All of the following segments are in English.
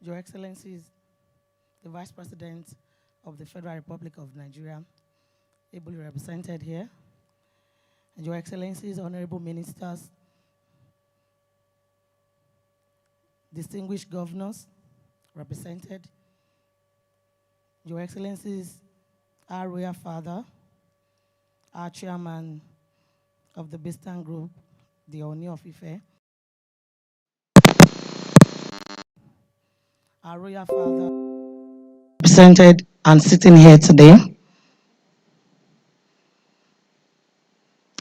Your Excellencies, the Vice President of the Federal Republic of Nigeria, ably represented here, and Your Excellencies, Honorable Ministers, distinguished governors represented, Your Excellencies, our Royal Father, our Chairman of the Bistan Group, the Oni of Ife, our Royal Father, represented and sitting here today,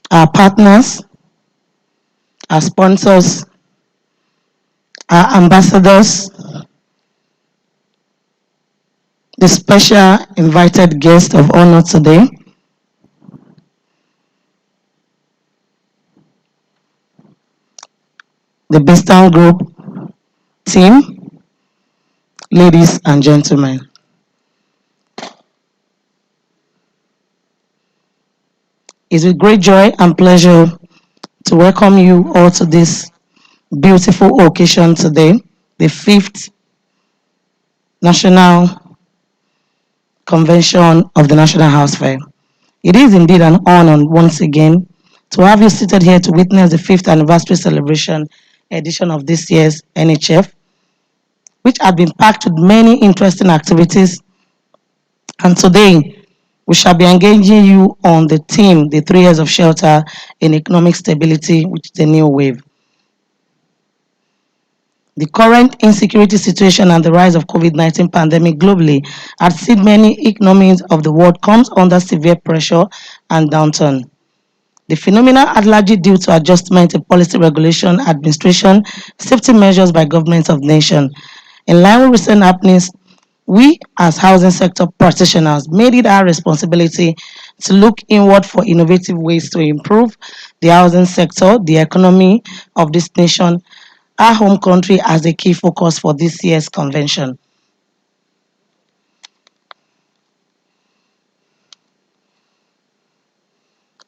our partners, our sponsors, our ambassadors, the special invited guest of honor today, the Bistan Group team, ladies and gentlemen. It's with great joy and pleasure to welcome you all to this beautiful occasion today, the 5th National Convention of the National House Fair. It is indeed an honor once again to have you seated here to witness the 5th anniversary celebration edition of this year's NHF, which had been packed with many interesting activities. And today, we shall be engaging you on the theme, the 3 years of shelter in economic stability, which is a new wave. The current insecurity situation and the rise of COVID-19 pandemic globally has seen many economies of the world comes under severe pressure and downturn. The phenomenon are largely due to adjustment in policy regulation, administration, safety measures by governments of nations. In line with recent happenings, we as housing sector practitioners made it our responsibility to look inward for innovative ways to improve the housing sector, the economy of this nation, our home country as a key focus for this year's convention.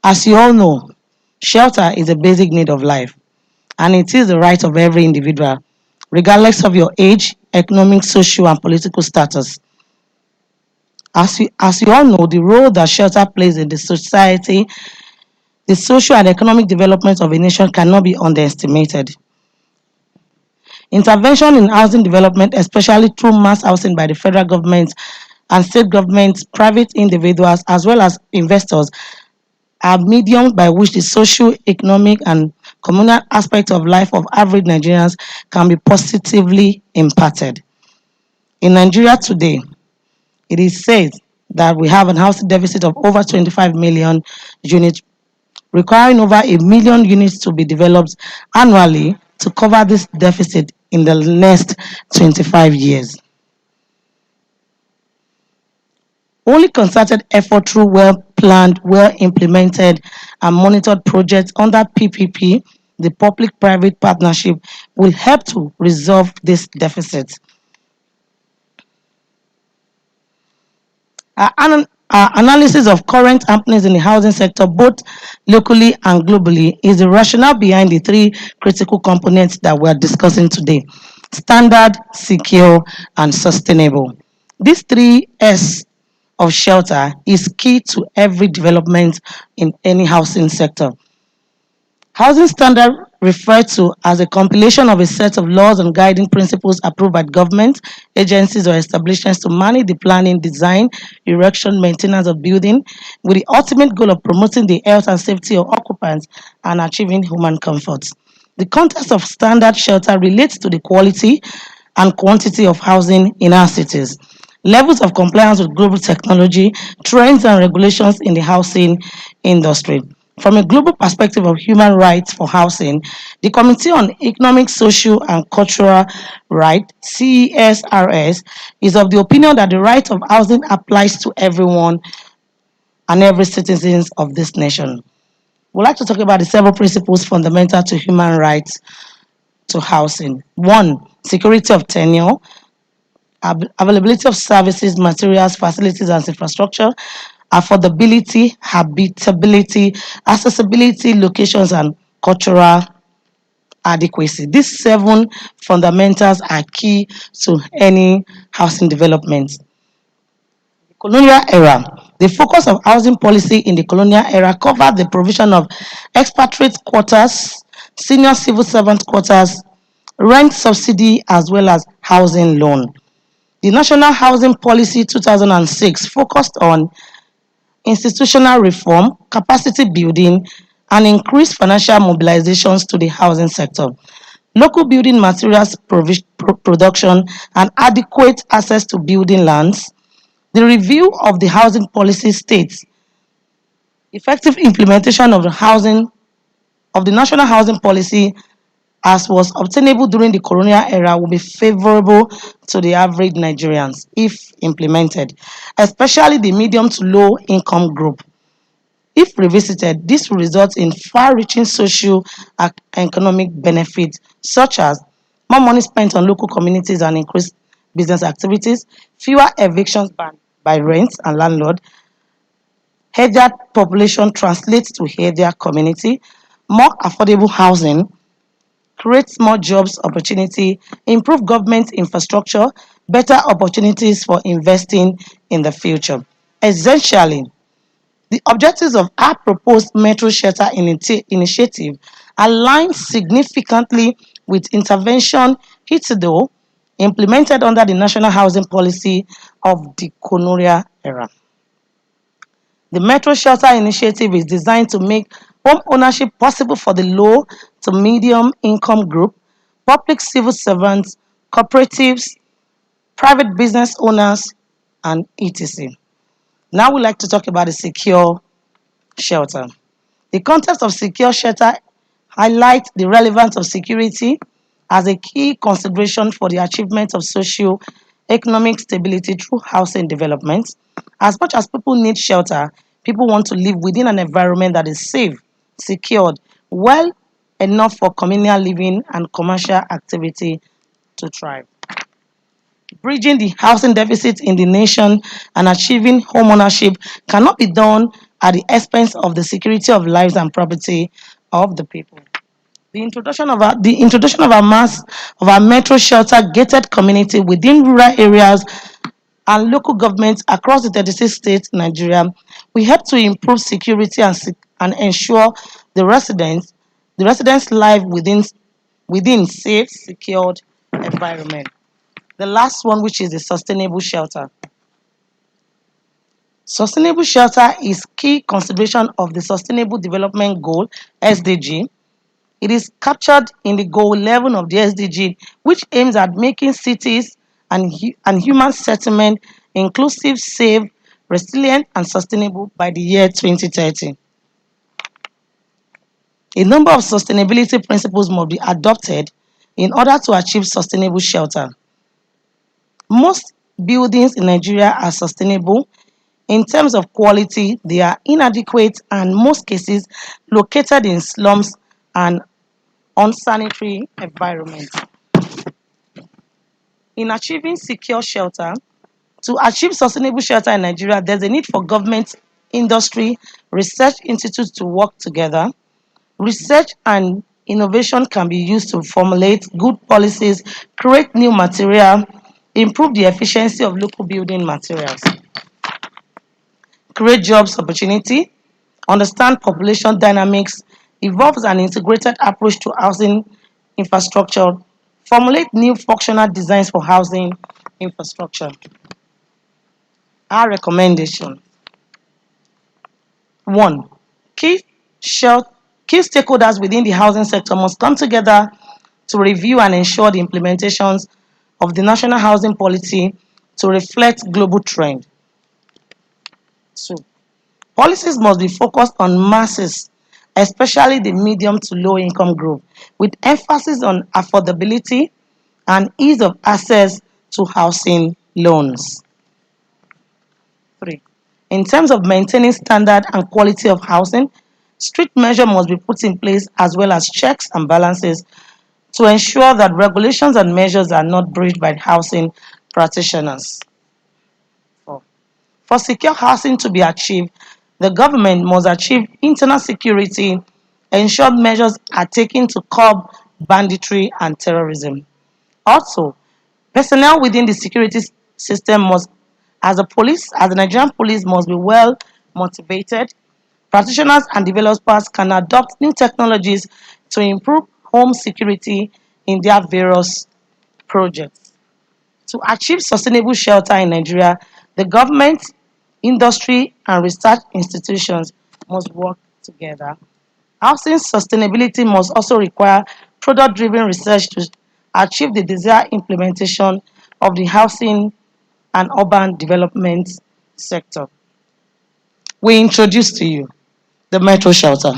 As you all know, shelter is a basic need of life, and it is the right of every individual, regardless of your age, economic, social, and political status. As you all know, the role that shelter plays in the society, the social and economic development of a nation cannot be underestimated. Intervention in housing development, especially through mass housing by the federal government and state governments, private individuals, as well as investors, are mediums by which the social, economic, and communal aspects of life of average Nigerians can be positively impacted. In Nigeria today, it is said that we have a housing deficit of over 25 million units, requiring over a million units to be developed annually to cover this deficit in the next 25 years. Only concerted effort through well-planned, well-implemented, and monitored projects under PPP, the public-private partnership, will help to resolve this deficit. Our analysis of current happenings in the housing sector, both locally and globally, is the rationale behind the 3 critical components that we are discussing today: standard, secure, and sustainable. These 3 S of shelter is key to every development in any housing sector. Housing standard referred to as a compilation of a set of laws and guiding principles approved by government, agencies, or establishments to manage the planning, design, erection, maintenance of building, with the ultimate goal of promoting the health and safety of occupants and achieving human comfort. The context of standard shelter relates to the quality and quantity of housing in our cities, levels of compliance with global technology, trends and regulations in the housing industry. From a global perspective of human rights for housing, the Committee on Economic, Social and Cultural Rights, CESRS, is of the opinion that the right of housing applies to everyone and every citizen of this nation. We'd like to talk about the several principles fundamental to human rights to housing. 1. Security of tenure, availability of services, materials, facilities, and infrastructure, affordability, habitability, accessibility, locations, and cultural adequacy. These seven fundamentals are key to any housing development. Colonial era. The focus of housing policy in the colonial era covered the provision of expatriate quarters, senior civil servant quarters, rent subsidy, as well as housing loan. The National Housing Policy 2006 focused on institutional reform, capacity building, and increased financial mobilizations to the housing sector. Local building materials production and adequate access to building lands. The review of the housing policy states effective implementation of the national housing policy as was obtainable during the colonial era will be favorable to the average Nigerians if implemented, especially the medium to low income group. If revisited, this will result in far-reaching social and economic benefits such as more money spent on local communities and increased business activities, fewer evictions by rents and landlord, healthier population translates to healthier community, more affordable housing, creates more jobs opportunity, improve government infrastructure, better opportunities for investing in the future. Essentially, the objectives of our proposed metro shelter initiative align significantly with intervention HITIDO implemented under the national housing policy of the colonial era. The Metro Shelter Initiative is designed to make home ownership possible for the low to medium income group, public civil servants, cooperatives, private business owners, and etc. Now we'd like to talk about the secure shelter. The concept of secure shelter highlights the relevance of security as a key consideration for the achievement of socio-economic stability through housing development. As much as people need shelter, people want to live within an environment that is safe, secured, well enough for communal living and commercial activity to thrive. Bridging the housing deficit in the nation and achieving homeownership cannot be done at the expense of the security of lives and property of the people. The introduction of our metro shelter gated community within rural areas and local governments across the 36 states in Nigeria will help to improve security and ensure the residents live within safe, secured environment. The last one, which is the sustainable shelter. Sustainable shelter is key consideration of the Sustainable Development Goal (SDG). It is captured in the Goal 11 of the SDG, which aims at making cities and human settlement inclusive, safe, resilient, and sustainable by the year 2030. A number of sustainability principles must be adopted in order to achieve sustainable shelter. Most buildings in Nigeria are sustainable. In terms of quality, they are inadequate and in most cases located in slums and unsanitary environments. In achieving secure shelter, to achieve sustainable shelter in Nigeria, there's a need for government, industry, research institutes to work together. Research and innovation can be used to formulate good policies, create new material, improve the efficiency of local building materials, create jobs opportunity, understand population dynamics, evolves an integrated approach to housing infrastructure, formulate new functional designs for housing infrastructure. Our recommendation. 1. Key, shel- Key stakeholders within the housing sector must come together to review and ensure the implementations of the national housing policy to reflect global trend. 2. Policies must be focused on masses, especially the medium to low income group, with emphasis on affordability and ease of access to housing loans. 3. In terms of maintaining standard and quality of housing, strict measures must be put in place as well as checks and balances to ensure that regulations and measures are not breached by housing practitioners. 4. For secure housing to be achieved, the government must achieve internal security, ensure measures are taken to curb banditry, and terrorism. Also, personnel within the security system must, as the Nigerian police, must be well motivated. Practitioners and developers can adopt new technologies to improve home security in their various projects. To achieve sustainable shelter in Nigeria, the government, industry, and research institutions must work together. Housing sustainability must also require product-driven research to achieve the desired implementation of the housing and urban development sector. We introduce to you the metro shelter.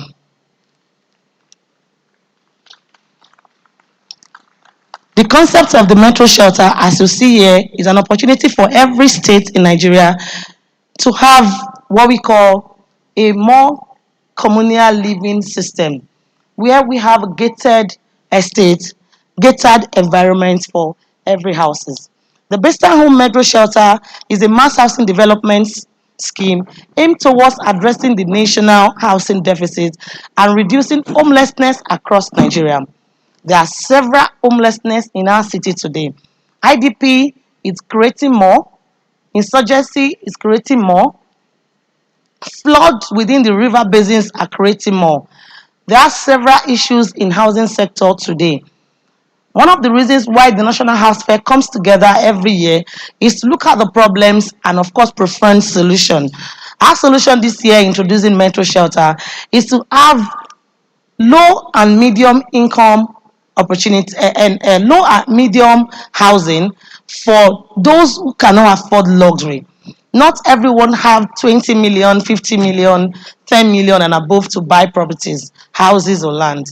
The concept of the metro shelter, as you see here, is an opportunity for every state in Nigeria to have what we call a more communal living system, where we have gated estates, gated environments for every houses. The Besta Home Metro Shelter is a mass housing development scheme aimed towards addressing the national housing deficit and reducing homelessness across Nigeria. There are several homelessness in our city today. IDP is creating more, insurgency is creating more, floods within the river basins are creating more. There are several issues in housing sector today. One of the reasons why the National House Fair comes together every year is to look at the problems and of course preferred solution. Our solution this year introducing Metro Shelter is to have low and medium income opportunity and low and medium housing for those who cannot afford luxury. Not everyone have 20 million, 50 million, 10 million and above to buy properties, houses or land.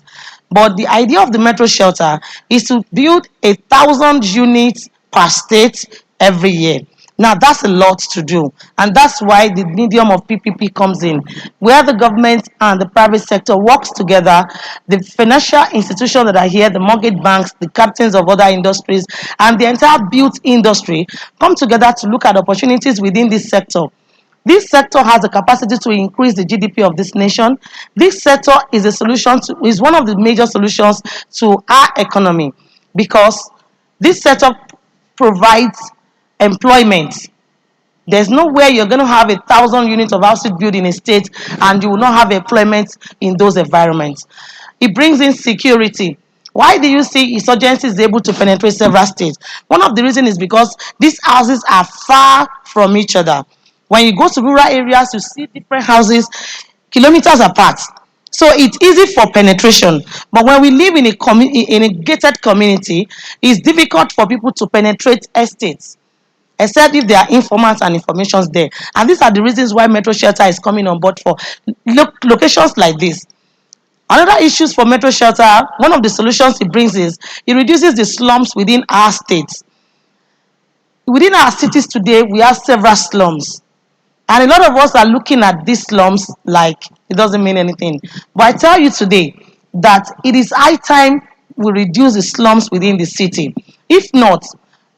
But the idea of the metro shelter is to build 1,000 units per state every year. Now that's a lot to do, and that's why the medium of PPP comes in, where the government and the private sector works together. The financial institutions that are here, the mortgage banks, the captains of other industries, and the entire built industry come together to look at opportunities within this sector. This sector has the capacity to increase the GDP of this nation. This sector is one of the major solutions to our economy, because this sector provides employment. There's nowhere you're going to have 1,000 units of houses built in a state and you will not have employment in those environments. It brings in security. Why do you see insurgency is able to penetrate several states? One of the reasons is because these houses are far from each other. When you go to rural areas, you see different houses kilometers apart. So it's easy for penetration. But when we live in a gated community, it's difficult for people to penetrate estates, except if there are informants and informations there. And these are the reasons why Metro Shelter is coming on board for locations like this. Another issues for Metro Shelter, one of the solutions it brings is it reduces the slums within our states. Within our cities today, we have several slums. And a lot of us are looking at these slums like it doesn't mean anything. But I tell you today that it is high time we reduce the slums within the city. If not,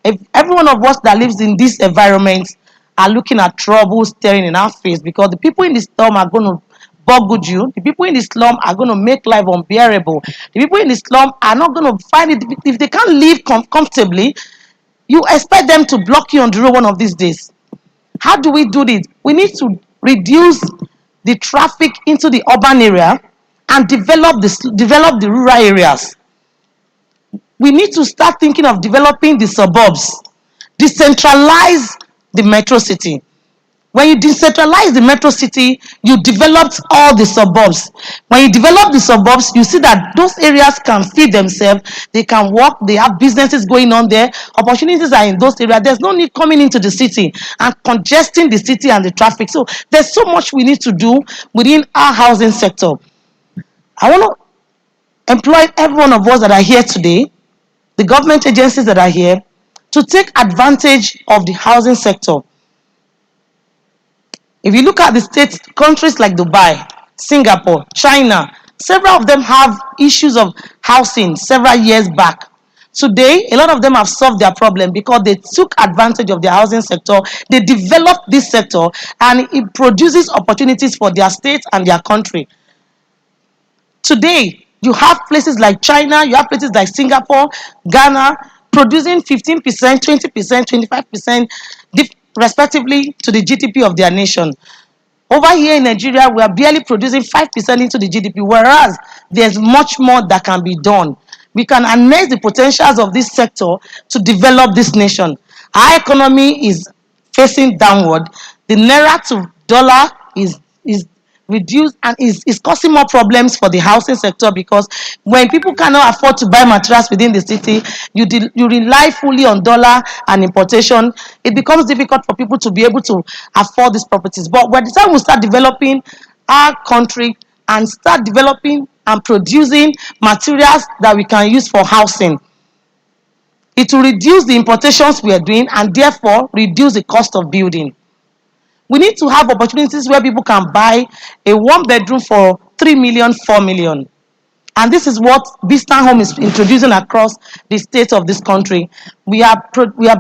if every one of us that lives in this environment are looking at trouble staring in our face, because the people in the slum are going to boggle you, the people in the slum are going to make life unbearable. The people in the slum are not going to find it, if they can't live comfortably, you expect them to block you on the road one of these days. How do we do this? We need to reduce the traffic into the urban area and develop the rural areas. We need to start thinking of developing the suburbs, decentralize the metro city. When you decentralize the metro city, you developed all the suburbs. When you develop the suburbs, you see that those areas can feed themselves, they can work, they have businesses going on there, opportunities are in those areas. There's no need coming into the city and congesting the city and the traffic. So there's so much we need to do within our housing sector. I want to employ every one of us that are here today, the government agencies that are here, to take advantage of the housing sector. If you look at the states, countries like Dubai, Singapore, China, several of them have issues of housing several years back. Today, a lot of them have solved their problem because they took advantage of their housing sector, they developed this sector, and it produces opportunities for their state and their country. Today, You have places like China, you have places like Singapore, Ghana, producing 15%, 20%, 25%, respectively to the GDP of their nation. Over here in Nigeria, we are barely producing 5% into the GDP, whereas there's much more that can be done. We can harness the potentials of this sector to develop this nation. Our economy is facing downward. The naira to dollar is reduced and is causing more problems for the housing sector, because when people cannot afford to buy materials within the city, you rely fully on dollar and importation. It becomes difficult for people to be able to afford these properties. But by the time we start developing our country and start developing and producing materials that we can use for housing, it will reduce the importations we are doing and therefore reduce the cost of building. We need to have opportunities where people can buy a one bedroom for 3 million, 4 million. And this is what Bistan Home is introducing across the states of this country. We are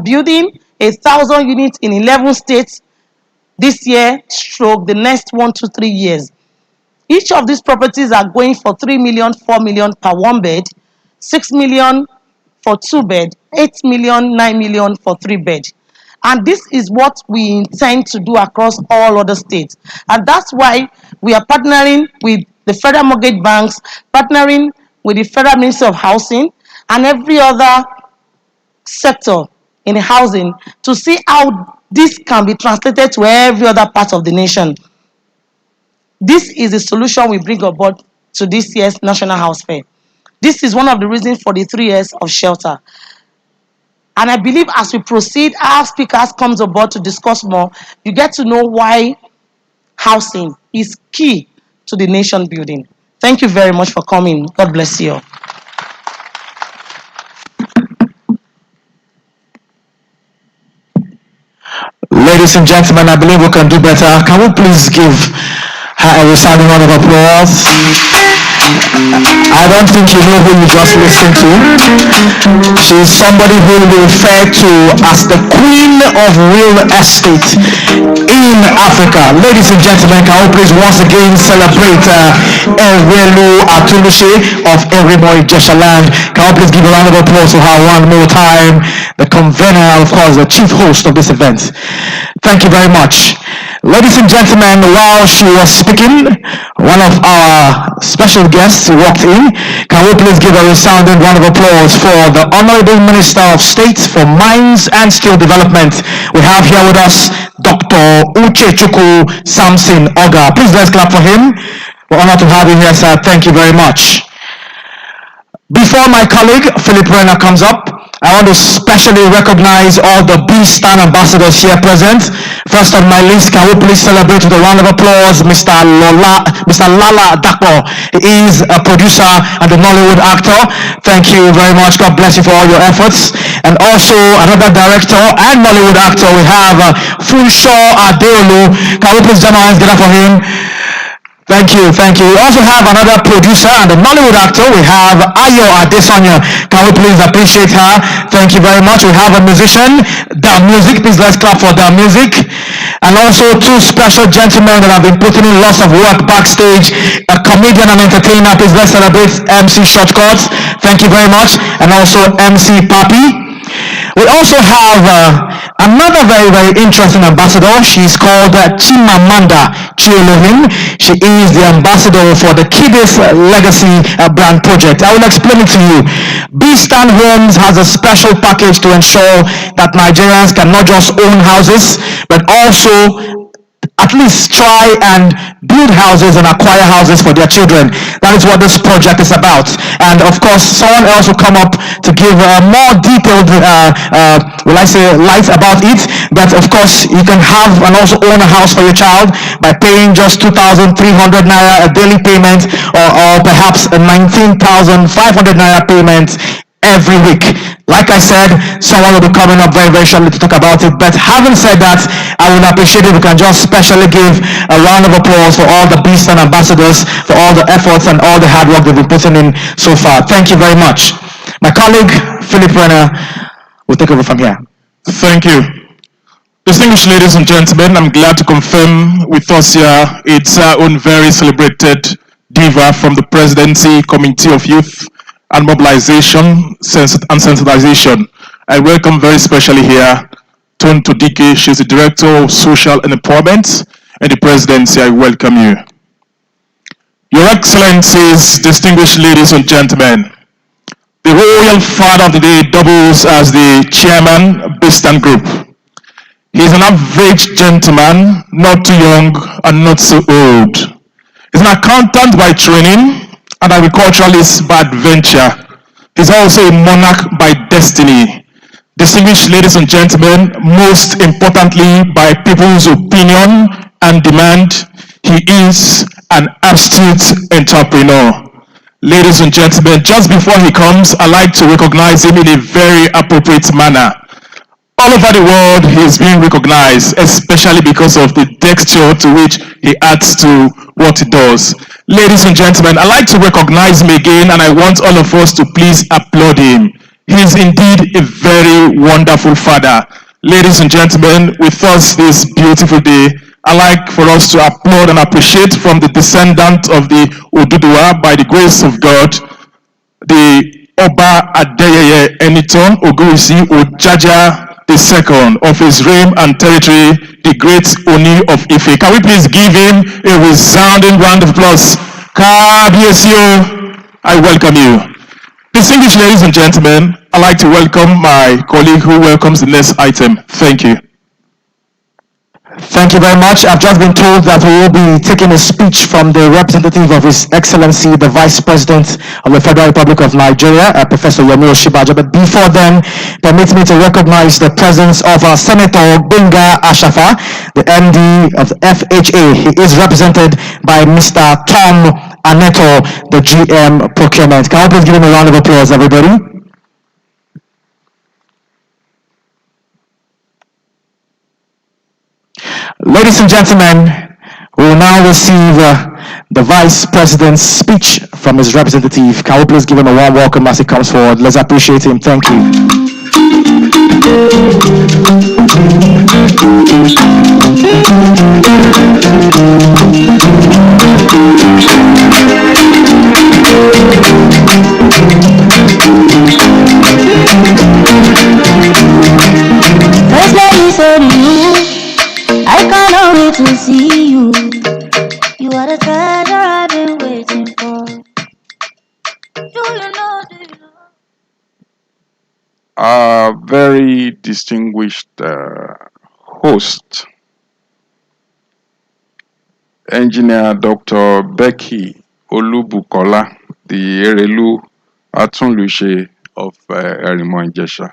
building 1,000 units in 11 states this year, stroke the next 1 to 3 years. Each of these properties are going for 3 million, 4 million per one bed, 6 million for two bed, 8 million, 9 million for three bed. And this is what we intend to do across all other states. And that's why we are partnering with the federal mortgage banks, partnering with the Federal Ministry of Housing and every other sector in the housing to see how this can be translated to every other part of the nation. This is the solution we bring aboard to this year's National House Fair. This is one of the reasons for the 3 years of shelter. And I believe as we proceed, our speakers comes aboard to discuss more, you get to know why housing is key to the nation building. Thank you very much for coming. God bless you. Ladies and gentlemen, I believe we can do better. Can we please give her a resounding round of applause? I don't think you know who you just listened to. She's somebody who we refer to as the queen of real estate in Africa. Ladies and gentlemen, can we please once again celebrate Erelu Atulushe of Erimo Ijeshaland. Can we please give a round of applause to her one more time? The convener, of course, the chief host of this event. Thank you very much. Ladies and gentlemen, while she was speaking, one of our special guests walked in. Can we please give a resounding round of applause for the Honorable Minister of State for Mines and Steel Development. We have here with us Dr. Uchechukwu Samson Oga. Please let's clap for him. We're honored to have you here, sir. Thank you very much. Before my colleague, Philip Renner, comes up, I want to specially recognize all the B-Stan ambassadors here present. First on my list, can we please celebrate with a round of applause Mr. Lala Dapo. He is a producer and a Nollywood actor. Thank you very much. God bless you for all your efforts. And also another director and Nollywood actor, we have Funsho Adeolu. Can we please join our hands together for him? Thank you, thank you. We also have another producer and a Nollywood actor. We have Ayo Adesanya. Can we please appreciate her? Thank you very much. We have a musician, Da Music. Please let's clap for Da Music. And also two special gentlemen that have been putting in lots of work backstage. A comedian and entertainer. Please let's celebrate MC Shortcuts. Thank you very much. And also MC Papi. We also have another very, very interesting ambassador. She's called Chimamanda Chielohim. She is the ambassador for the Kidis Legacy brand project. I will explain it to you. B-Stan Homes has a special package to ensure that Nigerians can not just own houses, but also at least try and build houses and acquire houses for their children. That is what this project is about. And of course, someone else will come up to give a more detailed, light about it. But of course, you can have and also own a house for your child by paying just 2,300 naira a daily payment, or perhaps a 19,500 naira payment every week. Like I said, someone will be coming up very, very shortly to talk about it. But having said that, I would appreciate if we can just specially give a round of applause for all the B-Stan ambassadors, for all the efforts and all the hard work they've been putting in so far. Thank you very much. My colleague, Philip Renner, will take over from here. Thank you. Distinguished ladies and gentlemen, I'm glad to confirm with us here it's our own very celebrated Diva from the Presidency Committee of Youth and Mobilization and Sensitization. I welcome very specially here Tonto Dike. She's the Director of Social and Empowerment and the Presidency. I welcome you. Your Excellencies, distinguished ladies and gentlemen, the Royal Father of the Day doubles as the Chairman, Bistan Group. He's an average gentleman, not too young and not so old. He's an accountant by training, an agriculturalist by adventure. He's also a monarch by destiny. Distinguished ladies and gentlemen, most importantly by people's opinion and demand, he is an astute entrepreneur. Ladies and gentlemen, just before he comes, I like to recognize him in a very appropriate manner. All over the world, he is being recognized, especially because of the texture to which he adds to what he does. Ladies and gentlemen, I like to recognize him again, and I want all of us to please applaud him. He is indeed a very wonderful father. Ladies and gentlemen, with us this beautiful day, I like for us to applaud and appreciate from the descendant of the Oduduwa, by the grace of God, the Oba Adeyeye Eniton Oguisi Ojaja II of his realm and territory, the great Oni of Ife. Can we please give him a resounding round of applause? Kabiesio, I welcome you. Distinguished ladies and gentlemen, I'd like to welcome my colleague who welcomes the next item. Thank you. Thank you very much. I've just been told that we will be taking a speech from the representative of His Excellency, the Vice President of the Federal Republic of Nigeria, Professor Yemi Oshibajo. But before then, permit me to recognize the presence of Senator Benga Ashafa, the MD of the FHA. He is represented by Mr. Tom Aneto, the GM Procurement. Can I please give him a round of applause, everybody? Ladies and gentlemen, we will now receive the Vice President's speech from his representative. Can we please give him a warm welcome as he comes forward? Let's appreciate him. Thank you. First, let me say to you, I cannot wait to see you. You are the treasure I've been waiting for. Do you know? Our very distinguished host, Engineer Dr. Becky Olubukola, the Erelu Atunlushe of Erimo Ijesha.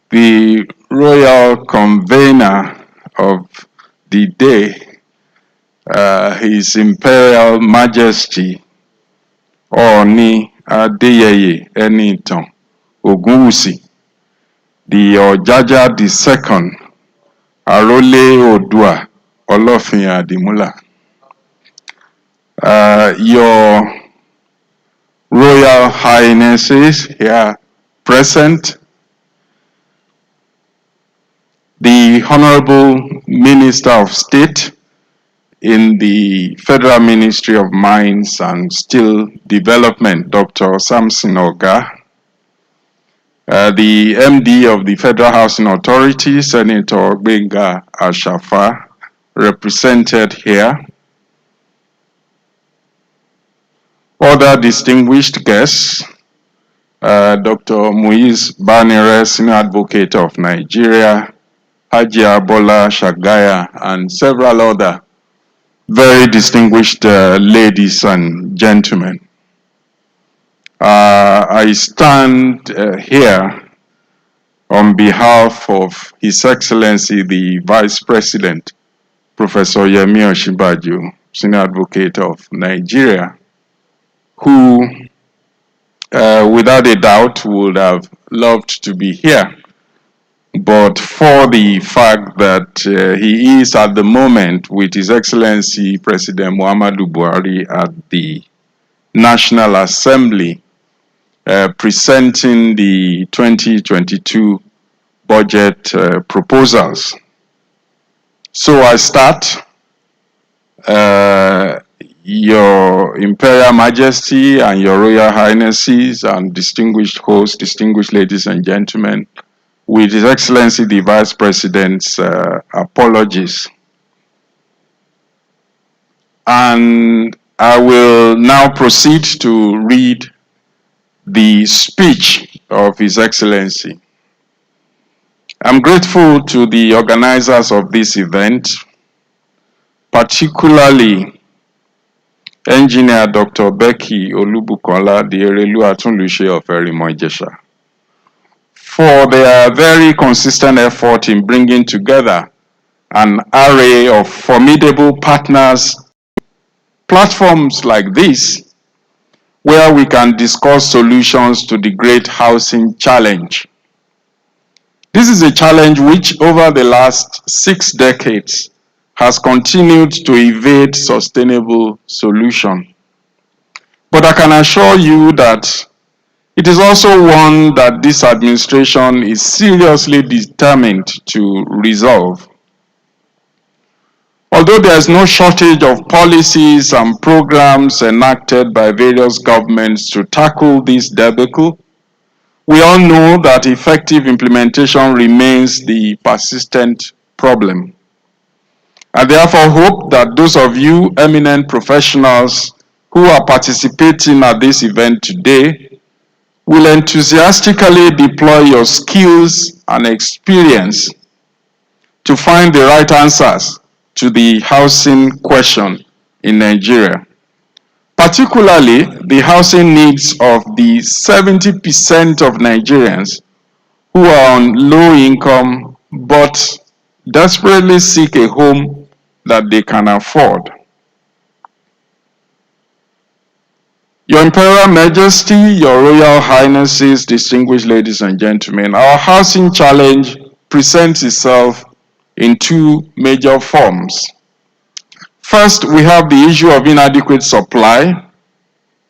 The royal convener of the day, His Imperial Majesty Oni Adeyeye Enitan Ogunwusi, the Ojaja II, Arole Odua Olofin Adimula. Your Royal Highnesses here present, the Honorable Minister of State in the Federal Ministry of Mines and Steel Development, Dr. Samson Oga, the MD of the Federal Housing Authority, Senator Benga Ashafa, represented here. Other distinguished guests, Dr. Muiz Banire, Senior Advocate of Nigeria, Haji Abola Shagaya, and several other very distinguished ladies and gentlemen. I stand here on behalf of His Excellency the Vice President, Professor Yemi Oshibajo, Senior Advocate of Nigeria, who without a doubt would have loved to be here, but for the fact that he is at the moment with His Excellency President Muhammadu Buhari at the National Assembly presenting the 2022 budget proposals. So I start Your Imperial Majesty and Your Royal Highnesses and distinguished hosts, distinguished ladies and gentlemen, with His Excellency the Vice President's apologies. And I will now proceed to read the speech of His Excellency. I'm grateful to the organizers of this event, particularly Engineer Dr. Becky Olubukola, the Erelu Atunluse of Erimo Ijesha, for their very consistent effort in bringing together an array of formidable partners, platforms like this, where we can discuss solutions to the great housing challenge. This is a challenge which over the last 6 decades has continued to evade sustainable solution. But I can assure you that it is also one that this administration is seriously determined to resolve. Although there is no shortage of policies and programs enacted by various governments to tackle this debacle, we all know that effective implementation remains the persistent problem. I therefore hope that those of you eminent professionals who are participating at this event today will enthusiastically deploy your skills and experience to find the right answers to the housing question in Nigeria, particularly the housing needs of the 70% of Nigerians who are on low income but desperately seek a home that they can afford. Your Imperial Majesty, Your Royal Highnesses, distinguished ladies and gentlemen, our housing challenge presents itself in 2 major forms. First, we have the issue of inadequate supply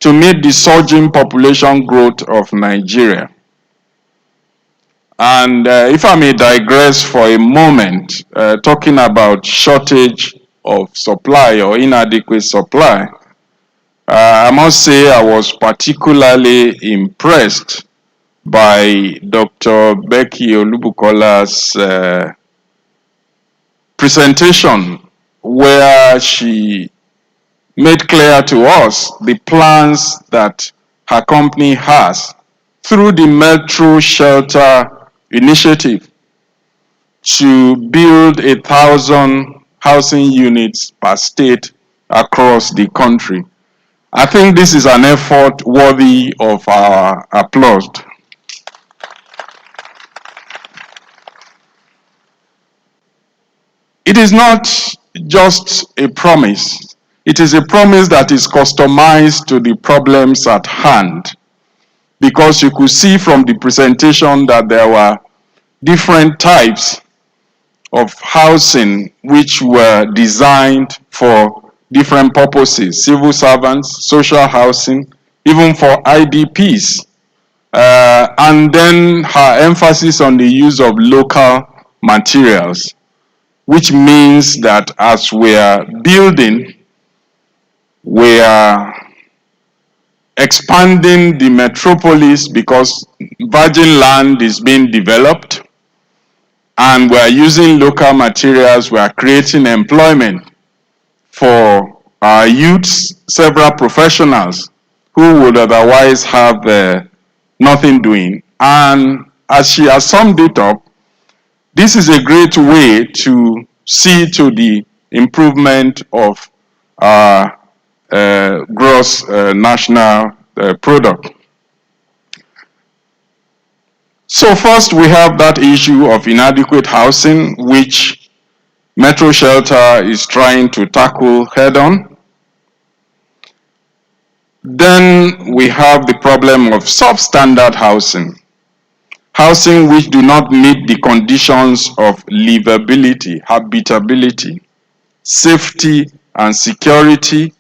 to meet the surging population growth of Nigeria. And if I may digress for a moment, talking about shortage of supply or inadequate supply, I must say I was particularly impressed by Dr. Becky Olubukola's presentation, where she made clear to us the plans that her company has through the Metro Shelter Initiative to build 1,000 housing units per state across the country. I think this is an effort worthy of our applause. It is not just a promise. It is a promise that is customized to the problems at hand, because you could see from the presentation that there were different types of housing which were designed for different purposes: civil servants, social housing, even for IDPs. And then her emphasis on the use of local materials, which means that as we are building, we are expanding the metropolis because virgin land is being developed, and we are using local materials. We are creating employment for our youths, several professionals who would otherwise have nothing doing. And as she has summed it up, this is a great way to see to the improvement of our gross national product. So first we have that issue of inadequate housing, which Metro Shelter is trying to tackle head-on. Then we have the problem of substandard housing, housing which do not meet the conditions of livability, habitability, safety and security,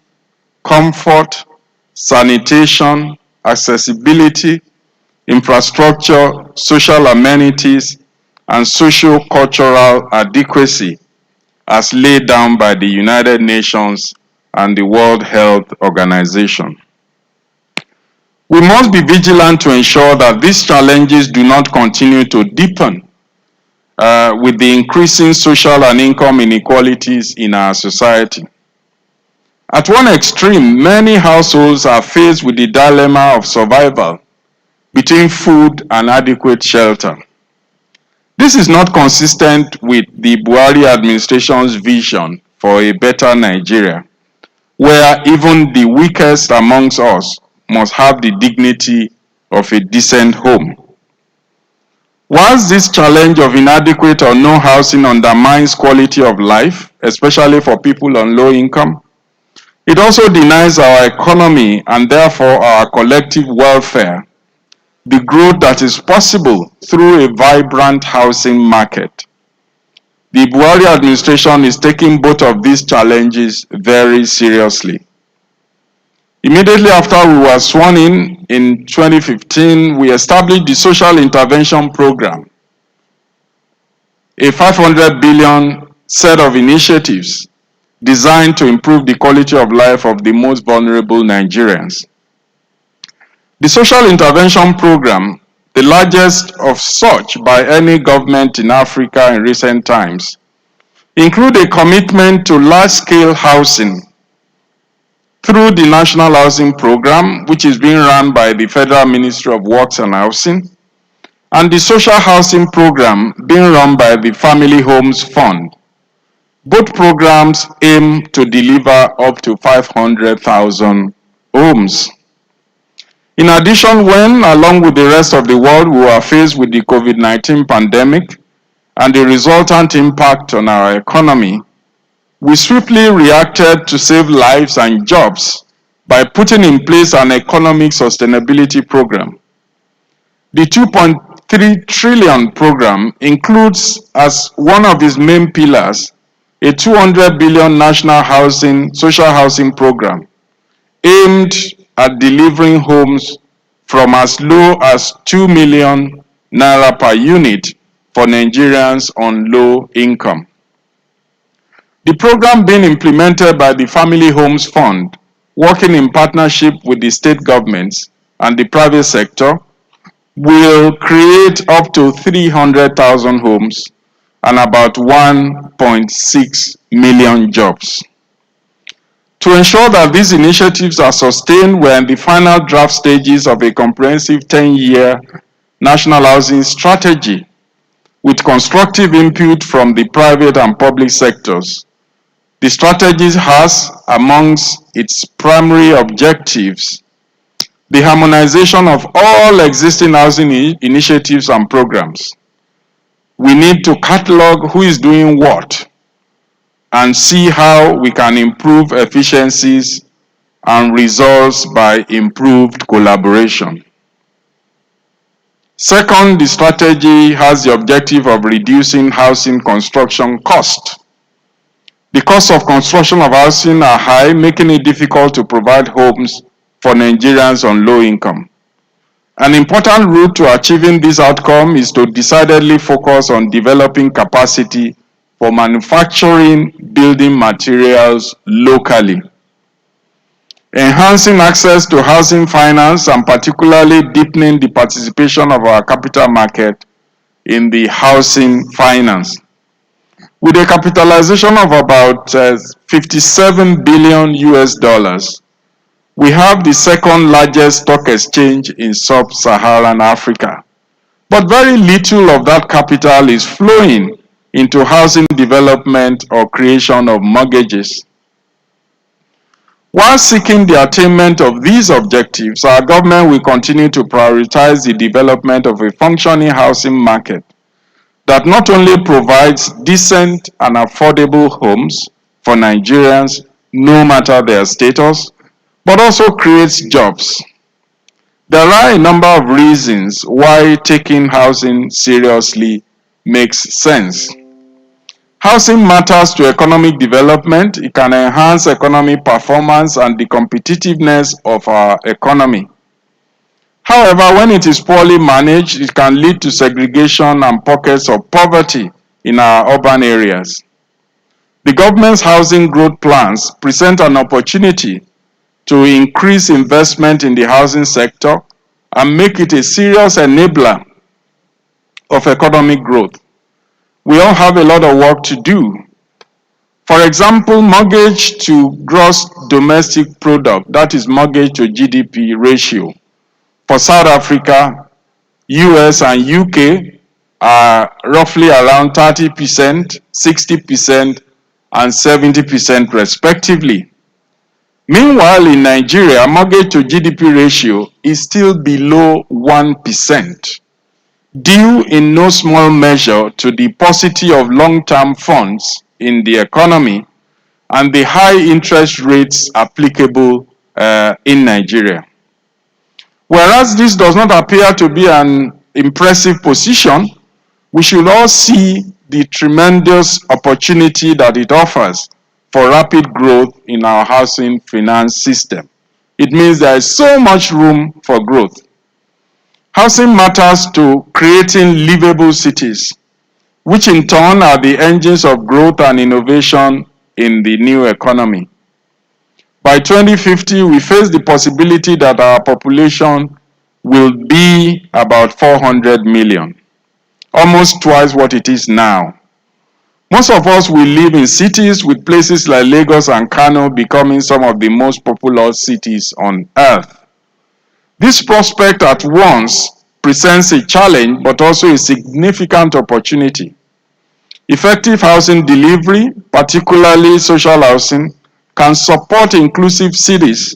comfort, sanitation, accessibility, infrastructure, social amenities, and socio-cultural adequacy, as laid down by the United Nations and the World Health Organization. We must be vigilant to ensure that these challenges do not continue to deepen with the increasing social and income inequalities in our society. At one extreme, many households are faced with the dilemma of survival between food and adequate shelter. This is not consistent with the Buhari administration's vision for a better Nigeria, where even the weakest amongst us must have the dignity of a decent home. Whilst this challenge of inadequate or no housing undermines quality of life, especially for people on low income, it also denies our economy and therefore our collective welfare the growth that is possible through a vibrant housing market. The Buhari administration is taking both of these challenges very seriously. Immediately after we were sworn in 2015, we established the Social Intervention Program, a 500 billion set of initiatives designed to improve the quality of life of the most vulnerable Nigerians. The Social Intervention Program, the largest of such by any government in Africa in recent times, include a commitment to large-scale housing through the National Housing Program, which is being run by the Federal Ministry of Works and Housing, and the Social Housing Program being run by the Family Homes Fund. Both programs aim to deliver up to 500,000 homes. In addition, when, along with the rest of the world, we were faced with the COVID-19 pandemic and the resultant impact on our economy, we swiftly reacted to save lives and jobs by putting in place an economic sustainability program. The 2.3 trillion program includes as one of its main pillars a 200 billion national social housing program aimed at delivering homes from as low as 2 million naira per unit for Nigerians on low income. The program being implemented by the Family Homes Fund, working in partnership with the state governments and the private sector, will create up to 300,000 homes and about 1.6 million jobs. To ensure that these initiatives are sustained, we're in the final draft stages of a comprehensive 10-year national housing strategy with constructive input from the private and public sectors. The strategy has, amongst its primary objectives, the harmonization of all existing housing initiatives and programs. We need to catalog who is doing what and see how we can improve efficiencies and results by improved collaboration. Second, the strategy has the objective of reducing housing construction cost. The costs of construction of housing are high, making it difficult to provide homes for Nigerians on low income. An important route to achieving this outcome is to decidedly focus on developing capacity for manufacturing building materials locally. Enhancing access to housing finance and particularly deepening the participation of our capital market in the housing finance. With a capitalization of about 57 billion US dollars, we have the second largest stock exchange in sub-Saharan Africa. But very little of that capital is flowing into housing development or creation of mortgages. While seeking the attainment of these objectives, our government will continue to prioritize the development of a functioning housing market that not only provides decent and affordable homes for Nigerians, no matter their status, but also creates jobs. There are a number of reasons why taking housing seriously makes sense. Housing matters to economic development. It can enhance economic performance and the competitiveness of our economy. However, when it is poorly managed, it can lead to segregation and pockets of poverty in our urban areas. The government's housing growth plans present an opportunity to increase investment in the housing sector and make it a serious enabler of economic growth. We all have a lot of work to do. For example, mortgage to gross domestic product, that is mortgage to GDP ratio, for South Africa, US and UK are roughly around 30%, 60%, and 70% respectively. Meanwhile, in Nigeria, mortgage to GDP ratio is still below 1%, due in no small measure to the paucity of long-term funds in the economy and the high interest rates applicable in Nigeria. Whereas this does not appear to be an impressive position, we should all see the tremendous opportunity that it offers for rapid growth in our housing finance system. It means there is so much room for growth. Housing matters to creating livable cities, which in turn are the engines of growth and innovation in the new economy. By 2050, we face the possibility that our population will be about 400 million, almost twice what it is now. Most of us will live in cities, with places like Lagos and Kano becoming some of the most populous cities on earth. This prospect at once presents a challenge but also a significant opportunity. Effective housing delivery, particularly social housing, can support inclusive cities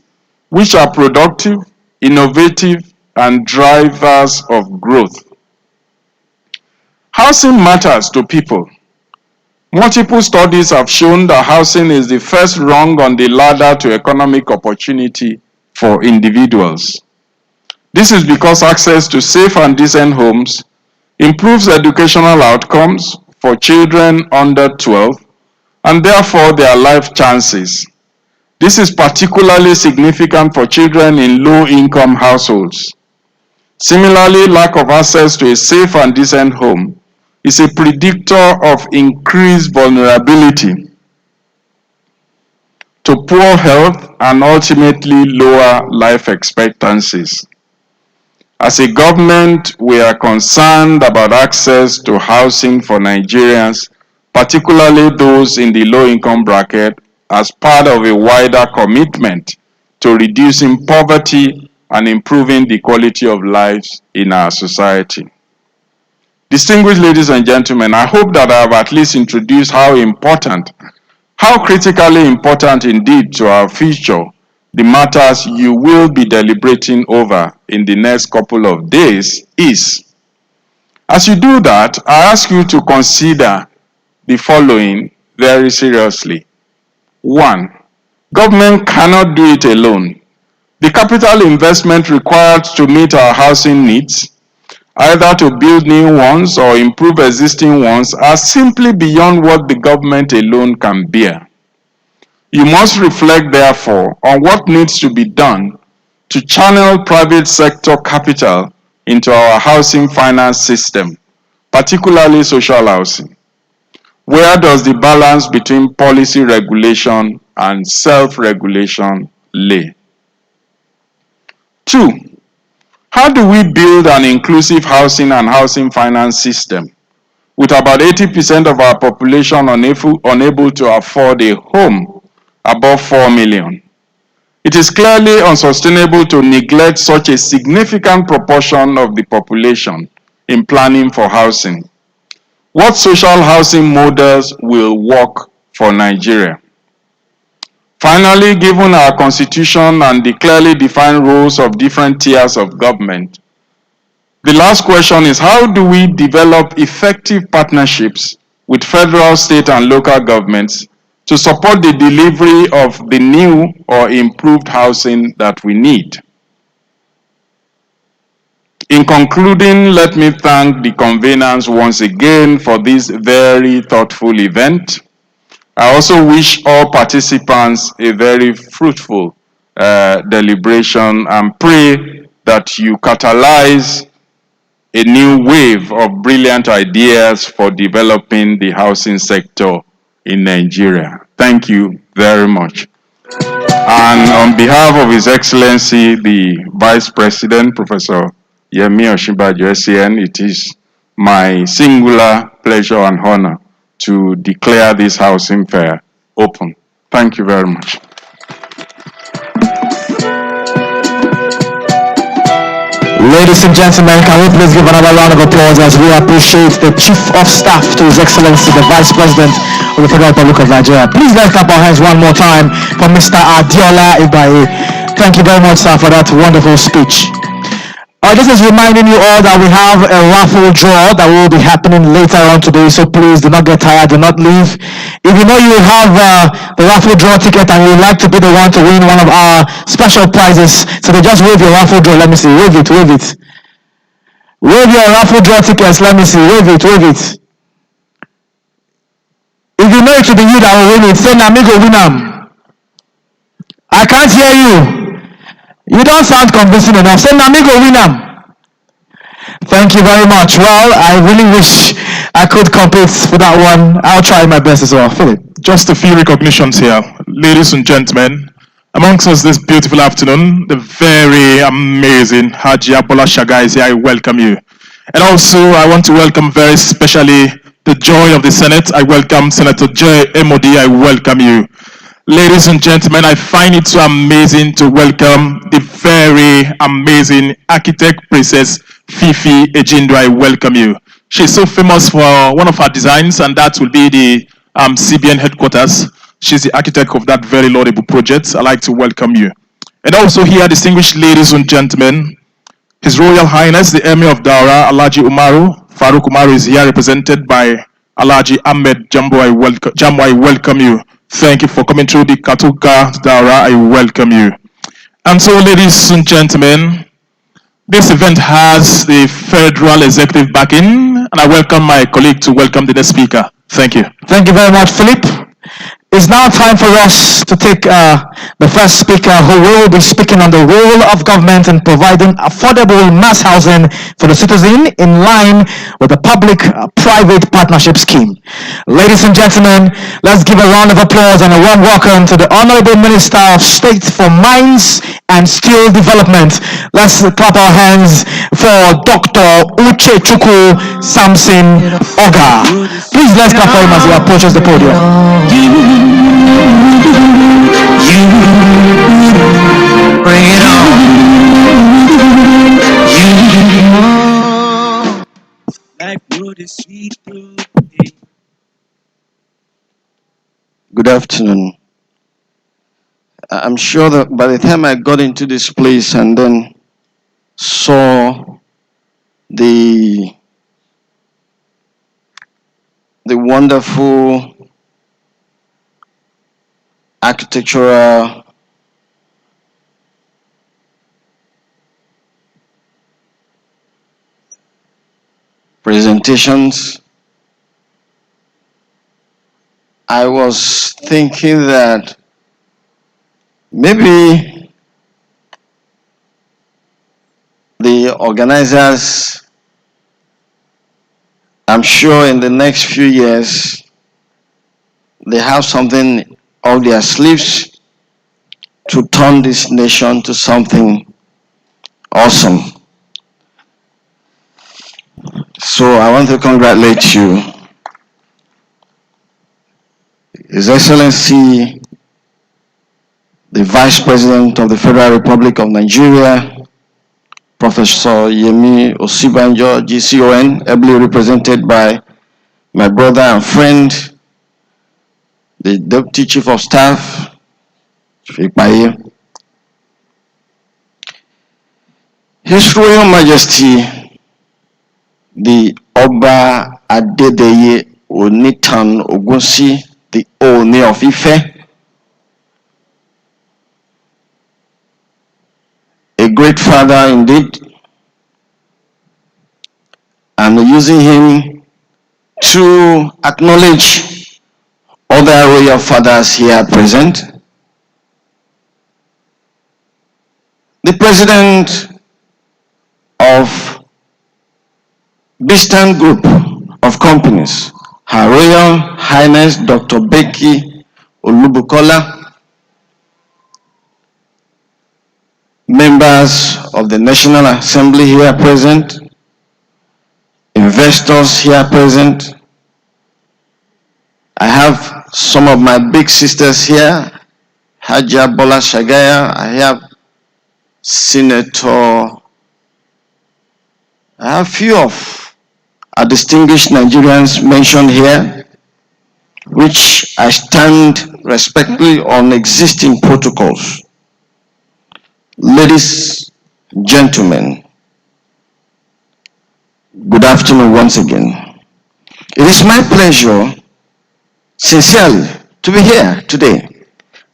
which are productive, innovative, and drivers of growth. Housing matters to people. Multiple studies have shown that housing is the first rung on the ladder to economic opportunity for individuals. This is because access to safe and decent homes improves educational outcomes for children under 12 and therefore their life chances. This is particularly significant for children in low-income households. Similarly, lack of access to a safe and decent home is a predictor of increased vulnerability to poor health and ultimately lower life expectancies. As a government, we are concerned about access to housing for Nigerians, particularly those in the low-income bracket, as part of a wider commitment to reducing poverty and improving the quality of lives in our society. Distinguished ladies and gentlemen, I hope that I have at least introduced how critically important indeed to our future the matters you will be deliberating over in the next couple of days is. As you do that, I ask you to consider the following very seriously. 1. Government cannot do it alone. The capital investment required to meet our housing needs, either to build new ones or improve existing ones, are simply beyond what the government alone can bear. You must reflect, therefore, on what needs to be done to channel private sector capital into our housing finance system, particularly social housing. Where does the balance between policy regulation and self-regulation lay? 2. How do we build an inclusive housing and housing finance system with about 80% of our population unable to afford a home above 4 million? It is clearly unsustainable to neglect such a significant proportion of the population in planning for housing. What social housing models will work for Nigeria? Finally, given our constitution and the clearly defined roles of different tiers of government, the last question is, how do we develop effective partnerships with federal, state, and local governments to support the delivery of the new or improved housing that we need? In concluding, let me thank the conveners once again for this very thoughtful event. I also wish all participants a very fruitful deliberation and pray that you catalyze a new wave of brilliant ideas for developing the housing sector in Nigeria. Thank you very much. And on behalf of His Excellency, the Vice President, Professor Yemi Osinbajo, SAN, it is my singular pleasure and honor to declare this housing fair open. Thank you very much. Ladies and gentlemen, can we please give another round of applause as we appreciate the Chief of Staff to His Excellency, the Vice President of the Federal Republic of Nigeria. Please let's clap our hands one more time for Mr. Adiola Ibaye. Thank you very much, sir, for that wonderful speech. This is reminding you all that we have a raffle draw that will be happening later on today, so please do not get tired, do not leave. If you know you have the raffle draw ticket and you would like to be the one to win one of our special prizes, so they just wave your raffle draw. Let me see, wave it, wave it. Wave your raffle draw tickets, let me see, wave it, wave it. If you know it will be you that will win it, say Namigo Winam. I can't hear you. You don't sound convincing enough. Say Namigo Winam. Thank you very much. Well, I really wish I could compete for that one. I'll try my best as well. Philip. Just a few recognitions here. Ladies and gentlemen, amongst us this beautiful afternoon, the very amazing Haji Abola Shaga is here. I welcome you. And also, I want to welcome very specially the joy of the Senate. I welcome Senator J. Emodi. I welcome you. Ladies and gentlemen, I find it so amazing to welcome the very amazing architect Princess Fifi Ejindo. I welcome you. She's so famous for one of her designs, and that will be the CBN headquarters. She's the architect of that very laudable project. I'd like to welcome you. And also here, distinguished ladies and gentlemen, His Royal Highness, the Emir of Daura, Alhaji Umaru Faruk Umaru, is here represented by Alhaji Ahmed Jambo. I welcome you. Thank you for coming through the Katuka Daura. I welcome you. And so, ladies and gentlemen, this event has the federal executive backing, and I welcome my colleague to welcome the next speaker. Thank you. Thank you very much, Philip. It's now time for us to take the first speaker, who will be speaking on the role of government in providing affordable mass housing for the citizen in line with the public-private partnership scheme. Ladies and gentlemen, let's give a round of applause and a warm welcome to the Honorable Minister of State for Mines and Steel Development. Let's clap our hands for Dr. Uche Chukwu Samson Oga. Please let's clap for him as he approaches the podium. Bring it on. Life would is sweet through me. Good afternoon. I'm sure that by the time I got into this place and then saw the wonderful architectural presentations, I was thinking that maybe the organizers, I'm sure in the next few years, they have something up their sleeves to turn this nation to something awesome. So I want to congratulate you, His Excellency, the Vice President of the Federal Republic of Nigeria, Professor Yemi Osinbajo, GCON, ably represented by my brother and friend, the Deputy Chief of Staff, Ipaye. His Royal Majesty, the Oba Adedeye Onitan Ogunsi, the Ooni of Ife, a great father indeed, and using him to acknowledge other royal fathers here present. The President of Bistan Group of Companies, Her Royal Highness Dr. Becky Olubukola, members of the National Assembly here present, investors here present. I have some of my big sisters here, Hajia Bola Shagaya. I have Senator, I have few of our distinguished Nigerians mentioned here, which I stand respectfully on existing protocols. Ladies, gentlemen, good afternoon once again. It is my pleasure, sincerely, to be here today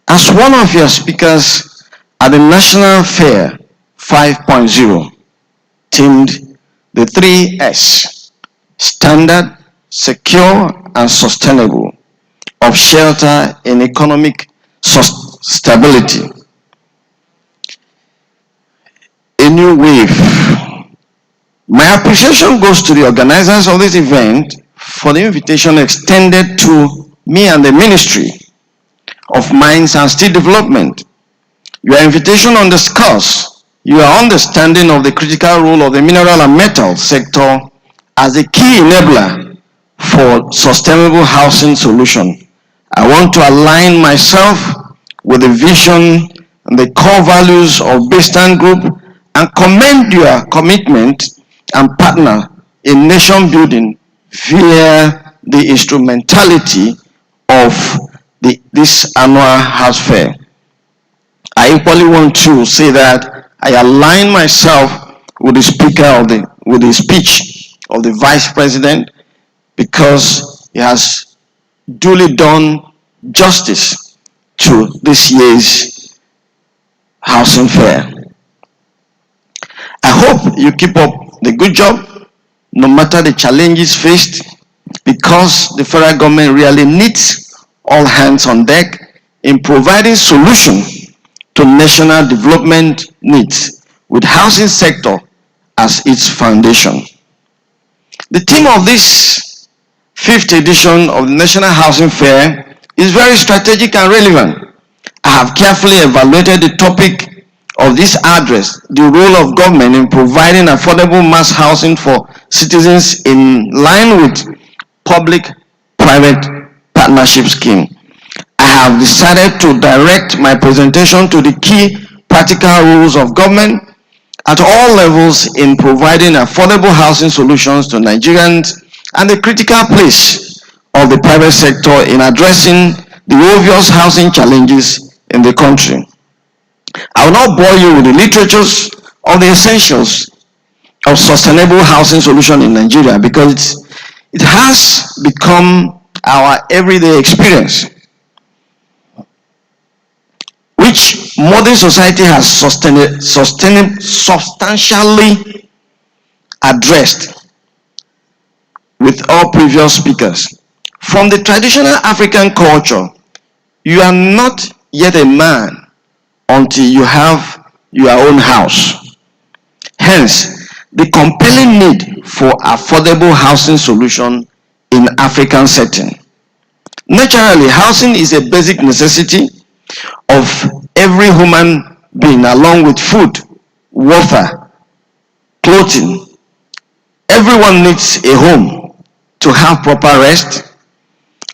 as one of your speakers at the National Fair 5.0, themed the 3S, standard, secure, and sustainable, of shelter in economic stability. A new wave. My appreciation goes to the organizers of this event for the invitation extended to me and the Ministry of Mines and Steel Development. Your invitation underscores your understanding of the critical role of the mineral and metal sector as a key enabler for sustainable housing solution. I want to align myself with the vision and the core values of Baseline Group and commend your commitment and partner in nation building via the instrumentality of this annual House Fair. I equally want to say that I align myself with the speech of the Vice President, because he has duly done justice to this year's Housing Fair. I hope you keep up the good job, no matter the challenges faced, because the federal government really needs all hands on deck in providing solutions to national development needs, with housing sector as its foundation. The theme of this 5th edition of the National Housing Fair is very strategic and relevant. I have carefully evaluated the topic of this address, the role of government in providing affordable mass housing for citizens in line with public-private partnership scheme. I have decided to direct my presentation to the key practical roles of government at all levels in providing affordable housing solutions to Nigerians, and the critical place of the private sector in addressing the obvious housing challenges in the country. I will not bore you with the literatures of the essentials of sustainable housing solution in Nigeria, because it has become our everyday experience, which modern society has substantially addressed with all previous speakers. From the traditional African culture, you are not yet a man until you have your own house. Hence, the compelling need for affordable housing solution in African setting. Naturally, housing is a basic necessity of every human being, along with food, water, clothing. Everyone needs a home to have proper rest,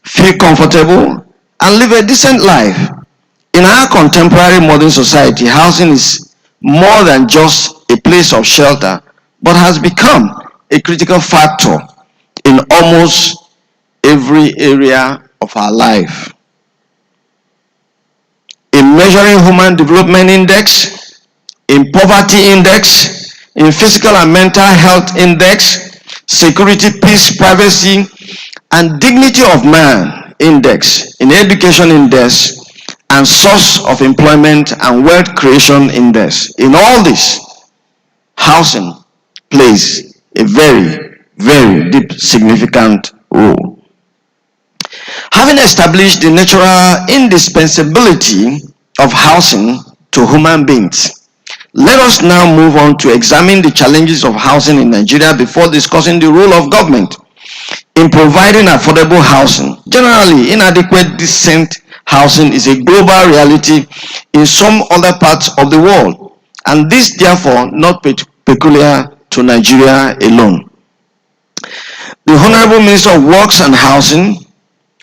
feel comfortable, and live a decent life. In our contemporary modern society, housing is more than just a place of shelter, but has become a critical factor in almost every area of our life. In measuring human development index, in poverty index, in physical and mental health index, security, peace, privacy, and dignity of man index, in education index, and source of employment and wealth creation index. In all this, housing plays a very, very deep, significant role. Having established the natural indispensability of housing to human beings, let us now move on to examine the challenges of housing in Nigeria before discussing the role of government in providing affordable housing. Generally, inadequate, decent housing is a global reality in some other parts of the world, and this therefore not peculiar to Nigeria alone. The Honorable Minister of Works and Housing,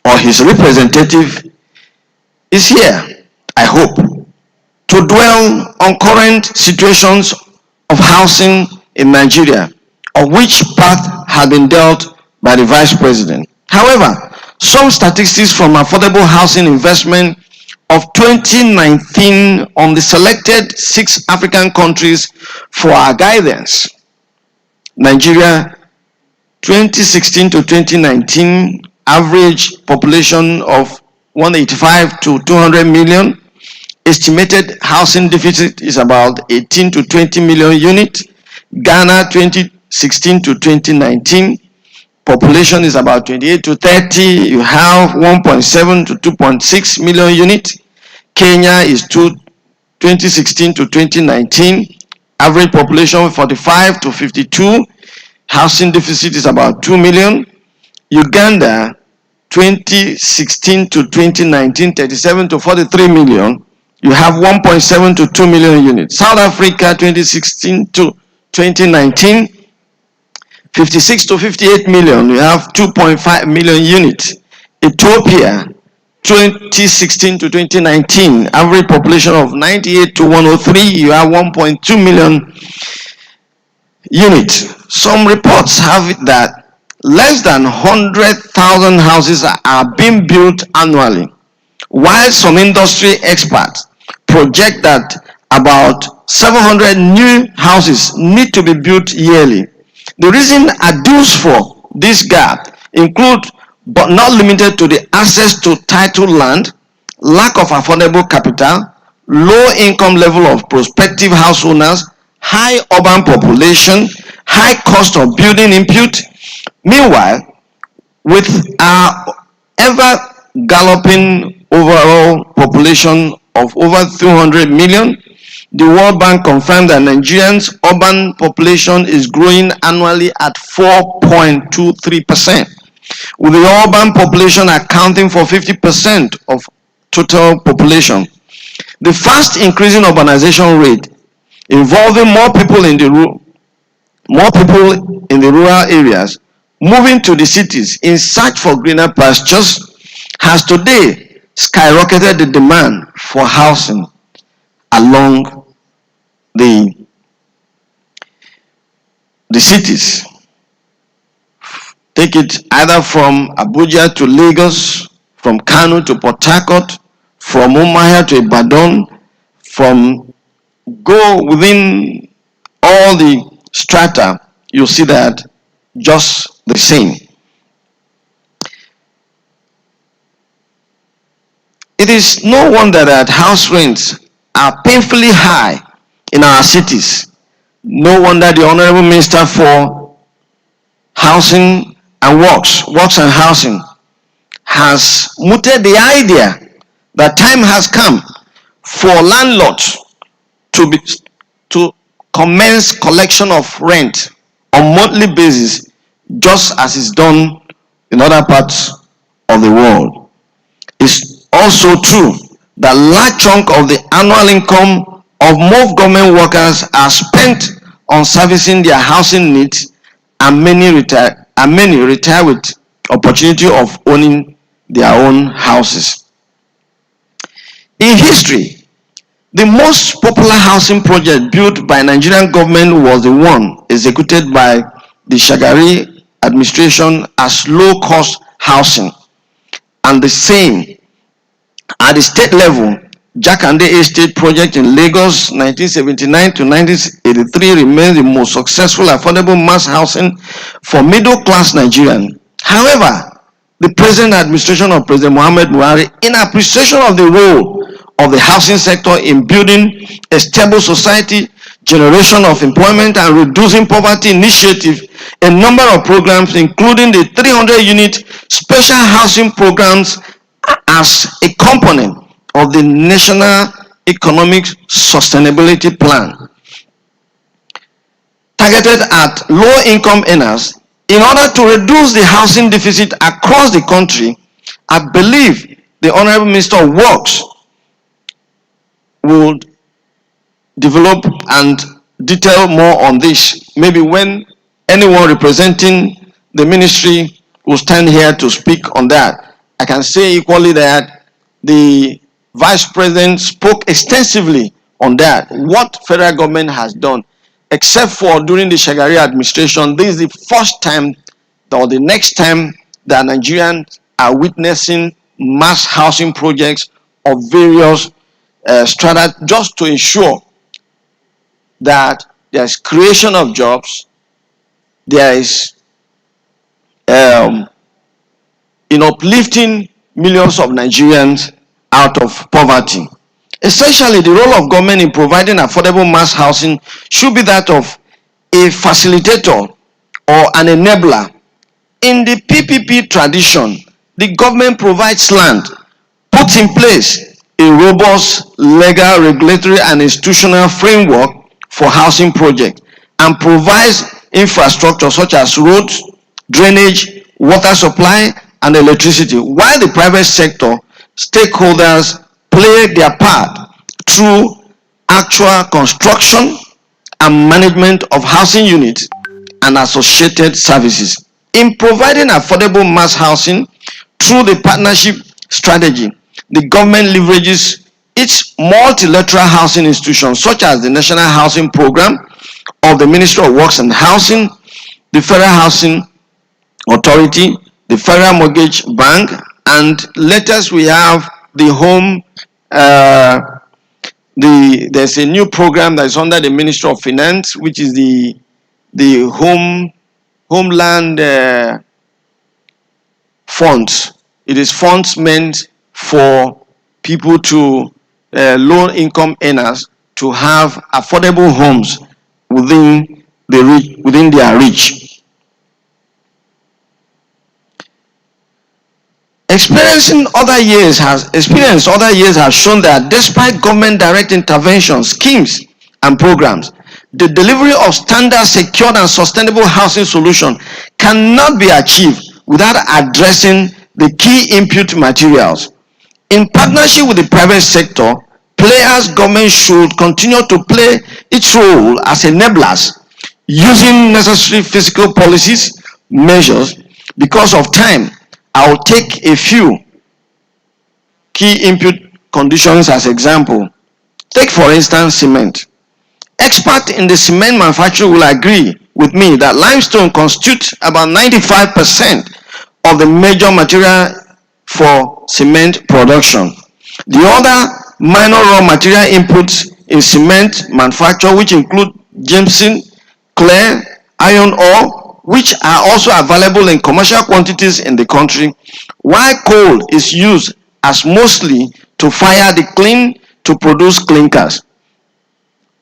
or his representative, is here, I hope, to dwell on current situations of housing in Nigeria, of which path had been dealt by the Vice President. However, some statistics from Affordable Housing Investment of 2019 on the selected 6 African countries for our guidance. Nigeria, 2016 to 2019, average population of 185 to 200 million. Estimated housing deficit is about 18 to 20 million units. Ghana, 2016 to 2019, population is about 28 to 30. You have 1.7 to 2.6 million units. Kenya is 2016 to 2019, average population 45 to 52. Housing deficit is about 2 million. Uganda, 2016 to 2019, 37 to 43 million. You have 1.7 to 2 million units. South Africa, 2016 to 2019, 56 to 58 million. You have 2.5 million units. Ethiopia, 2016 to 2019, average population of 98 to 103. You have 1.2 million units. Some reports have it that less than 100,000 houses are being built annually, while some industry experts project that about 700 new houses need to be built yearly. The reason adduced for this gap include, but not limited to, the access to titled land, lack of affordable capital, low income level of prospective house owners, high urban population, high cost of building input. Meanwhile, with our ever galloping overall population of over 200 million, the World Bank confirmed that Nigerians' urban population is growing annually at 4.23%, with the urban population accounting for 50% of total population. The fast increasing urbanization rate, involving more people in the rural areas moving to the cities in search for greener pastures, has today skyrocketed the demand for housing along the cities. Take it either from Abuja to Lagos, from Kano to Port Harcourt, from Umuahia to Ibadan, from go within all the strata, you see that just the same. It is no wonder that house rents are painfully high in our cities. No wonder the Honorable Minister for Housing and Works and Housing, has mooted the idea that time has come for landlords to commence collection of rent on monthly basis, just as is done in other parts of the world. It's also true that large chunk of the annual income of most government workers are spent on servicing their housing needs, and many retire with opportunity of owning their own houses. In history, the most popular housing project built by Nigerian government was the one executed by the Shagari administration as low-cost housing, and the same at the state level. Jakande Estate project in Lagos, 1979 to 1983, remains the most successful affordable mass housing for middle-class Nigerians. However, the present administration of President Muhammad Buhari, in appreciation of the role of the housing sector in building a stable society, generation of employment, and reducing poverty initiative, a number of programs, including the 300-unit special housing programs, as a component of the National Economic Sustainability Plan, targeted at low-income earners, In order to reduce the housing deficit across the country, I believe the Honorable Minister of Works would develop and detail more on this. Maybe when anyone representing the ministry will stand here to speak on that. I can say equally that the Vice President spoke extensively on that, what federal government has done. Except for during the Shagari administration, this is the first time or the next time that Nigerians are witnessing mass housing projects of various strata, just to ensure that there's creation of jobs, there is in uplifting millions of Nigerians out of poverty. Essentially, the role of government in providing affordable mass housing should be that of a facilitator or an enabler. In the PPP tradition, the government provides land, puts in place a robust legal, regulatory, and institutional framework for housing projects, and provides infrastructure such as roads, drainage, water supply, and electricity, while the private sector stakeholders play their part through actual construction and management of housing units and associated services. In providing affordable mass housing through the partnership strategy, the government leverages its multilateral housing institutions such as the National Housing Program of the Ministry of Works and Housing, the Federal Housing Authority, the Federal Mortgage Bank, and latest we have the home. There's a new program that is under the Ministry of Finance, which is the homeland funds. It is funds meant for people to low income earners to have affordable homes within their reach. Experience other years has shown that despite government direct intervention schemes and programs, the delivery of standard, secured, and sustainable housing solution cannot be achieved without addressing the key input materials. In partnership with the private sector, government should continue to play its role as enablers, using necessary fiscal policies measures. Because of time, I will take a few key input conditions as example. Take for instance cement. Experts in the cement manufacture will agree with me that limestone constitutes about 95% of the major material for cement production. The other minor raw material inputs in cement manufacture, which include gypsum, clay, iron ore, which are also available in commercial quantities in the country, while coal is used as mostly to fire the clean to produce clinkers.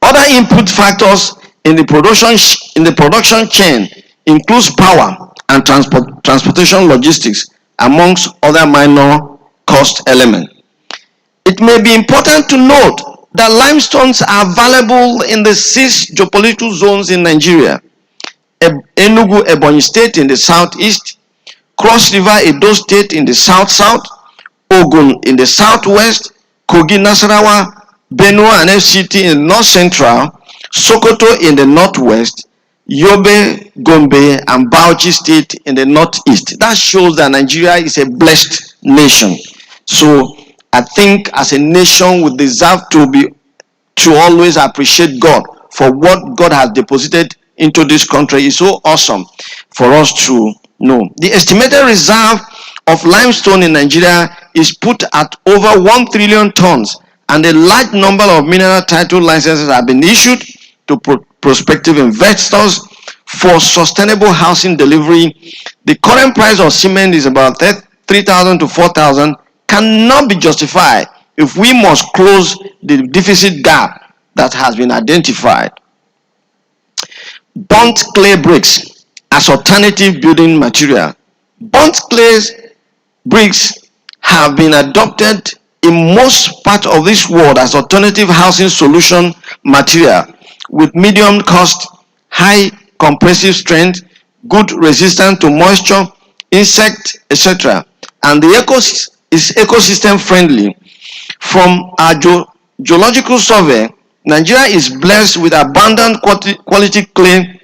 Other input factors in the production chain includes power and transportation logistics, amongst other minor cost elements. It may be important to note that limestones are available in the 6 geopolitical zones in Nigeria: Enugu, Ebonyi State in the southeast, Cross River, Edo State in the south-south, Ogun in the southwest, Kogi, Nasarawa, Benue and FCT in the north-central, Sokoto in the northwest, Yobe, Gombe, and Bauchi State in the northeast. That shows that Nigeria is a blessed nation. So I think as a nation we deserve to always appreciate God for what God has deposited into this country. Is so awesome for us to know. The estimated reserve of limestone in Nigeria is put at over 1 trillion tons, and a large number of mineral title licenses have been issued to prospective investors for sustainable housing delivery. The current price of cement is about 3,000 to 4,000, cannot be justified if we must close the deficit gap that has been identified. Burnt clay bricks as alternative building material. Burnt clay bricks have been adopted in most parts of this world as alternative housing solution material with medium cost, high compressive strength, good resistant to moisture, insect, etc. And the is ecosystem friendly. From our geological survey, Nigeria is blessed with abundant quality clay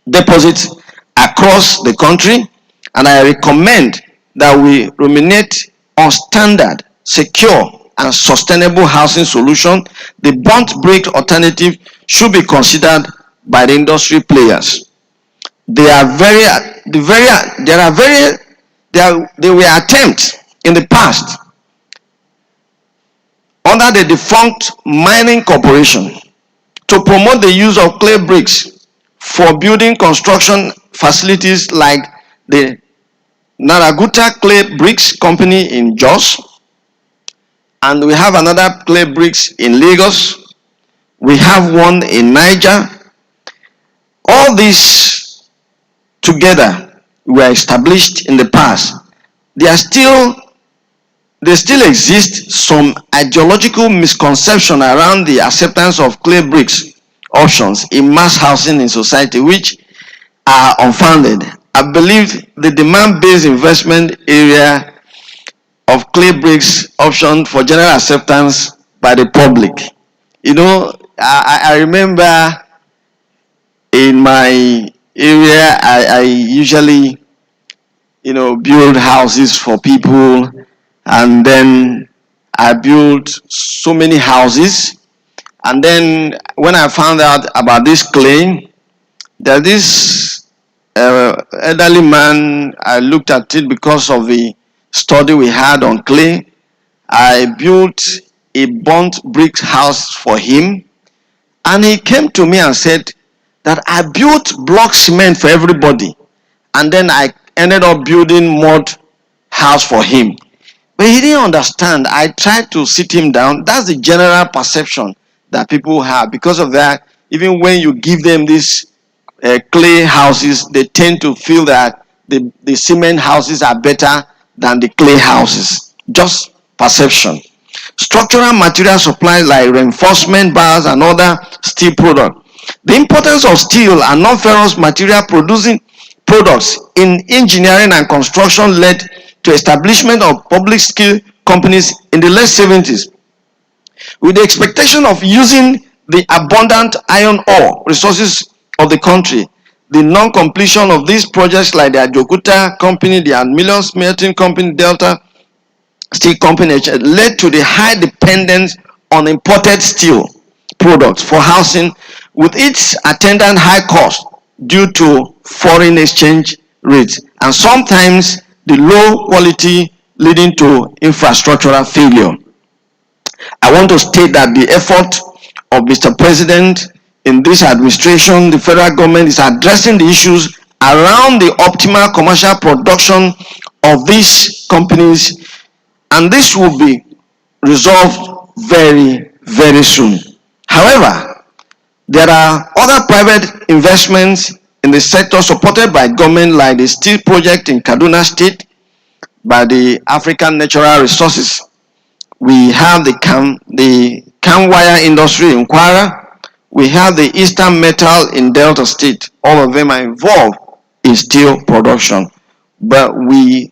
deposits across the country, and I recommend that we ruminate on standard, secure, and sustainable housing solution. The burnt brick alternative should be considered by the industry players. They are very, there are very, there were attempts in the past under the defunct mining corporation to promote the use of clay bricks for building construction facilities like the Naraguta Clay Bricks Company in Jos, and we have another clay bricks in Lagos. We have one in Niger. All these together were established in the past. There still exist some ideological misconception around the acceptance of clay bricks options in mass housing in society, which are unfounded. I believe the demand-based investment area of clay bricks option for general acceptance by the public. You know, I remember in my area, I usually, build houses for people, and then I built so many houses. And then when I found out about this clay, that this elderly man, I looked at it because of the study we had on clay. I built a burnt brick house for him, and he came to me and said that I built block cement for everybody, and then I ended up building mud house for him. But he didn't understand. I tried to sit him down. That's the general perception that people have. Because of that, even when you give them these clay houses, they tend to feel that the cement houses are better than the clay houses. Just perception. Structural material supplies like reinforcement bars and other steel products. The importance of steel and non-ferrous material producing products in engineering and construction led to establishment of public skill companies in the late 70s. With the expectation of using the abundant iron ore resources of the country, the non-completion of these projects like the Ajokuta Company, the Aluminium Smelting Company, Delta Steel Company led to the high dependence on imported steel products for housing, with its attendant high cost due to foreign exchange rates and sometimes the low quality leading to infrastructural failure. I want to state that the effort of Mr. President in this administration, the federal government is addressing the issues around the optimal commercial production of these companies, and this will be resolved very, very soon. However, there are other private investments in the sector supported by government, like the steel project in Kaduna State by the African Natural Resources. We have the cam wire industry in Kwara. We have the Eastern Metal in Delta State. All of them are involved in steel production. But the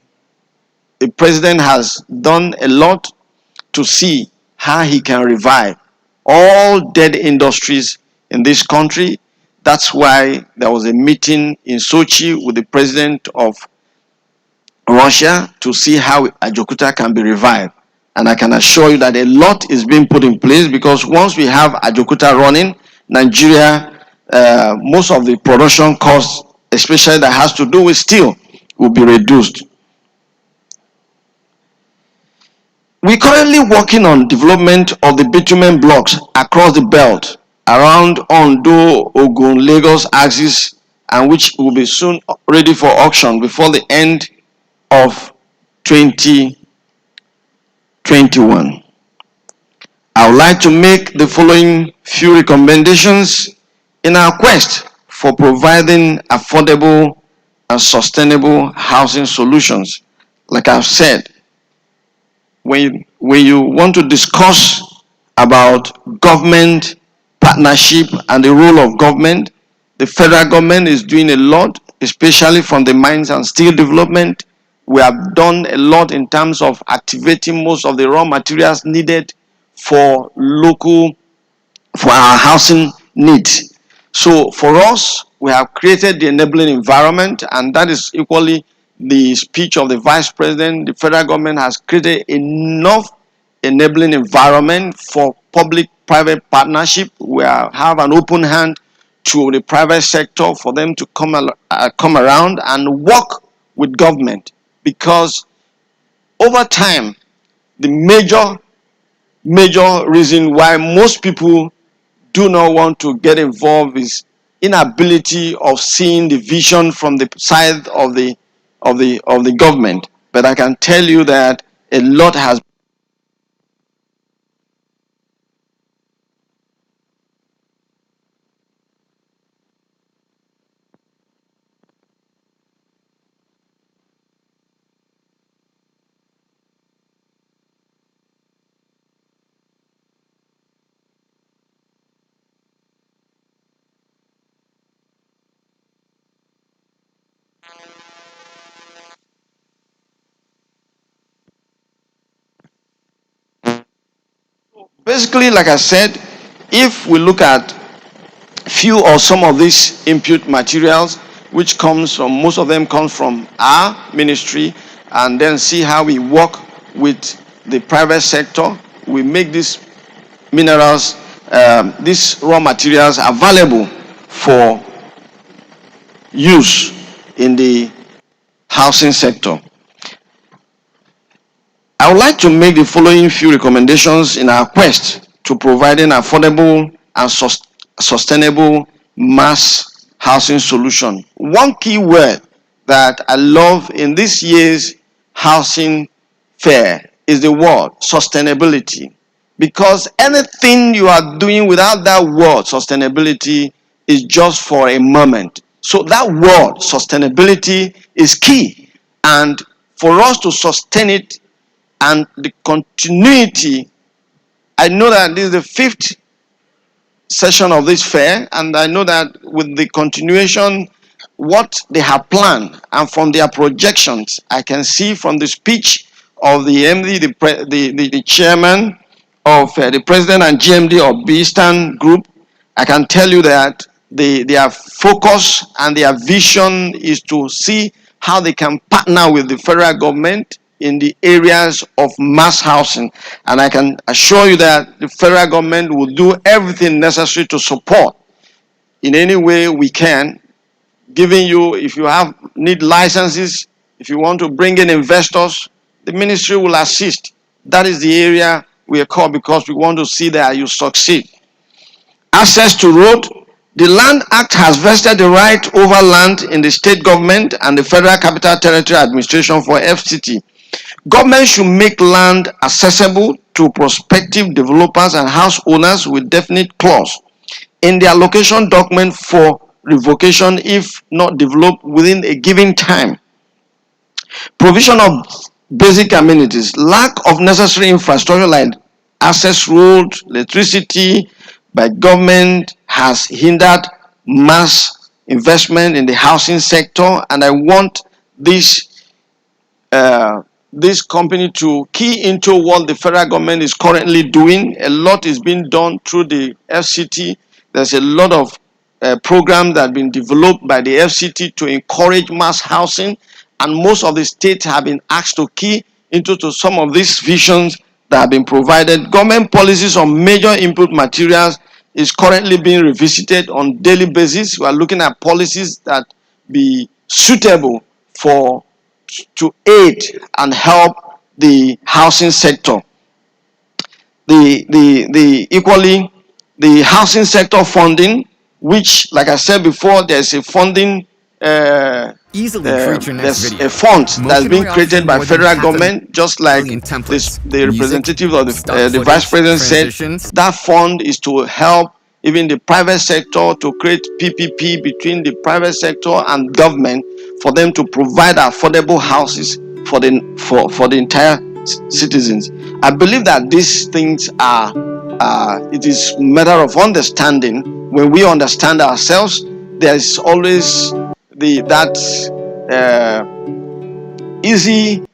president has done a lot to see how he can revive all dead industries in this country. That's why there was a meeting in Sochi with the president of Russia to see how Ajokuta can be revived. And I can assure you that a lot is being put in place, because once we have Ajokuta running, Nigeria, most of the production costs, especially that has to do with steel, will be reduced. We're currently working on development of the bitumen blocks across the belt around Ondo, Ogun, Lagos axis, and which will be soon ready for auction before the end of 2021. I would like to make the following few recommendations in our quest for providing affordable and sustainable housing solutions. Like I've said, when you want to discuss about government partnership and the role of government, the federal government is doing a lot especially from the mines and steel development. We have done a lot in terms of activating most of the raw materials needed for our housing needs. So for us, we have created the enabling environment, and that is equally the speech of the Vice President. The federal government has created enough enabling environment for public-private partnership. We have an open hand to the private sector for them to come around and work with government, because over time, the major reason why most people do not want to get involved is inability of seeing the vision from the side of the government. But I can tell you that a lot has. Basically, like I said, if we look at few or some of these input materials, which comes from, most of them come from our ministry, and then see how we work with the private sector, we make these minerals, these raw materials available for use in the housing sector. I would like to make the following few recommendations in our quest to providing affordable and sustainable mass housing solution. One key word that I love in this year's housing fair is the word sustainability, because anything you are doing without that word sustainability is just for a moment. So that word sustainability is key, and for us to sustain it and the continuity, I know that this is the fifth session of this fair, and I know that with the continuation, what they have planned, and from their projections, I can see from the speech of the MD, the chairman of the president and GMD of Beastan Group, I can tell you that their focus and their vision is to see how they can partner with the federal government in the areas of mass housing. And I can assure you that the federal government will do everything necessary to support in any way we can, giving you, if you need licenses, if you want to bring in investors, the ministry will assist. That is the area we are called, because we want to see that you succeed. Access to road. The Land Act has vested the right over land in the state government and the Federal Capital Territory Administration for FCT. Government should make land accessible to prospective developers and house owners with definite clause in their location document for revocation if not developed within a given time. Provision of basic amenities. Lack of necessary infrastructure like access road, electricity by government has hindered mass investment in the housing sector, and I want this company to key into what the federal government is currently doing. A lot is being done through the FCT. There's a lot of programs that have been developed by the FCT to encourage mass housing, and most of the states have been asked to key into some of these visions that have been provided. Government policies on major input materials is currently being revisited on daily basis. We are looking at policies that be suitable to aid and help the housing sector. Equally, the housing sector funding, which, like I said before, there's a funding. There's a fund that's been created by federal government, just like the representative of the vice president said. That fund is to help even the private sector to create PPP between the private sector and government for them to provide affordable houses for the entire citizens. I believe that these things are it is a matter of understanding. When we understand ourselves, there is always that easy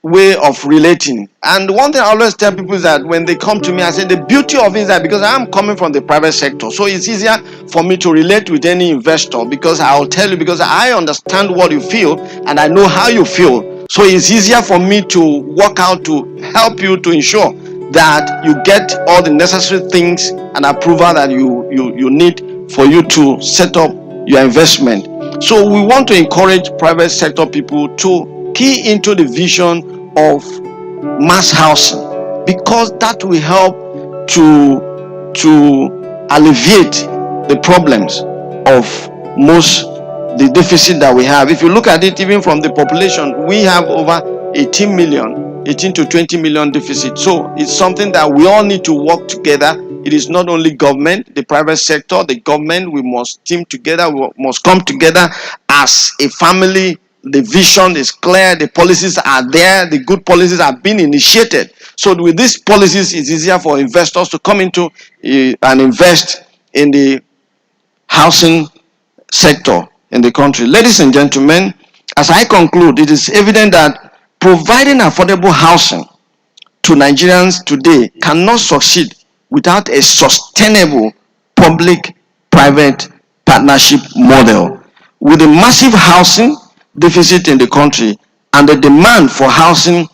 way of relating. And one thing I always tell people is that when they come to me, I say the beauty of it is that because I'm coming from the private sector, so it's easier for me to relate with any investor, because I'll tell you, because I understand what you feel and I know how you feel. So it's easier for me to work out to help you to ensure that you get all the necessary things and approval that you need for you to set up your investment. So we want to encourage private sector people to key into the vision of mass housing, because that will help to alleviate the problems of most the deficit that we have. If you look at it, even from the population, we have over 18 to 20 million deficit. So it's something that we all need to work together. It is not only government, the private sector, the government, we must team together, we must come together as a family. The vision is clear, the policies are there, the good policies have been initiated. So with these policies, it's easier for investors to come into and invest in the housing sector in the country. Ladies and gentlemen, as I conclude, it is evident that providing affordable housing to Nigerians today cannot succeed without a sustainable public-private partnership model. With a massive housing deficit in the country and the demand for housing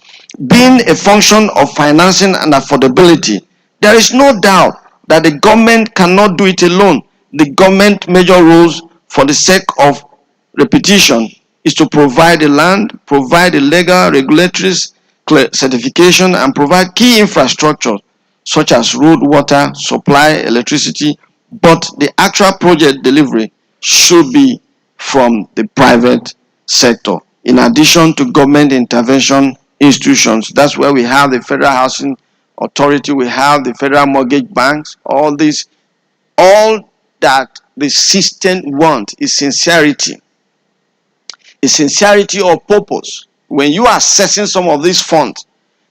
being a function of financing and affordability, there is no doubt that the government cannot do it alone. The government major roles, for the sake of repetition, is to provide the land, provide the legal, regulatory certification, and provide key infrastructure such as road, water, supply, electricity. But the actual project delivery should be from the private sector, in addition to government intervention institutions. That's where we have the Federal Housing Authority, we have the Federal Mortgage Banks. All this, all that the system wants is sincerity. A sincerity of purpose. When you are assessing some of these funds,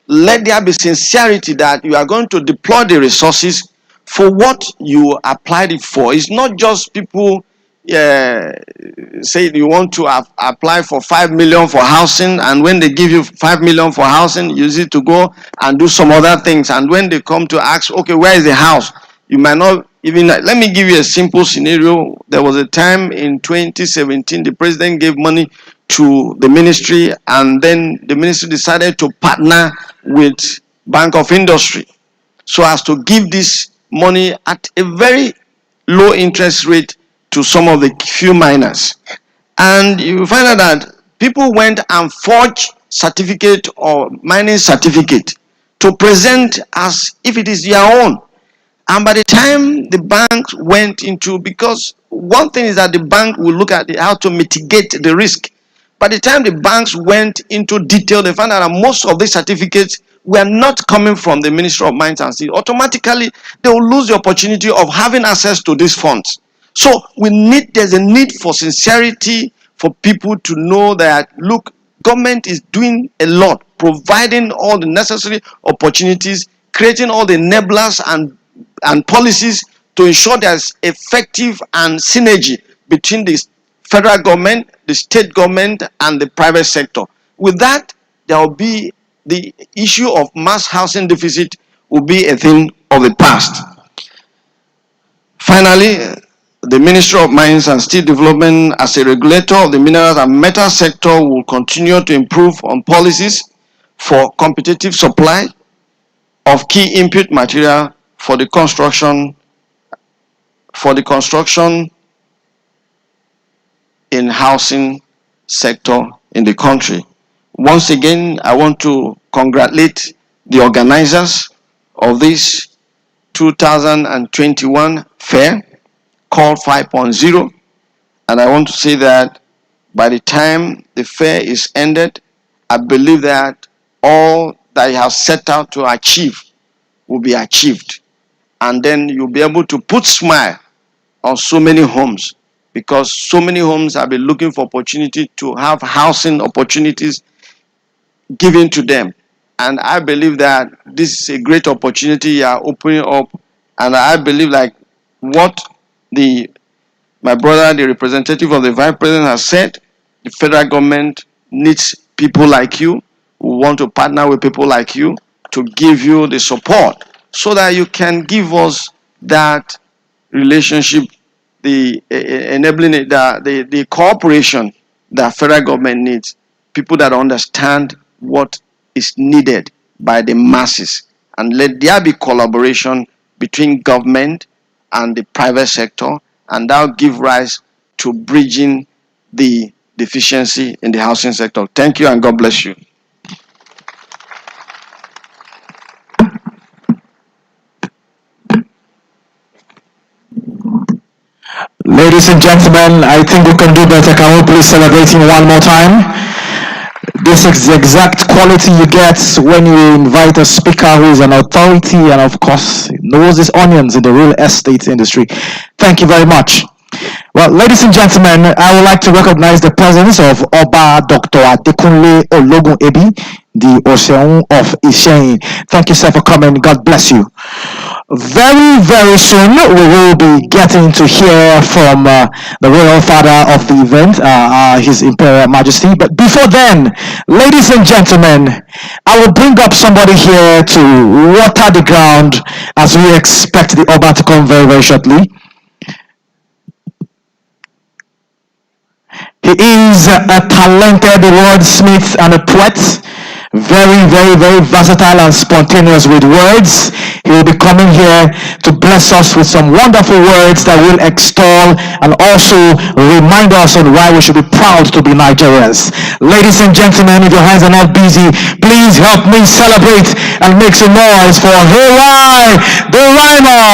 let there be sincerity that you are going to deploy the resources for what you applied it for. It's not just people say you want to apply for 5 million for housing, and when they give you 5 million for housing, you use it to go and do some other things. And when they come to ask, okay, where is the house? You might not even. Let me give you a simple scenario. There was a time in 2017, the president gave money to the ministry, and then the ministry decided to partner with Bank of Industry so as to give this money at a very low interest rate to some of the few miners. And you find out that people went and forged certificate or mining certificate to present as if it is their own. And by the time the bank went into, because one thing is that the bank will look at how to mitigate the risk. By the time the banks went into detail, they found out that most of these certificates were not coming from the Ministry of Mines and Steel. Automatically, they will lose the opportunity of having access to these funds. So there's a need for sincerity, for people to know that, look, government is doing a lot, providing all the necessary opportunities, creating all the enablers and policies to ensure there's effective and synergy between the federal government, the state government, and the private sector. With that, there will be the issue of mass housing deficit will be a thing of the past. Finally, the Ministry of Mines and Steel Development, as a regulator of the minerals and metal sector, will continue to improve on policies for competitive supply of key input material for the construction in housing sector in the country. Once again, I want to congratulate the organizers of this 2021 fair called 5.0, and I want to say that by the time the fair is ended, I believe that all that you have set out to achieve will be achieved, and then you'll be able to put smile on so many homes, because so many homes have been looking for opportunity to have housing opportunities given to them. And I believe that this is a great opportunity you are opening up. And I believe like what the My brother, the representative of the vice president, has said the federal government needs people like you who want to partner with people like you to give you the support so that you can give us that relationship, the enabling it, the cooperation that federal government needs. People that understand what is needed by the masses, and let there be collaboration between government and the private sector, and that will give rise to bridging the deficiency in the housing sector. Thank you and God bless you. Ladies and gentlemen, I think we can do better. Can we please celebrate him one more time? This is the exact quality you get when you invite a speaker who is an authority and, of course, knows his onions in the real estate industry. Thank you very much. Well, ladies and gentlemen, I would like to recognize the presence of Oba Dr. Adekunle Ologun Ebi, the Oseun of Isheyin. Thank you, sir, for coming. God bless you. Very, very soon, we will be getting to hear from the royal father of the event, His Imperial Majesty. But before then, ladies and gentlemen, I will bring up somebody here to water the ground as we expect the Oba to come very, very shortly. He is a talented wordsmith and a poet. Very, very, very versatile and spontaneous with words. He will be coming here to bless us with some wonderful words that will extol and also remind us on why we should be proud to be Nigerians. Ladies and gentlemen, if your hands are not busy, please help me celebrate and make some noise for Hey the Rhymer.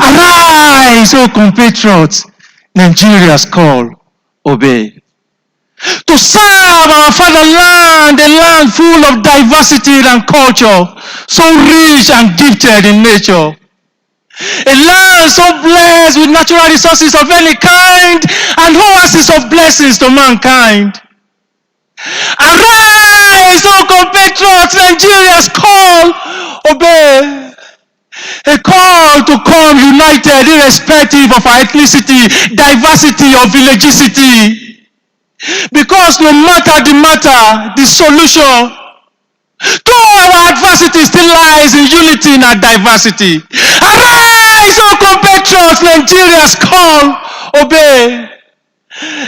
Arise, O compatriots, Nigeria's call, obey. To serve our fatherland, a land full of diversity and culture, so rich and gifted in nature. A land so blessed with natural resources of any kind and oases of blessings to mankind. Arise, O compatriots, Nigeria's call, obey. A call to come united irrespective of our ethnicity, diversity or villagicity. Because no matter the matter, the solution to our adversity still lies in unity in our diversity. Arise, O compatriots, Nigeria's call, obey.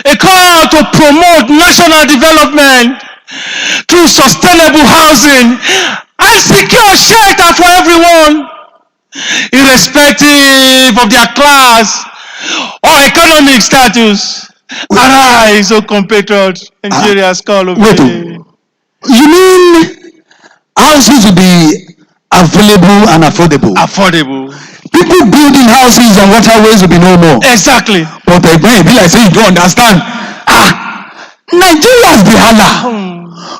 A call to promote national development through sustainable housing and secure shelter for everyone, irrespective of their class or economic status. Arise, O compatriots, Nigeria's call, obey. You mean houses will be available and affordable? Affordable. People building houses and waterways will be no more. Exactly. But be like say you don't understand. Nigeria's the hala.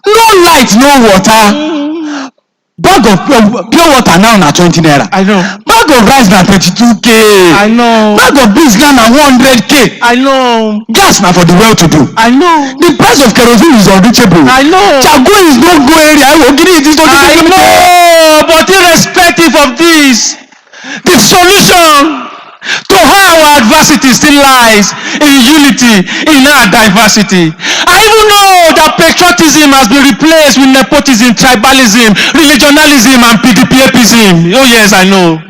No light, no water. Bag of pure water now na 20 naira. I know. Bag of rice na 32k. I know. Bag of beans now na 100k. I know. Gas na for the well-to-do. I know. The price of kerosene is unreachable. I know. Chago is no go area. I know. But irrespective of this, the solution to how our adversity still lies in unity in our diversity. I even know that patriotism has been replaced with nepotism, tribalism, religionalism, and PDPapism. Oh yes, I know.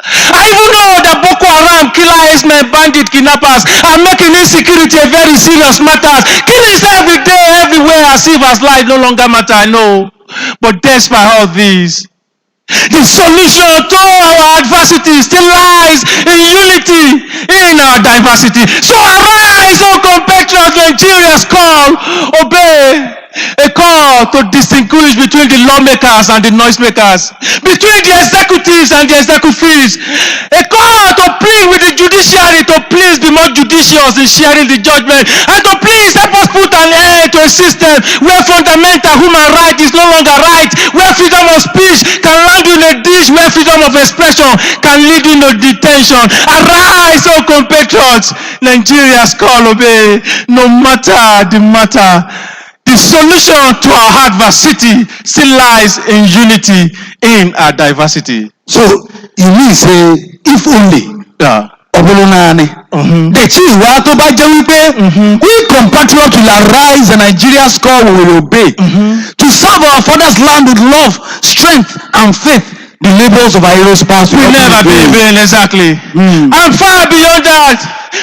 I even know that Boko Haram, killer herdsmen, bandit, kidnappers are making insecurity a very serious matter. Killings every day, everywhere, as if as life no longer matter. I know. But despite all these, the solution to our adversity still lies in unity in our diversity. So arise, O compatriots, Nigeria's call, obey. A call to distinguish between the lawmakers and the noisemakers, between the executives and the executives. A call to plead with the judiciary to please be more judicious in sharing the judgment, and to please help us put an end to a system where fundamental human right is no longer right, where freedom of speech can land you in a dish, where freedom of expression can lead you into detention. Arise, O compatriots, Nigeria's call, obey. No matter the matter, The solution to our adversity still lies in unity in our diversity. So you mean say if only Obulunani. The chief wa tó bá jẹ́ wípé we compatriots will arise and Nigeria's call will obey to serve our father's land with love, strength and faith. The labors of our heroes past will never be in vain, exactly. And far beyond that,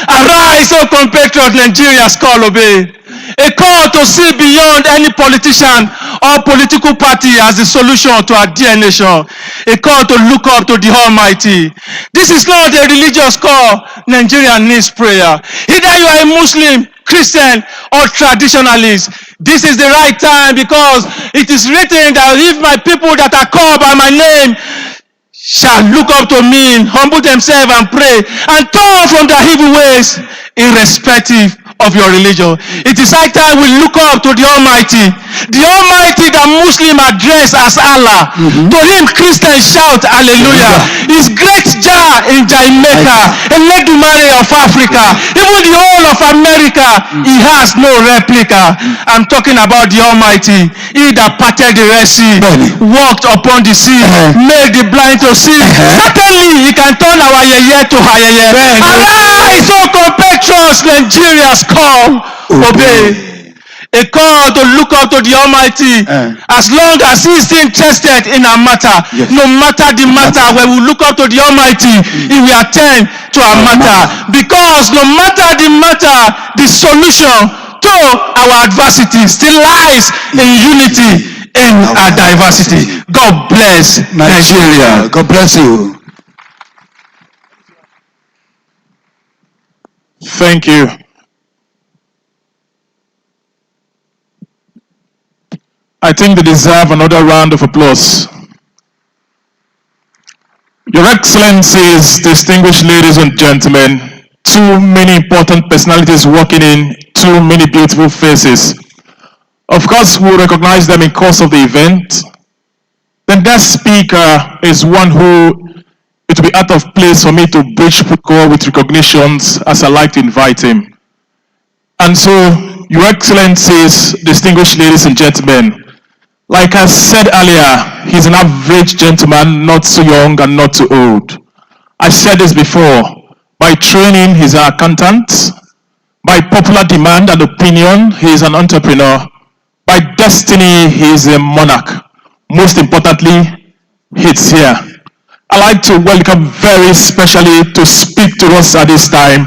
arise, O compatriots, Nigeria's call obey. A call to see beyond any politician or political party as the solution to our dear nation. A call to look up to the Almighty. This is not a religious call. Nigeria needs prayer. Either you are a Muslim, Christian, or traditionalist. This is the right time, because it is written that if my people that are called by my name shall look up to me, humble themselves and pray, and turn from their evil ways, irrespective of your religion. It is high time we look up to the Almighty that Muslim address as Allah. To him Christians shout hallelujah. His great Jah in Jamaica, a Ledumare of Africa, even the whole of America, he has no replica. I'm talking about the Almighty, he that parted the Red Sea, walked upon the sea, made the blind to see. Certainly he can turn our yeye to hayeye. Arise, O compatriots, Nigeria's call obey. A call to look up to the Almighty as long as he is interested in our matter. No matter the matter, when we look up to the Almighty, he will attend to our matter. Because no matter the matter, the solution to our adversity still lies in unity in our diversity. God bless Nigeria. God bless you. Thank you. I think they deserve another round of applause. Your Excellencies, distinguished ladies and gentlemen, too many important personalities walking in, too many beautiful faces. Of course, we'll recognize them in course of the event. The next speaker is one who it will be out of place for me to bridge protocol with recognitions, as I like to invite him. And so, Your Excellencies, distinguished ladies and gentlemen, like I said earlier, he's an average gentleman, not too young and not too old. I said this before. By training, he's an accountant. By popular demand and opinion, he is an entrepreneur. By destiny, he is a monarch. Most importantly, he's here. I'd like to welcome very specially to speak to us at this time,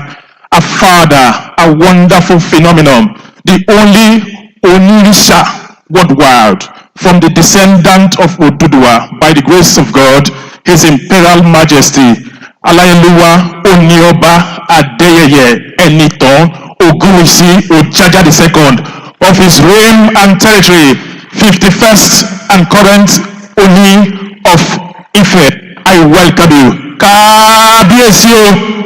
a father, a wonderful phenomenon, the only Onisha worldwide, from the descendant of Oduduwa, by the grace of God, His Imperial Majesty, Alayeluwa Onioba Adeyeye Eniton Ogunwusi Ojaja II, of his reign and territory, 51st and current Oni of Ife. I welcome you. Kábíyèsí.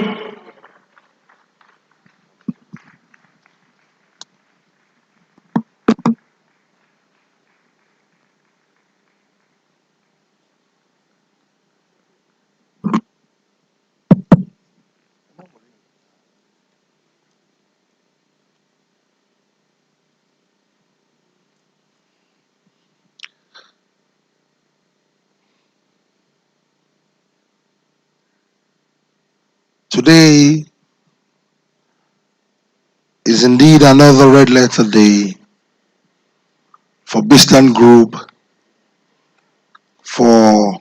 Today is indeed another red letter day for Bistan Group, for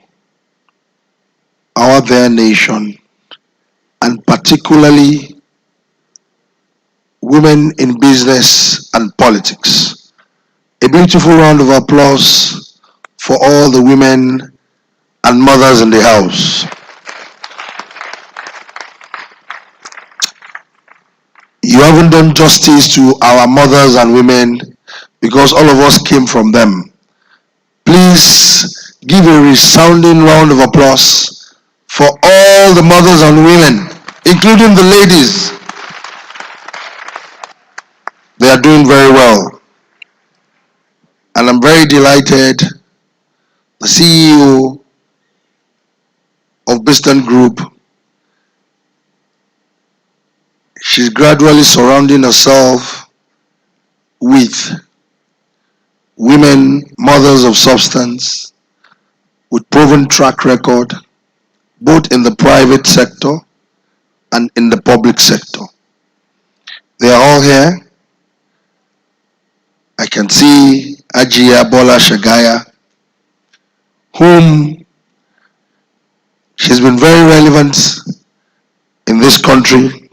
our their nation, and particularly women in business and politics. A beautiful round of applause for all the women and mothers in the house. You haven't done justice to our mothers and women because all of us came from them. Please give a resounding round of applause for all the mothers and women, including the ladies. They are doing very well. And I'm very delighted the CEO of Bistan Group, she's gradually surrounding herself with women mothers of substance with proven track record both in the private sector and in the public sector. They are all here. I can see Ajia Bola Shagaya, whom she's been very relevant in this country,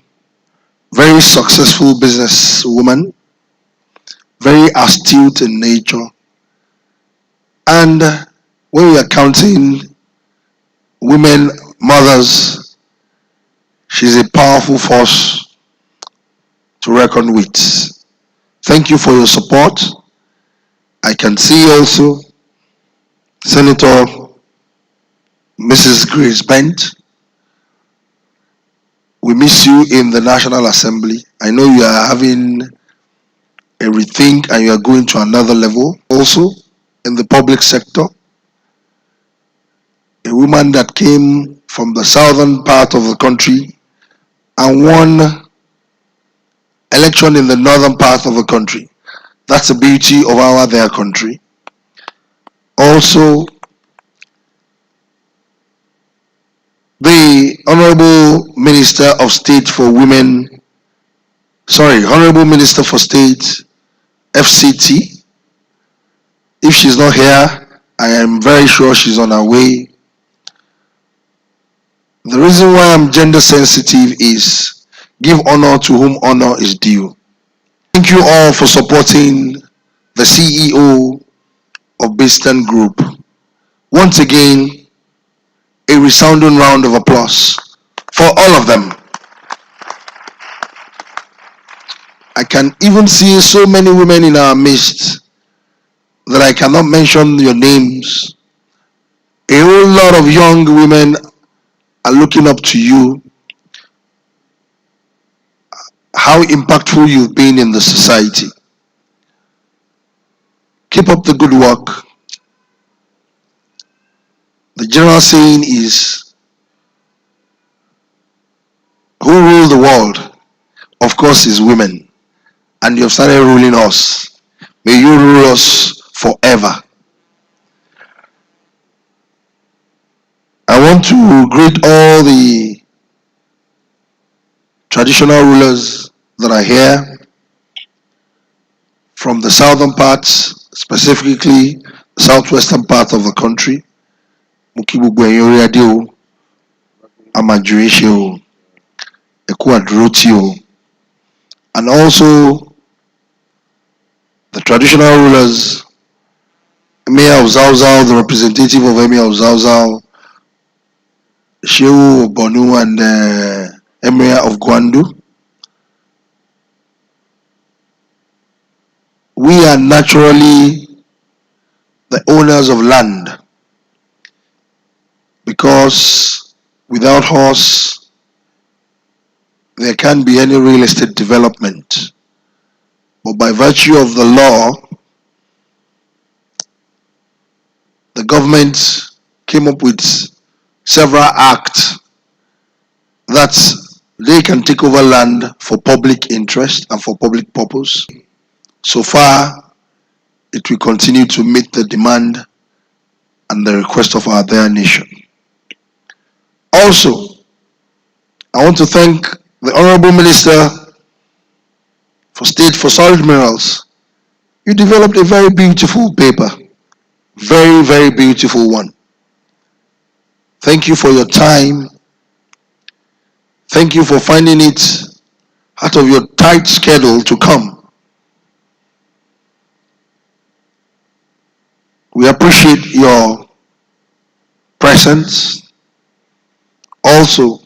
very successful businesswoman, very astute in nature. And when we are counting women mothers, she's a powerful force to reckon with. Thank you for your support. I can see also Senator Mrs. Grace Bent. We miss you in the National Assembly. I know you are having a rethink and you are going to another level. Also, in the public sector, a woman that came from the southern part of the country and won election in the northern part of the country. That's the beauty of our their country. Also, the Honorable Minister of State for Women, Honorable Minister for State, FCT. If she's not here, I am very sure she's on her way. The reason why I'm gender sensitive is give honor to whom honor is due. Thank you all for supporting the CEO of Basin Group. Once again, a resounding round of applause for all of them. I can even see so many women in our midst that I cannot mention your names. A whole lot of young women are looking up to you. How impactful you've been in the society. Keep up the good work. The general saying is, who rule the world? Of course, is women. And you've started ruling us. May you rule us forever. I want to greet all the traditional rulers that are here from the southern parts, specifically the southwestern part of the country. Mukibugwe Yoriadio, Amajuishio, Ekuadrotio, and also the traditional rulers, Emir of Zauzau, the representative of Emir of Zauzau, Shehu of Bonu, and Emir of Gwandu. We are naturally the owners of land because without horse there can't be any real estate development. But by virtue of the law, the government came up with several acts that they can take over land for public interest and for public purpose. So far, it will continue to meet the demand and the request of our dear nation. Also, I want to thank the Honorable Minister for State for Solid Minerals. You developed a very beautiful paper. Very, very beautiful one. Thank you for your time. Thank you for finding it out of your tight schedule to come. We appreciate your presence. Also,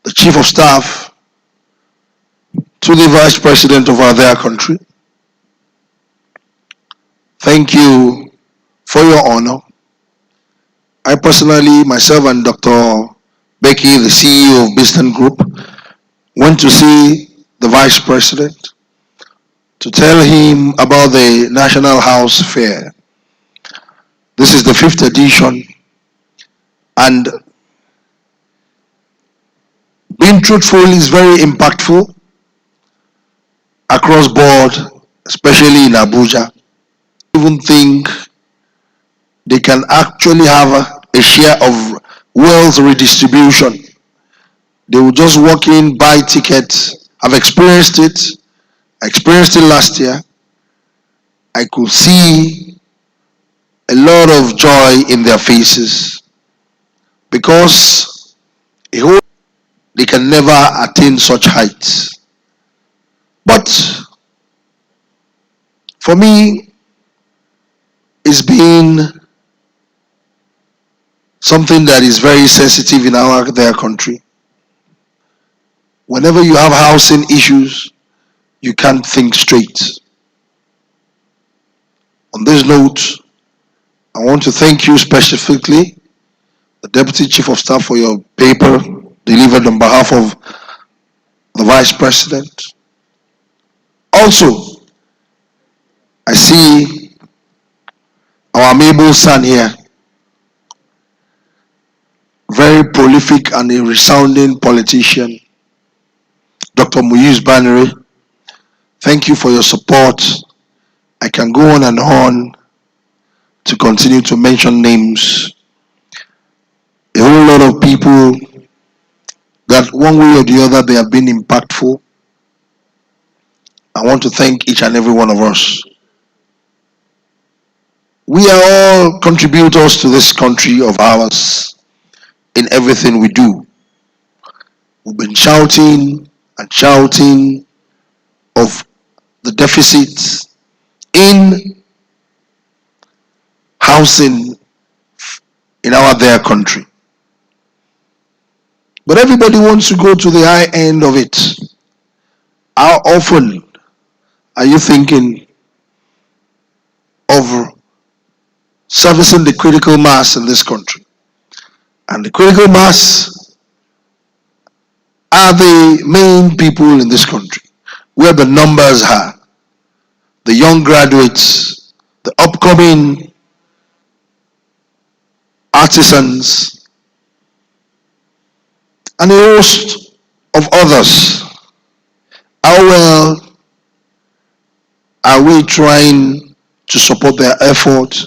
the Chief of Staff to the Vice President of our dear country. Thank you for your honor. I personally, myself and Dr. Becky, the CEO of Basin Group, went to see the Vice President to tell him about the National HouseFair. This is the 5th edition, and being truthful is very impactful across board, especially in Abuja. even think they can actually have a share of wealth redistribution. They will just walk in, buy tickets. I've experienced it. I experienced it last year. I could see a lot of joy in their faces because a whole they can never attain such heights. But for me, it's been something that is very sensitive in their country. Whenever you have housing issues, you can't think straight. On this note, I want to thank you specifically, the Deputy Chief of Staff, for your paper delivered on behalf of the Vice President. Also, I see our amiable son here, very prolific and a resounding politician, Dr. Muyiz Banere. Thank you for your support. I can go on and on to continue to mention names. A whole lot of people that one way or the other they have been impactful. I want to thank each and every one of us. We are all contributors to this country of ours in everything we do. We've been shouting and shouting of the deficits in housing in our their country. But everybody wants to go to the high end of it. How often are you thinking of servicing the critical mass in this country? And the critical mass are the main people in this country, where the numbers are, the young graduates, the upcoming artisans, and a host of others. How well are we trying to support their effort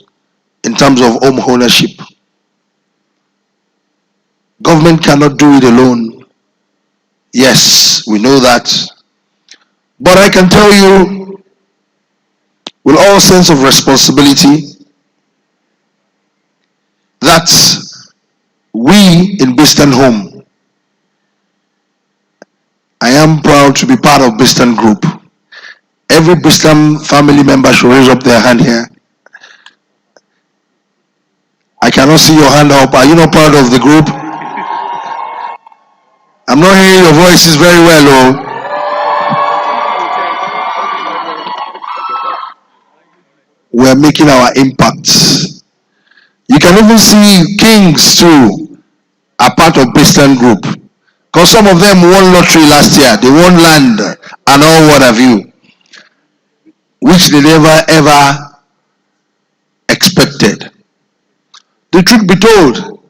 in terms of home ownership? Government cannot do it alone. Yes, we know that. But I can tell you, with all sense of responsibility, that we in Bistan Home, I am proud to be part of Bistan Group. Every Bistan family member should raise up their hand here. I cannot see your hand up. Are you not part of the group? I'm not hearing your voices very well, oh. We're making our impacts. You can even see kings too are part of Bistan Group. Because some of them won lottery last year. They won land and all what have you, which they never ever expected. The truth be told,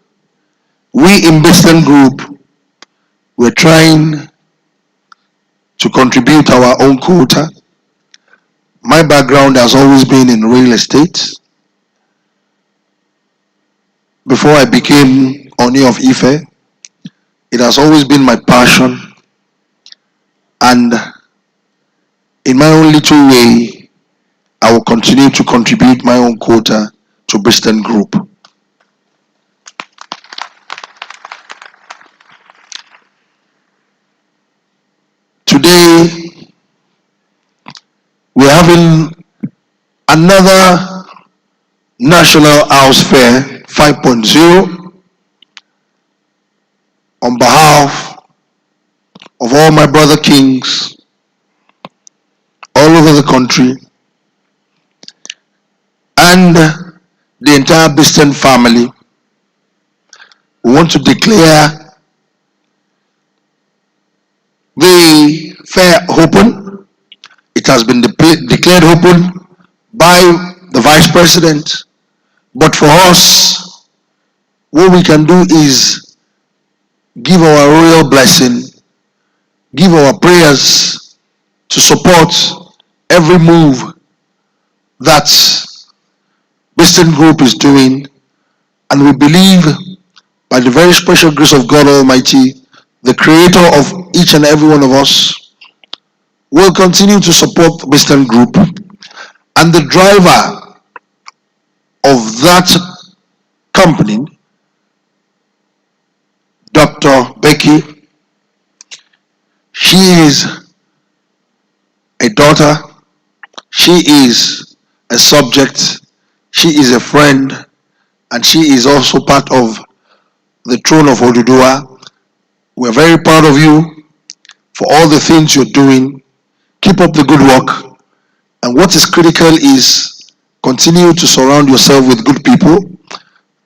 we in Bistan Group, we're trying to contribute our own quota. My background has always been in real estate. Before I became Oni of Ife, it has always been my passion. And in my own little way, I will continue to contribute my own quota to Bistan Group. Today, we're having another National House Fair 5.0 on behalf of all my brother kings all over the country and the entire Bistan family. We want to declare the fair open. It has been declared open by the Vice President. But for us, what we can do is give our royal blessing, give our prayers to support every move that Biston Group is doing, and we believe by the very special grace of God Almighty, the creator of each and every one of us, will continue to support the Biston Group, and the driver of that company, Dr. Becky, she is a daughter, she is a subject, she is a friend, and she is also part of the throne of Oduduwa. We're very proud of you for all the things you're doing. Keep up the good work. And what is critical is continue to surround yourself with good people.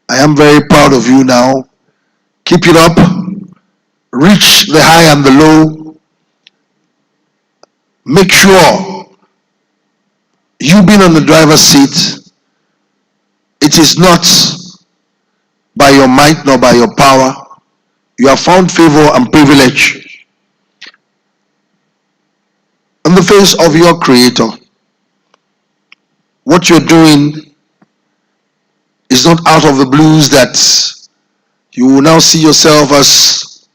I am very proud of you now. Keep it up. Reach the high and the low. Make sure you being on the driver's seat, it is not by your might nor by your power. You have found favor and privilege in the face of your creator. What you're doing is not out of the blues that you will now see yourself as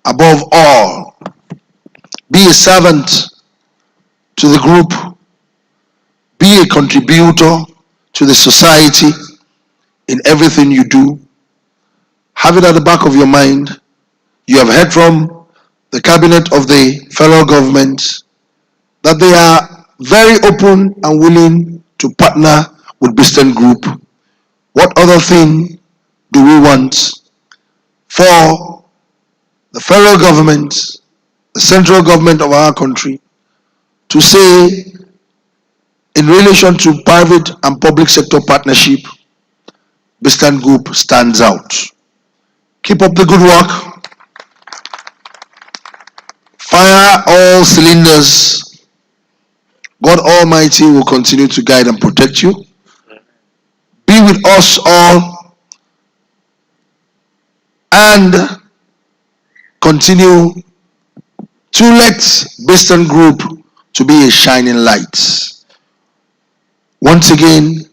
above all. Be a servant to the group. Be a contributor to the society in everything you do. Have it at the back of your mind. You have heard from the cabinet of the federal government that they are very open and willing to partner with Biston Group. What other thing do we want for the federal government, the central government of our country, to say in relation to private and public sector partnership? Biston Group stands out. Keep up the good work. Fire all cylinders. God Almighty will continue to guide and protect you. Be with us all and continue to let Biston Group to be a shining light. Once again,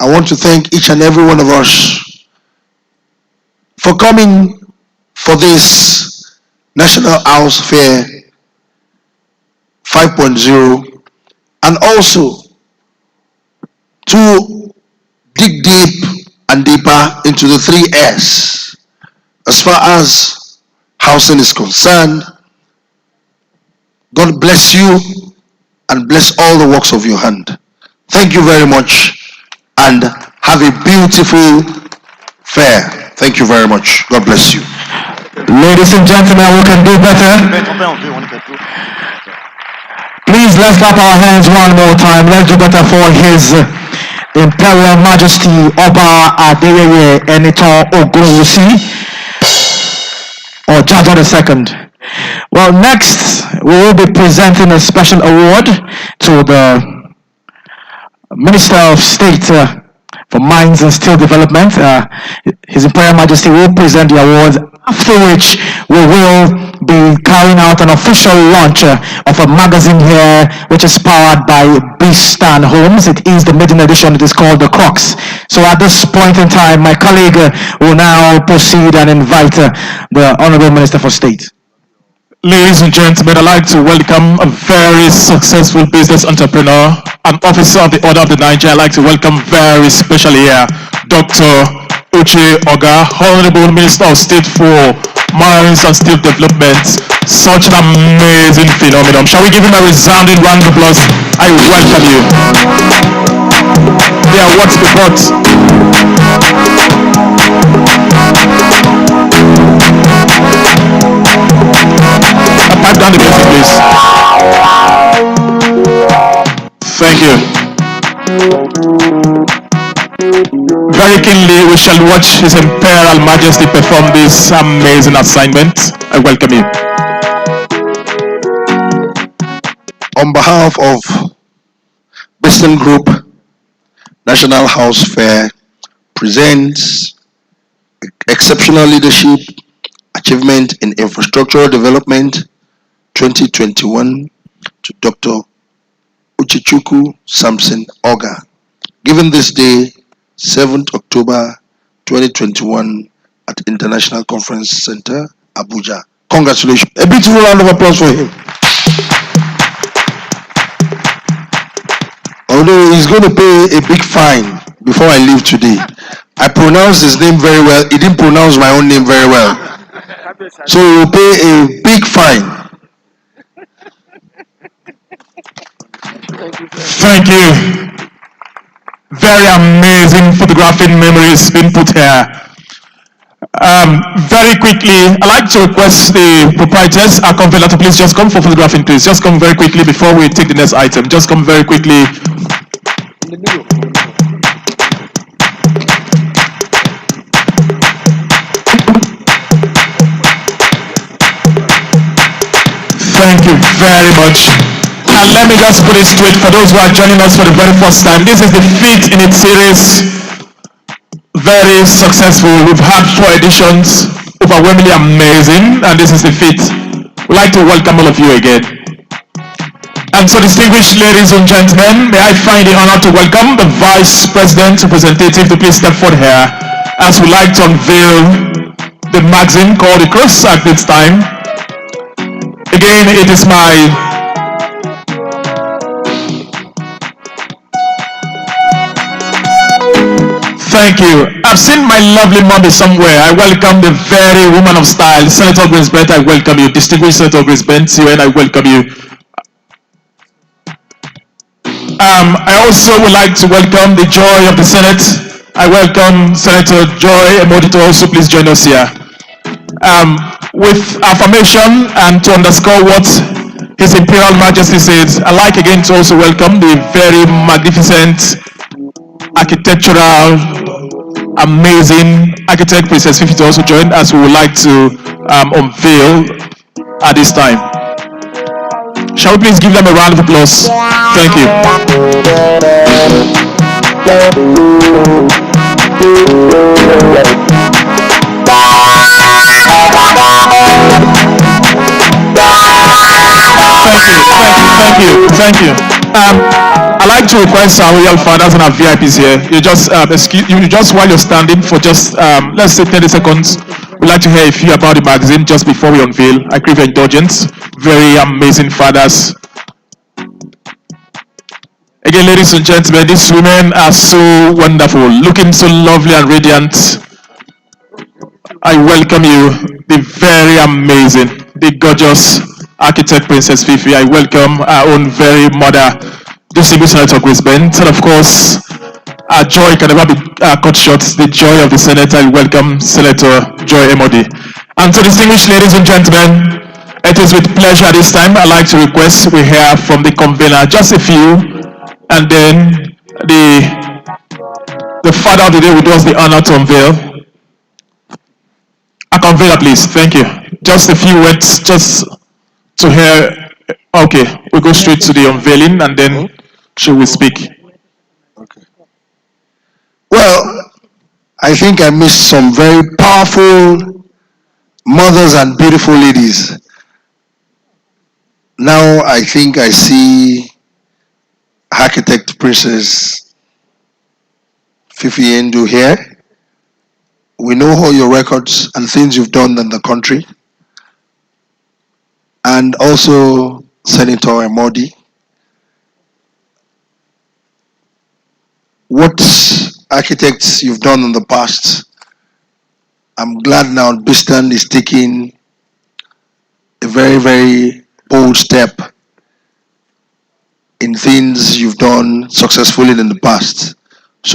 I want to thank each and every one of us for coming for this National HouseFair 5.0, and also to dig deep and deeper into the 3S as far as housing is concerned. God bless you and bless all the works of your hand. Thank you very much and have a beautiful fair. Thank you very much. God bless you. Ladies and gentlemen, we can do better. Please, let's clap our hands one more time. Let's do better for His Imperial Majesty Oba Adeyeye Enitan Ogunwusi, or Jaja II. Well, next we will be presenting a special award to the Minister of State for Mines and Steel Development. His Imperial Majesty will present the awards, after which we will be carrying out an official launch of a magazine here, which is powered by Biston Homes. It is the maiden edition. It is called The Crux. So at this point in time, my colleague will now proceed and invite the Honorable Minister for State. Ladies and gentlemen, I'd like to welcome a very successful business entrepreneur, an officer of the Order of the Niger. I'd like to welcome very specially here, Dr. Uche Oga, Honorable Minister of State for Mines and Steel Development. Such an amazing phenomenon. Shall we give him a resounding round of applause? I welcome you. The awards be brought. Pipe down the music, please. Thank you. Very keenly, we shall watch His Imperial Majesty perform this amazing assignment. I welcome you. On behalf of Biston Group, National HouseFair presents exceptional leadership achievement in infrastructural development 2021 to Dr. Uchechukwu Samson Oga, given this day, 7th October 2021 at International Conference Center, Abuja. Congratulations. A beautiful round of applause for him. Although he's going to pay a big fine before I leave today. I pronounced his name very well. He didn't pronounce my own name very well. So he will pay a big fine. Thank you. Very amazing photographic memories being put here. Very quickly, I'd like to request the proprietors, our convener, to please just come for photographing, please. Just come very quickly before we take the next item. Just come very quickly. Thank you very much. And let me just put it straight for those who are joining us for the very first time. This is the fifth in its series. Very successful. We've had 4 editions, overwhelmingly amazing, and this is the fifth. We'd like to welcome all of you again. And so, distinguished ladies and gentlemen, may I find the honor to welcome the Vice President representative to please step forward here as we like to unveil the magazine called The Cross at this time. Again, it is my thank you. I've seen my lovely mommy somewhere. I welcome the very woman of style, Senator Grace Bent. I welcome you. Distinguished Senator Grace Bent, and I welcome you. I also would like to welcome the joy of the Senate. I welcome Senator Joy Emodi to also please join us here. With affirmation and to underscore what His Imperial Majesty says, I'd like again to also welcome the very magnificent architectural, amazing architect Princess Fifi to also join as we would like to unveil at this time. Shall we please give them a round of applause? Thank you. Thank you. I'd like to request our royal fathers and our VIPs here. You just while you're standing for just let's say 30 seconds. We'd like to hear a few about the magazine just before we unveil. I crave your indulgence. Very amazing fathers. Again, ladies and gentlemen, these women are so wonderful, looking so lovely and radiant. I welcome you, the very amazing, the gorgeous architect Princess Fifi. I welcome our own very mother, distinguished Senator Grace Bent, and of course, our joy can never be cut short. The joy of the Senate. I welcome Senator Joy Emodi. And so, distinguished ladies and gentlemen, it is with pleasure this time I'd like to request we hear from the convener just a few, and then the father of the day will do us the honor to unveil. A convener, please. Thank you. Just a few words, just to hear. Okay, we'll go straight to the unveiling, and then she will speak. Okay. Well, I think I missed some very powerful mothers and beautiful ladies. Now I think I see architect Princess Fifi Endu here. We know all your records and things you've done in the country. And also Senator Emodi. What architects you've done in the past. I'm glad now Bistan is taking a very, very bold step in things you've done successfully in the past. So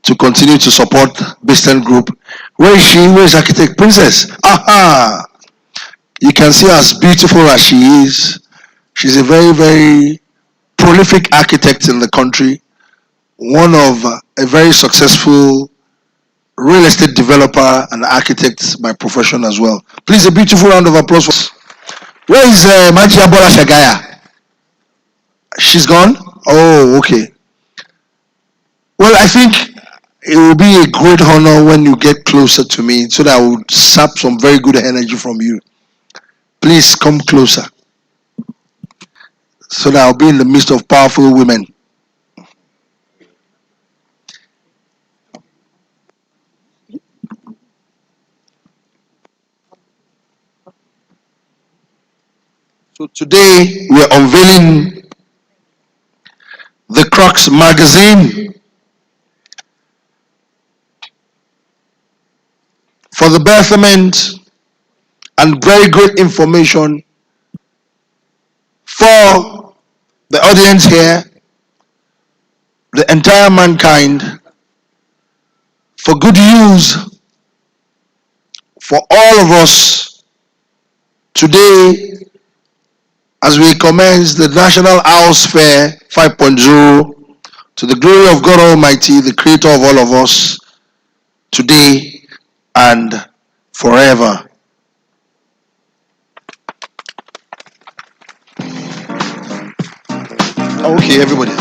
to continue to support Bistan Group. Where is she? Where is Architect Princess? Aha! You can see as beautiful as she is. She's a very, very prolific architect in the country. One of a very successful real estate developer and architect by profession as well. Please, a beautiful round of applause. Where is Majia Bola Shagaya? She's gone? Oh, okay. Well, I think it will be a great honor when you get closer to me so that I will sap some very good energy from you. Please come closer so that I'll be in the midst of powerful women. So today we are unveiling the Crux magazine for the betterment and very great information for the audience here, the entire mankind, for good use for all of us today as we commence the National HouseFair 5.0 to the glory of God Almighty, the creator of all of us, today and forever. Okay, everybody.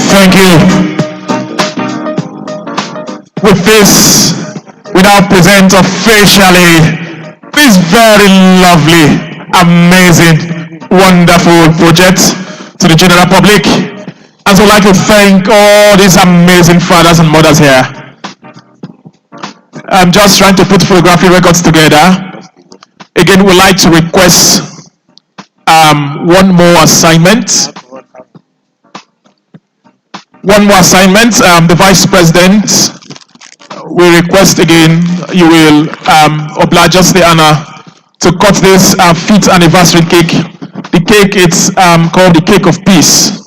Thank you. With this, we now present officially this very lovely, amazing, wonderful project to the general public. And so I'd like to thank all these amazing fathers and mothers here. I'm just trying to put photographic records together. Again, we'd like to request one more assignment. The Vice President, we request again, you will oblige us the honor to cut this 5th anniversary cake. The cake is called the Cake of Peace.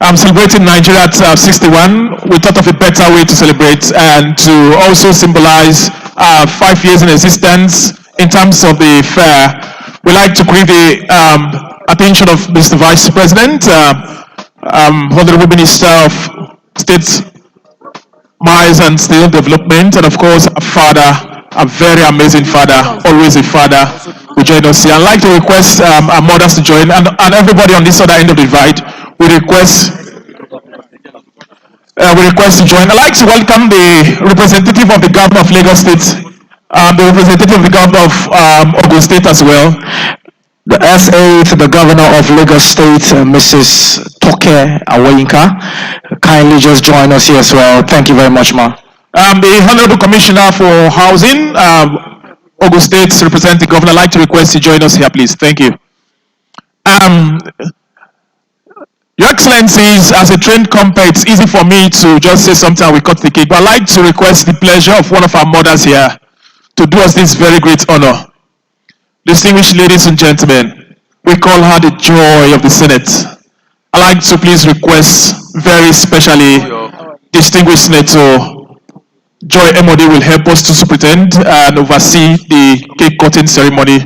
I'm celebrating Nigeria at 61. We thought of a better way to celebrate and to also symbolize 5 years in existence in terms of the fair. We like to crave the attention of Mr. Vice President, Honorable Minister of State Mines and Steel Development, and of course, a father, a very amazing father, always a father, who join us here. I'd like to request our mothers to join, and everybody on this other end of the divide, we request to join. I'd like to welcome the representative of the governor of Lagos State, the representative of the governor of Ogun State as well. The SA to the governor of Lagos State, Mrs. Toke Awoyinka, kindly just join us here as well. Thank you very much, ma. The Honorable Commissioner for Housing, Ogun State, representing the governor, I'd like to request to join us here, please. Thank you. Your Excellencies, as a trained compere, it's easy for me to just say something and we cut the cake, but I'd like to request the pleasure of one of our mothers here to do us this very great honor. Distinguished ladies and gentlemen, we call her the joy of the Senate. I'd like to please request very specially distinguished Senator Joy Emode will help us to superintend and oversee the cake cutting ceremony.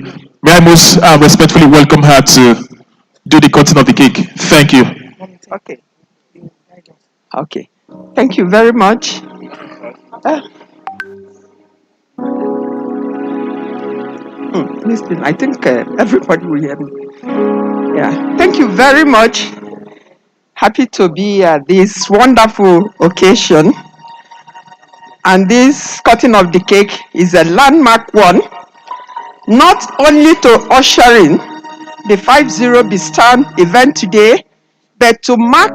May I most respectfully welcome her to do the cutting of the cake. Thank you. Okay. Thank you very much. Listen, I think everybody will hear me. Yeah. Thank you very much. Happy to be at this wonderful occasion. And this cutting of the cake is a landmark one, not only to usher in the 5-0 Bistan event today, but to mark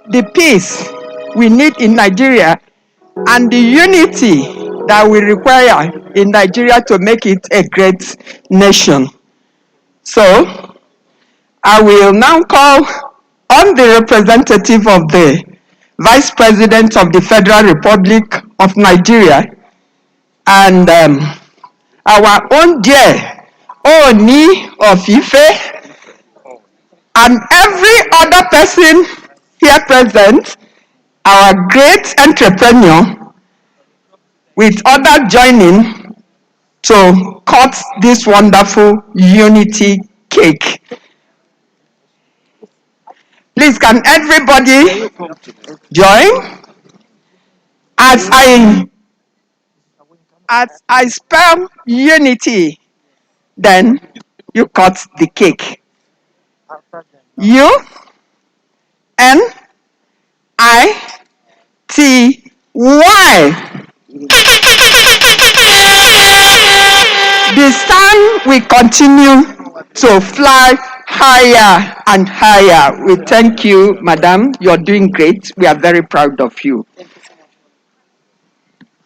the peace we need in Nigeria and the unity that we require in Nigeria to make it a great nation. So, I will now call on the representative of the Vice President of the Federal Republic of Nigeria and our own dear Ooni of Ife and every other person here present, our great entrepreneur, with other joining to cut this wonderful unity cake. Please, can everybody join? As I spell unity, then you cut the cake. UNITY. The sun will continue to fly higher and higher. We thank you, Madam. You're doing great. We are very proud of you.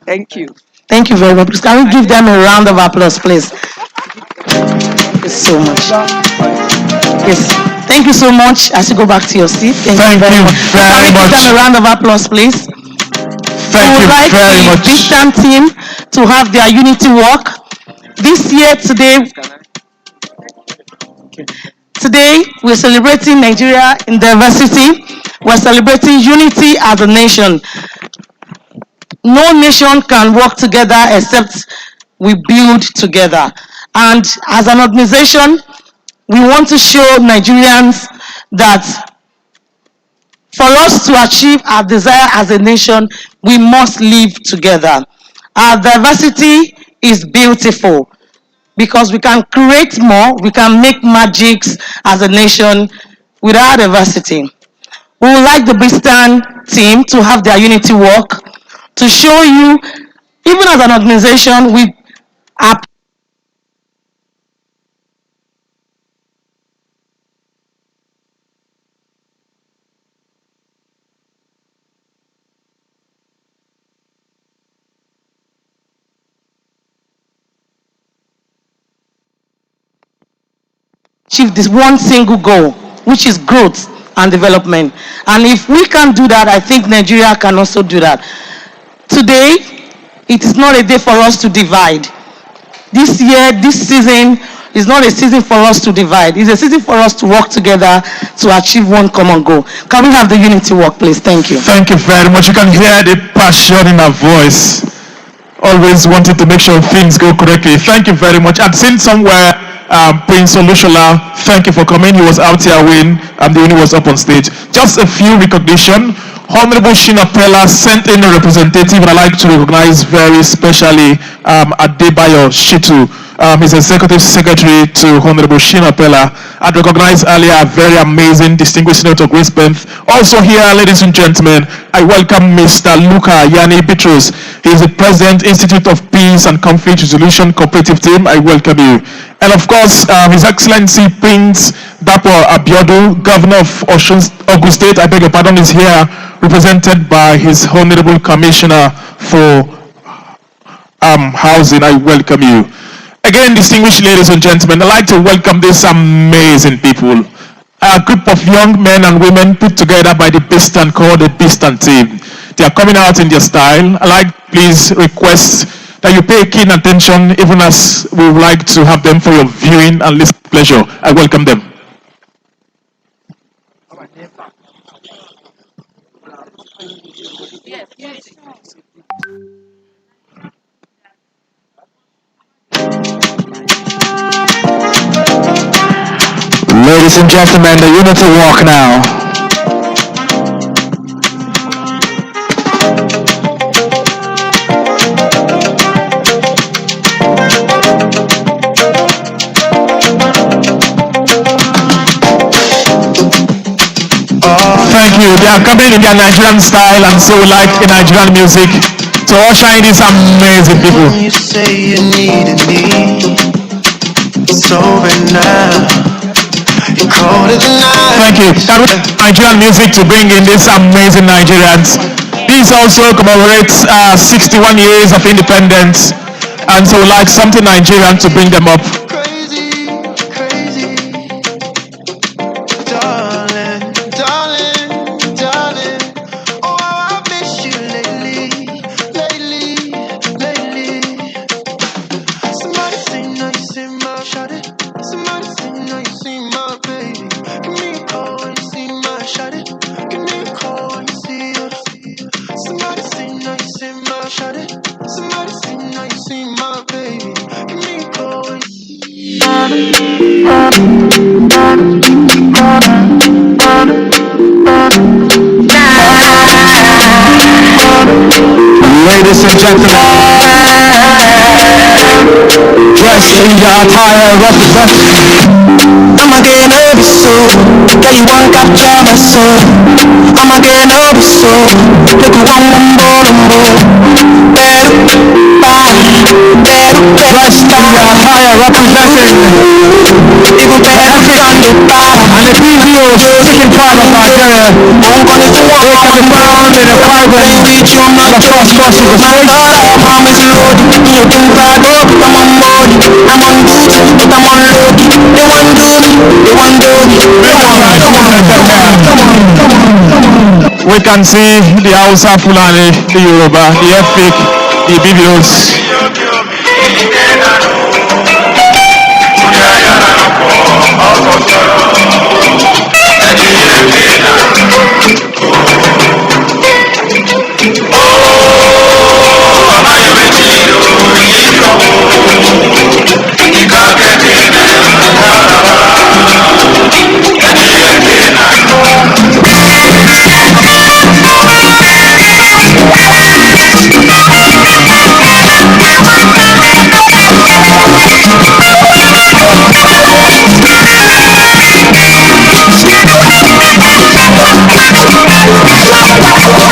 Thank you. Thank you very much. Can we give them a round of applause, please? Thank you so much. Yes. Thank you so much. As you go back to your seat, thank you very much. Can we give them a round of applause, please? Thank you very much. The Eastern team to have their unity walk this year. Today we're celebrating Nigeria in diversity. We're celebrating unity as a nation. No nation can work together except we build together. And as an organization, we want to show Nigerians that for us to achieve our desire as a nation, we must live together. Our diversity is beautiful because we can create more, we can make magics as a nation with our diversity. We would like the Bristol team to have their unity walk to show you, even as an organization, we are achieve this one single goal, which is growth and development. And if we can do that, I think Nigeria can also do that. Today, it is not a day for us to divide. This year, this season is not a season for us to divide. It's a season for us to work together to achieve one common goal. Can we have the unity walk, please? Thank you. Thank you very much. You can hear the passion in her voice. Always wanted to make sure things go correctly. Thank you very much. I'd seen somewhere Prince Olushola, thank you for coming. He was out here when the uni was up on stage. Just a few recognition. Honorable Shina Pella sent in a representative, and I'd like to recognize very specially Adebayo Shitu. He's Executive Secretary to Honorable Shina Pella. I'd recognize earlier a very amazing, distinguished Senator Grace Benth. Also here, ladies and gentlemen, I welcome Mr. Luca Yani Bitrus. He is the President, Institute of Peace and Conflict Resolution Cooperative Team. I welcome you. And of course, His Excellency Prince Dapo Abiodu, Governor of Ogun State, I beg your pardon, is here, represented by his Honorable Commissioner for Housing. I welcome you. Again, distinguished ladies and gentlemen, I'd like to welcome these amazing people. A group of young men and women put together by the Bistan called the Bistan team. They are coming out in their style. I'd like to please request that you pay keen attention, even as we would like to have them for your viewing and listening pleasure. I welcome them. Ladies and gentlemen, the unity walk now. Thank you. They are coming in their Nigerian style, and so we like the Nigerian music to usher in these amazing people. You say you needed me, it's over now. Thank you. Nigerian music to bring in these amazing Nigerians. This also commemorates 61 years of independence, and so we like something Nigerian to bring them up. Ladies and gentlemen, dressed in your attire representative. I'ma get nervous soon. Yeah, you want capture my soul. I'ma get nervous soon. Look you want number. Better, Dressed in your attire representative. even better, They can be found in a private across possible space. We can see the Hausa, Fulani, the Yoruba, the Efik, the Ibibios.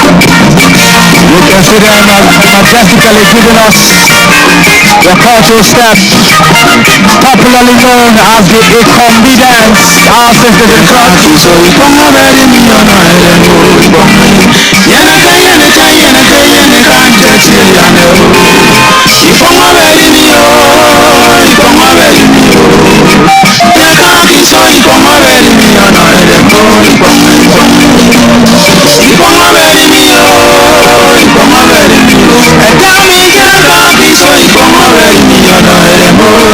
We can see them majestically giving us the cultural steps, popularly known as the Ikombi dance. Our sisters in front.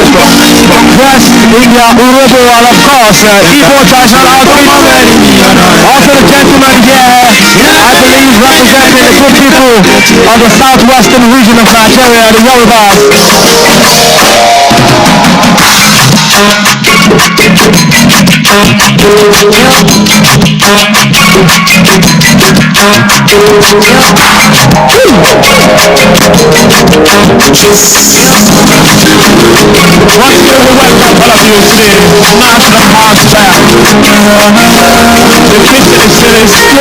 Dressed in their Urobo and of course Igbo traditional outfit. Also the gentleman here, I believe representing the good people of the southwestern region of Nigeria, the Yorubas. Once again, we welcome all of you to the National HouseFair. The Christian series.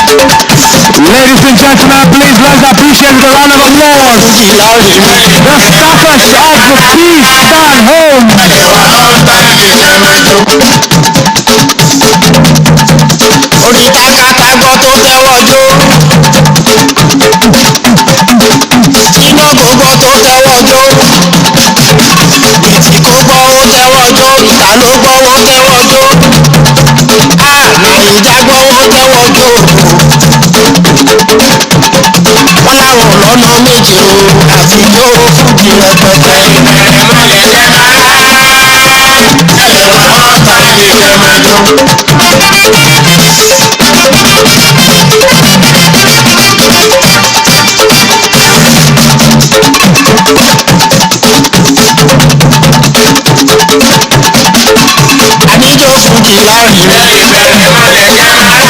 Ladies and gentlemen, please let's appreciate the round of applause. The staffers of the Peace Stand Home. Oníkàkàkàgbọ́ tó tẹ́wọ́ jó. Iná gbogbo tó tẹ́wọ́ jó. Ìtì kò gbọ́ ó tẹ́wọ́ jó. Ìta ló gbọ́ ó tẹ́wọ́ jó. Nàìjà gbọ́ ó tẹ́wọ́ jó. Wọ́n láwọn lọ́nà méje o. Àti yóò fújì rẹpẹtẹ. Ìbẹ̀rẹ̀ má lè jẹ́ rárá. Ẹ̀wà ọ̀tá ìfẹ́ máa jó. Àníjó fújì láàrin ìbẹ̀rẹ̀ má lè jẹ́ rárá.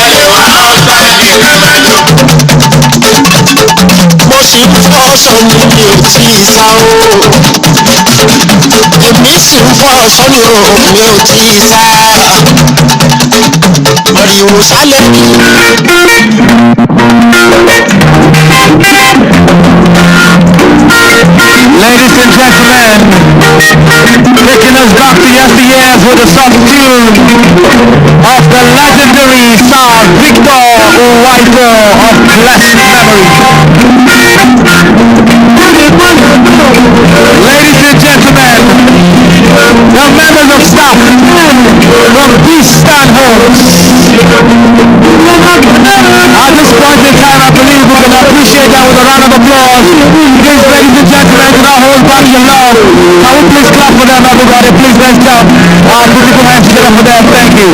Ẹ̀wà ọ̀tá ìfẹ́ máa jó. Mo sì ń fọ́ sọ́ni mi ò tí ì sá o. Èmi sì ń fọ́ sọ́ni o mi ò tí ì sá. Mọ̀rìwò sálẹ̀ mi. Ladies and gentlemen, taking us back to yesteryears with a soft tune of the legendary star Victor Uwaito of blessed memory. Ladies and gentlemen, the members of staff from Peace Stand Homes. At this point in time, I believe we can appreciate that with a round of applause. Please, ladies and gentlemen, do not hold back your love. Can we please clap for them, everybody. Please let's clap. Beautiful hands together for them. Thank you.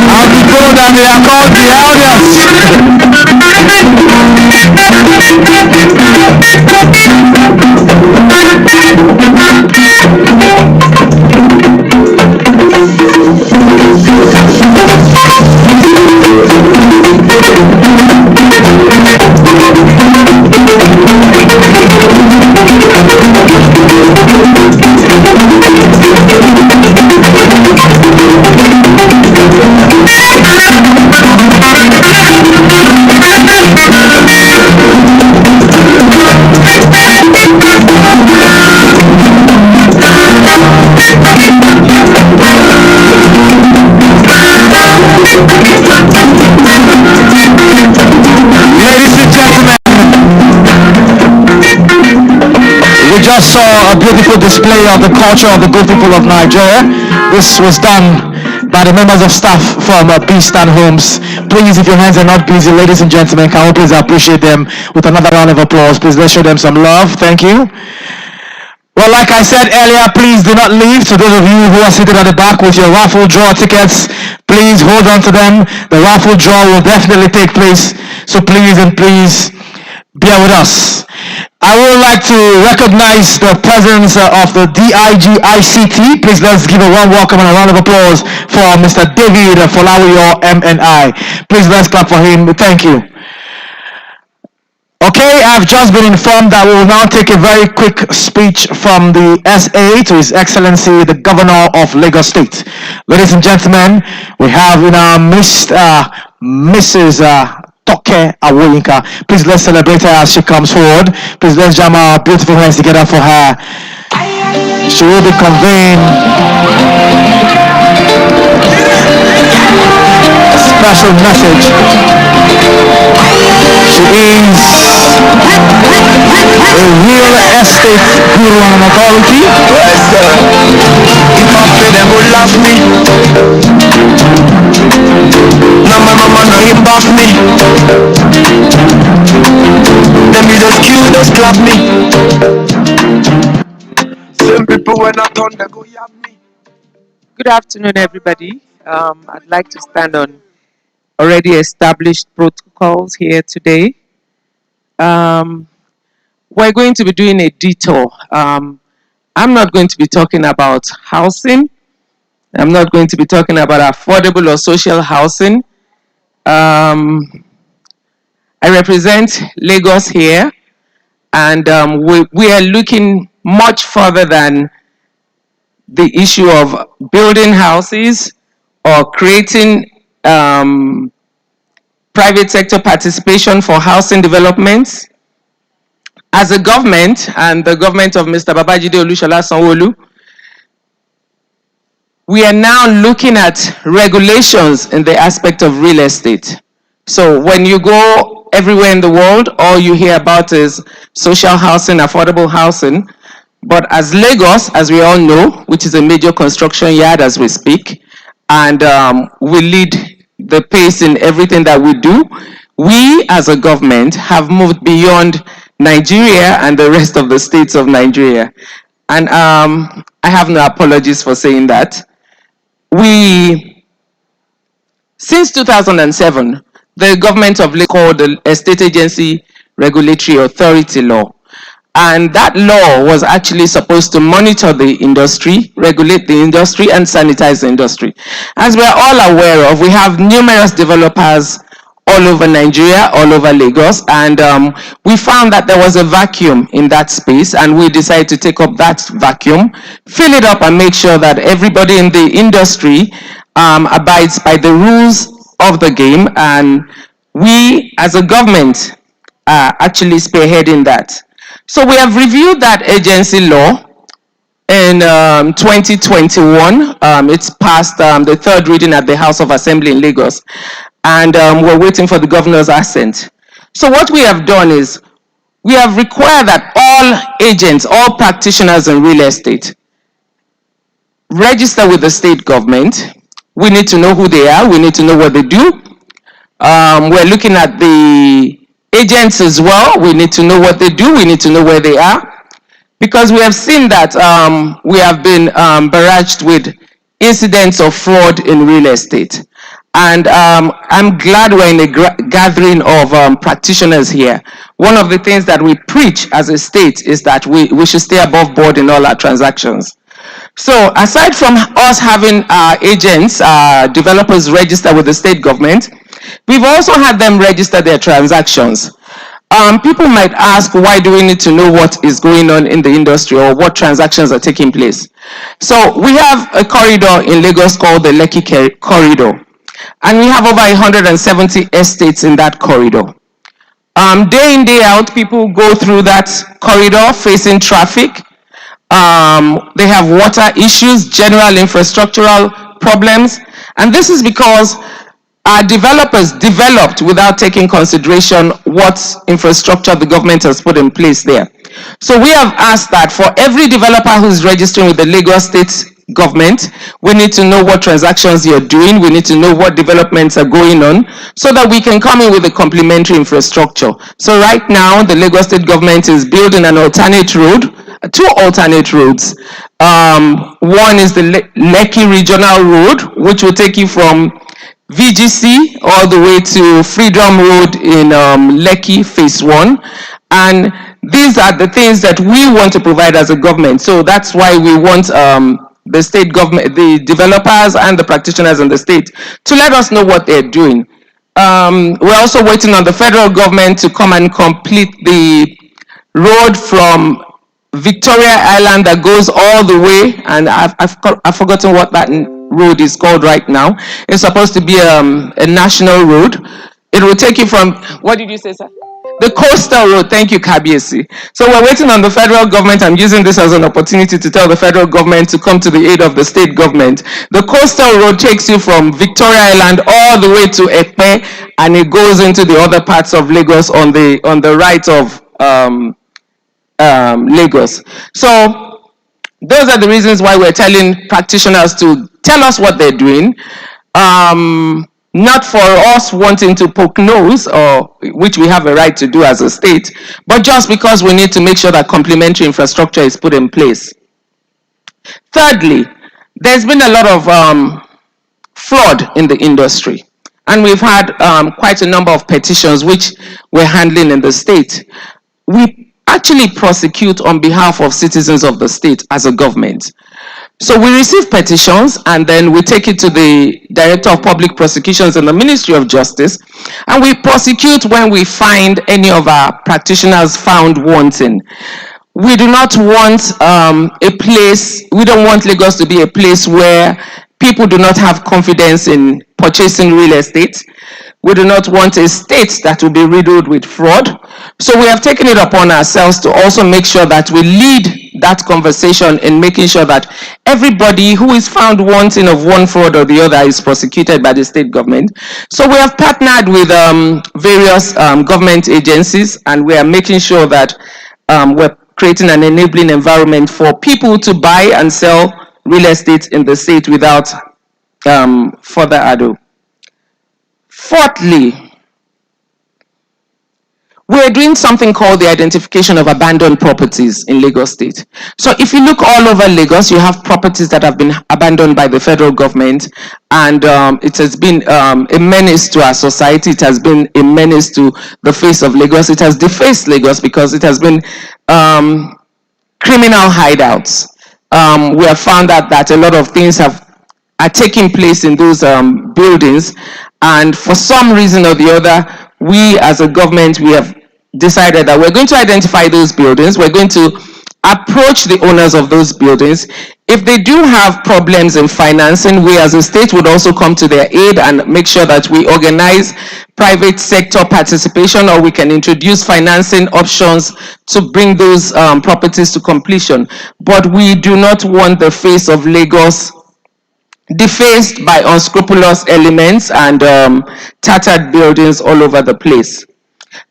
I'll be told that they are called the Ladies and gentlemen, we just saw a beautiful display of the culture of the good people of Nigeria. This was done by the members of staff from Beestan Homes. Please, if your hands are not busy, ladies and gentlemen, can we please appreciate them with another round of applause? Please, let's show them some love. Thank you. Well, like I said earlier, please do not leave. To those of you who are seated at the back with your raffle draw tickets, please hold on to them. The raffle draw will definitely take place. So please bear with us. I would like to recognize the presence of the DIG ICT. Please let's give a warm welcome and a round of applause for Mr. David Folawiyo MNI. Please let's clap for him. Thank you. Okay, I've just been informed that we will now take a very quick speech from the SA to His Excellency, the Governor of Lagos State. Ladies and gentlemen, we have in our midst Mrs. Toke Awoyinka. Please let's celebrate her as she comes forward. Please let's jam our beautiful hands together for her. She will be conveying a special message. She is a real estate guru and authority. If I pay them will laugh me. Now my mama know him back me. Them you just cute, just clap me. Same people when I turn they go yap me. Good afternoon, everybody. I'd like to stand on already established protocols here today. We're going to be doing a detour. I'm not going to be talking about housing. I'm not going to be talking about affordable or social housing. I represent Lagos here, and we are looking much further than the issue of building houses or creating private sector participation for housing developments. As a government, and the government of Mr. Babajide Olushola Sanwo-Olu, we are now looking at regulations in the aspect of real estate. So when you go everywhere in the world, all you hear about is social housing, affordable housing. But as Lagos, as we all know, which is a major construction yard as we speak, and we lead the pace in everything that we do, we as a government have moved beyond Nigeria and the rest of the states of Nigeria. And I have no apologies for saying that. Since 2007, the government of Lagos called the Estate Agency Regulatory Authority Law. And that law was actually supposed to monitor the industry, regulate the industry, and sanitize the industry. As we're all aware of, we have numerous developers all over Nigeria, all over Lagos, and we found that there was a vacuum in that space, and we decided to take up that vacuum, fill it up, and make sure that everybody in the industry abides by the rules of the game, and we as a government are actually spearheading that. So we have reviewed that agency law in 2021. It's passed the third reading at the House of Assembly in Lagos, and we're waiting for the governor's assent. So what we have done is we have required that all agents, all practitioners in real estate register with the state government. We need to know who they are. We need to know what they do. We're looking at the agents as well. We need to know what they do. We need to know where they are. Because we have seen that we have been barraged with incidents of fraud in real estate. And I'm glad we're in a gathering of practitioners here. One of the things that we preach as a state is that we should stay above board in all our transactions. So aside from us having our agents, developers register with the state government, we've also had them register their transactions. People might ask, why do we need to know what is going on in the industry or what transactions are taking place? So we have a corridor in Lagos called the Lekki Corridor, and we have over 170 estates in that corridor. Day in, day out, people go through that corridor facing traffic. They have water issues, general infrastructural problems, and this is because our developers developed without taking consideration what infrastructure the government has put in place there. So we have asked that for every developer who's registering with the Lagos State government, we need to know what transactions you're doing, we need to know what developments are going on, so that we can come in with a complementary infrastructure. So right now, the Lagos State government is building an alternate road, two alternate roads. One is the Lekki Regional Road, which will take you from VGC all the way to Freedom Road in Lekki Phase 1. And these are the things that we want to provide as a government. So that's why we want the state government, the developers and the practitioners in the state to let us know what they're doing. We're also waiting on the federal government to come and complete the road from Victoria Island that goes all the way, and I've forgotten what that road is called right now. It's supposed to be a national road. It will take you from, what did you say, sir? The coastal road. Thank you, Kabiesi. So we're waiting on the federal government. I'm using this as an opportunity to tell the federal government to come to the aid of the state government. The coastal road takes you from Victoria Island all the way to Ekpe, and it goes into the other parts of Lagos on the right of Lagos. So those are the reasons why we're telling practitioners to tell us what they're doing. Not for us wanting to poke nose, or which we have a right to do as a state, but just because we need to make sure that complementary infrastructure is put in place. Thirdly, there's been a lot of fraud in the industry, and we've had quite a number of petitions which we're handling in the state. We actually prosecute on behalf of citizens of the state as a government. So we receive petitions, and then we take it to the Director of Public Prosecutions in the Ministry of Justice, and we prosecute when we find any of our practitioners found wanting. We do not want we don't want Lagos to be a place where people do not have confidence in purchasing real estate. We do not want a state that will be riddled with fraud. So we have taken it upon ourselves to also make sure that we lead that conversation in making sure that everybody who is found wanting of one fraud or the other is prosecuted by the state government. So we have partnered with various government agencies, and we are making sure that we're creating an enabling environment for people to buy and sell real estate in the state without further ado. Fourthly, we're doing something called the identification of abandoned properties in Lagos State. So if you look all over Lagos, you have properties that have been abandoned by the federal government, and it has been a menace to our society. It has been a menace to the face of Lagos. It has defaced Lagos because it has been criminal hideouts. We have found out that a lot of things are taking place in those buildings, And for some reason or the other, we as a government, we have decided that we're going to identify those buildings. We're going to approach the owners of those buildings. If they do have problems in financing, we as a state would also come to their aid and make sure that we organize private sector participation, or we can introduce financing options to bring those properties to completion. But we do not want the face of Lagos defaced by unscrupulous elements and tattered buildings all over the place.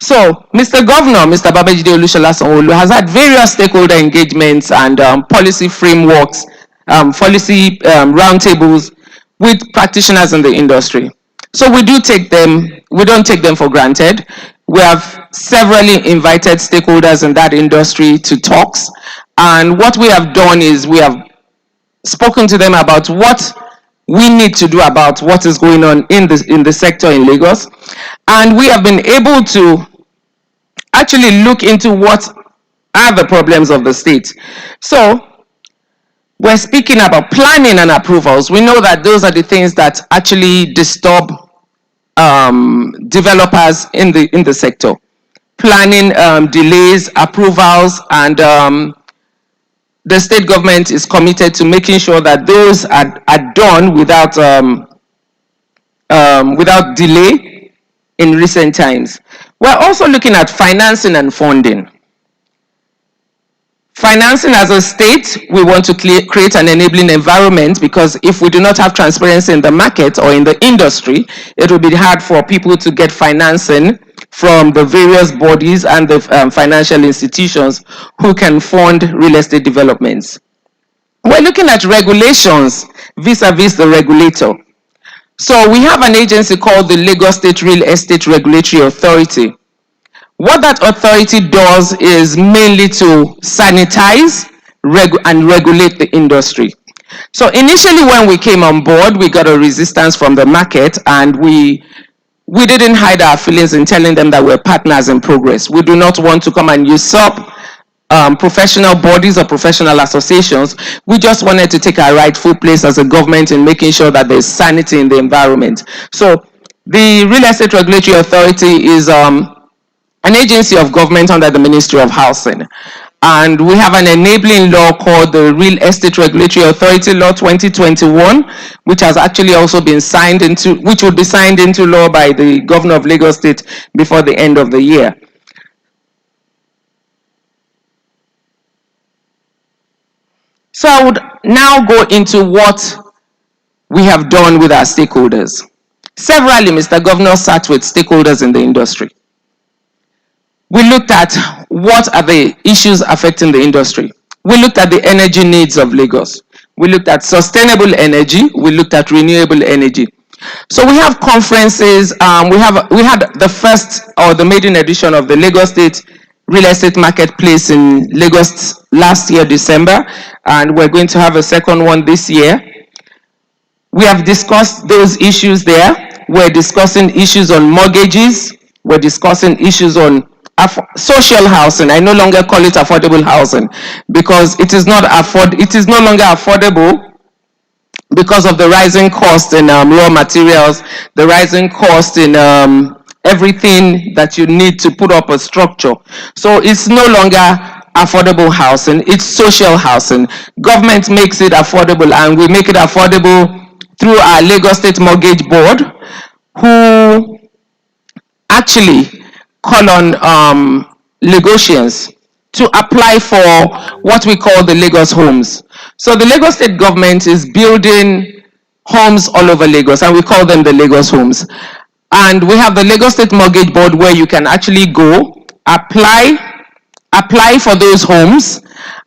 So, Mr. Governor, Mr. Babajide Olusola Sanwo-Olu has had various stakeholder engagements and policy frameworks, policy roundtables with practitioners in the industry. So we don't take them for granted. We have severally invited stakeholders in that industry to talks, and what we have done is we have spoken to them about what we need to do about what is going on in the sector in Lagos, and we have been able to actually look into what are the problems of the state. So we're speaking about planning and approvals. We know that those are the things that actually disturb developers in the sector. Planning delays, approvals, and the state government is committed to making sure that those are done without delay in recent times. We're also looking at financing and funding. Financing as a state, we want to create an enabling environment, because if we do not have transparency in the market or in the industry, it will be hard for people to get financing from the various bodies and the financial institutions who can fund real estate developments. We're looking at regulations vis-a-vis the regulator. So we have an agency called the Lagos State Real Estate Regulatory Authority. What that authority does is mainly to sanitize and regulate the industry. So initially when we came on board, we got a resistance from the market, and we didn't hide our feelings in telling them that we're partners in progress. We do not want to come and usurp professional bodies or professional associations. We just wanted to take our rightful place as a government in making sure that there's sanity in the environment. So the Real Estate Regulatory Authority is an agency of government under the Ministry of Housing. And we have an enabling law called the Real Estate Regulatory Authority Law 2021, which has actually also been which will be signed into law by the Governor of Lagos State before the end of the year. So I would now go into what we have done with our stakeholders. Severally, Mr. Governor sat with stakeholders in the industry. We looked at what are the issues affecting the industry. We looked at the energy needs of Lagos. We looked at sustainable energy. We looked at renewable energy. So we have conferences. We had the first or the maiden edition of the Lagos State Real Estate Marketplace in Lagos last year, December, and we're going to have a second one this year. We have discussed those issues there. We're discussing issues on mortgages. We're discussing issues on social housing. I no longer call it affordable housing, because it is no longer affordable because of the rising cost in raw materials, the rising cost in everything that you need to put up a structure. So it's no longer affordable housing, it's social housing. Government makes it affordable, and we make it affordable through our Lagos State Mortgage Board, who actually call on Lagosians to apply for what we call the Lagos homes. So the Lagos State government is building homes all over Lagos, and we call them the Lagos homes. And we have the Lagos State Mortgage Board, where you can actually go, apply for those homes,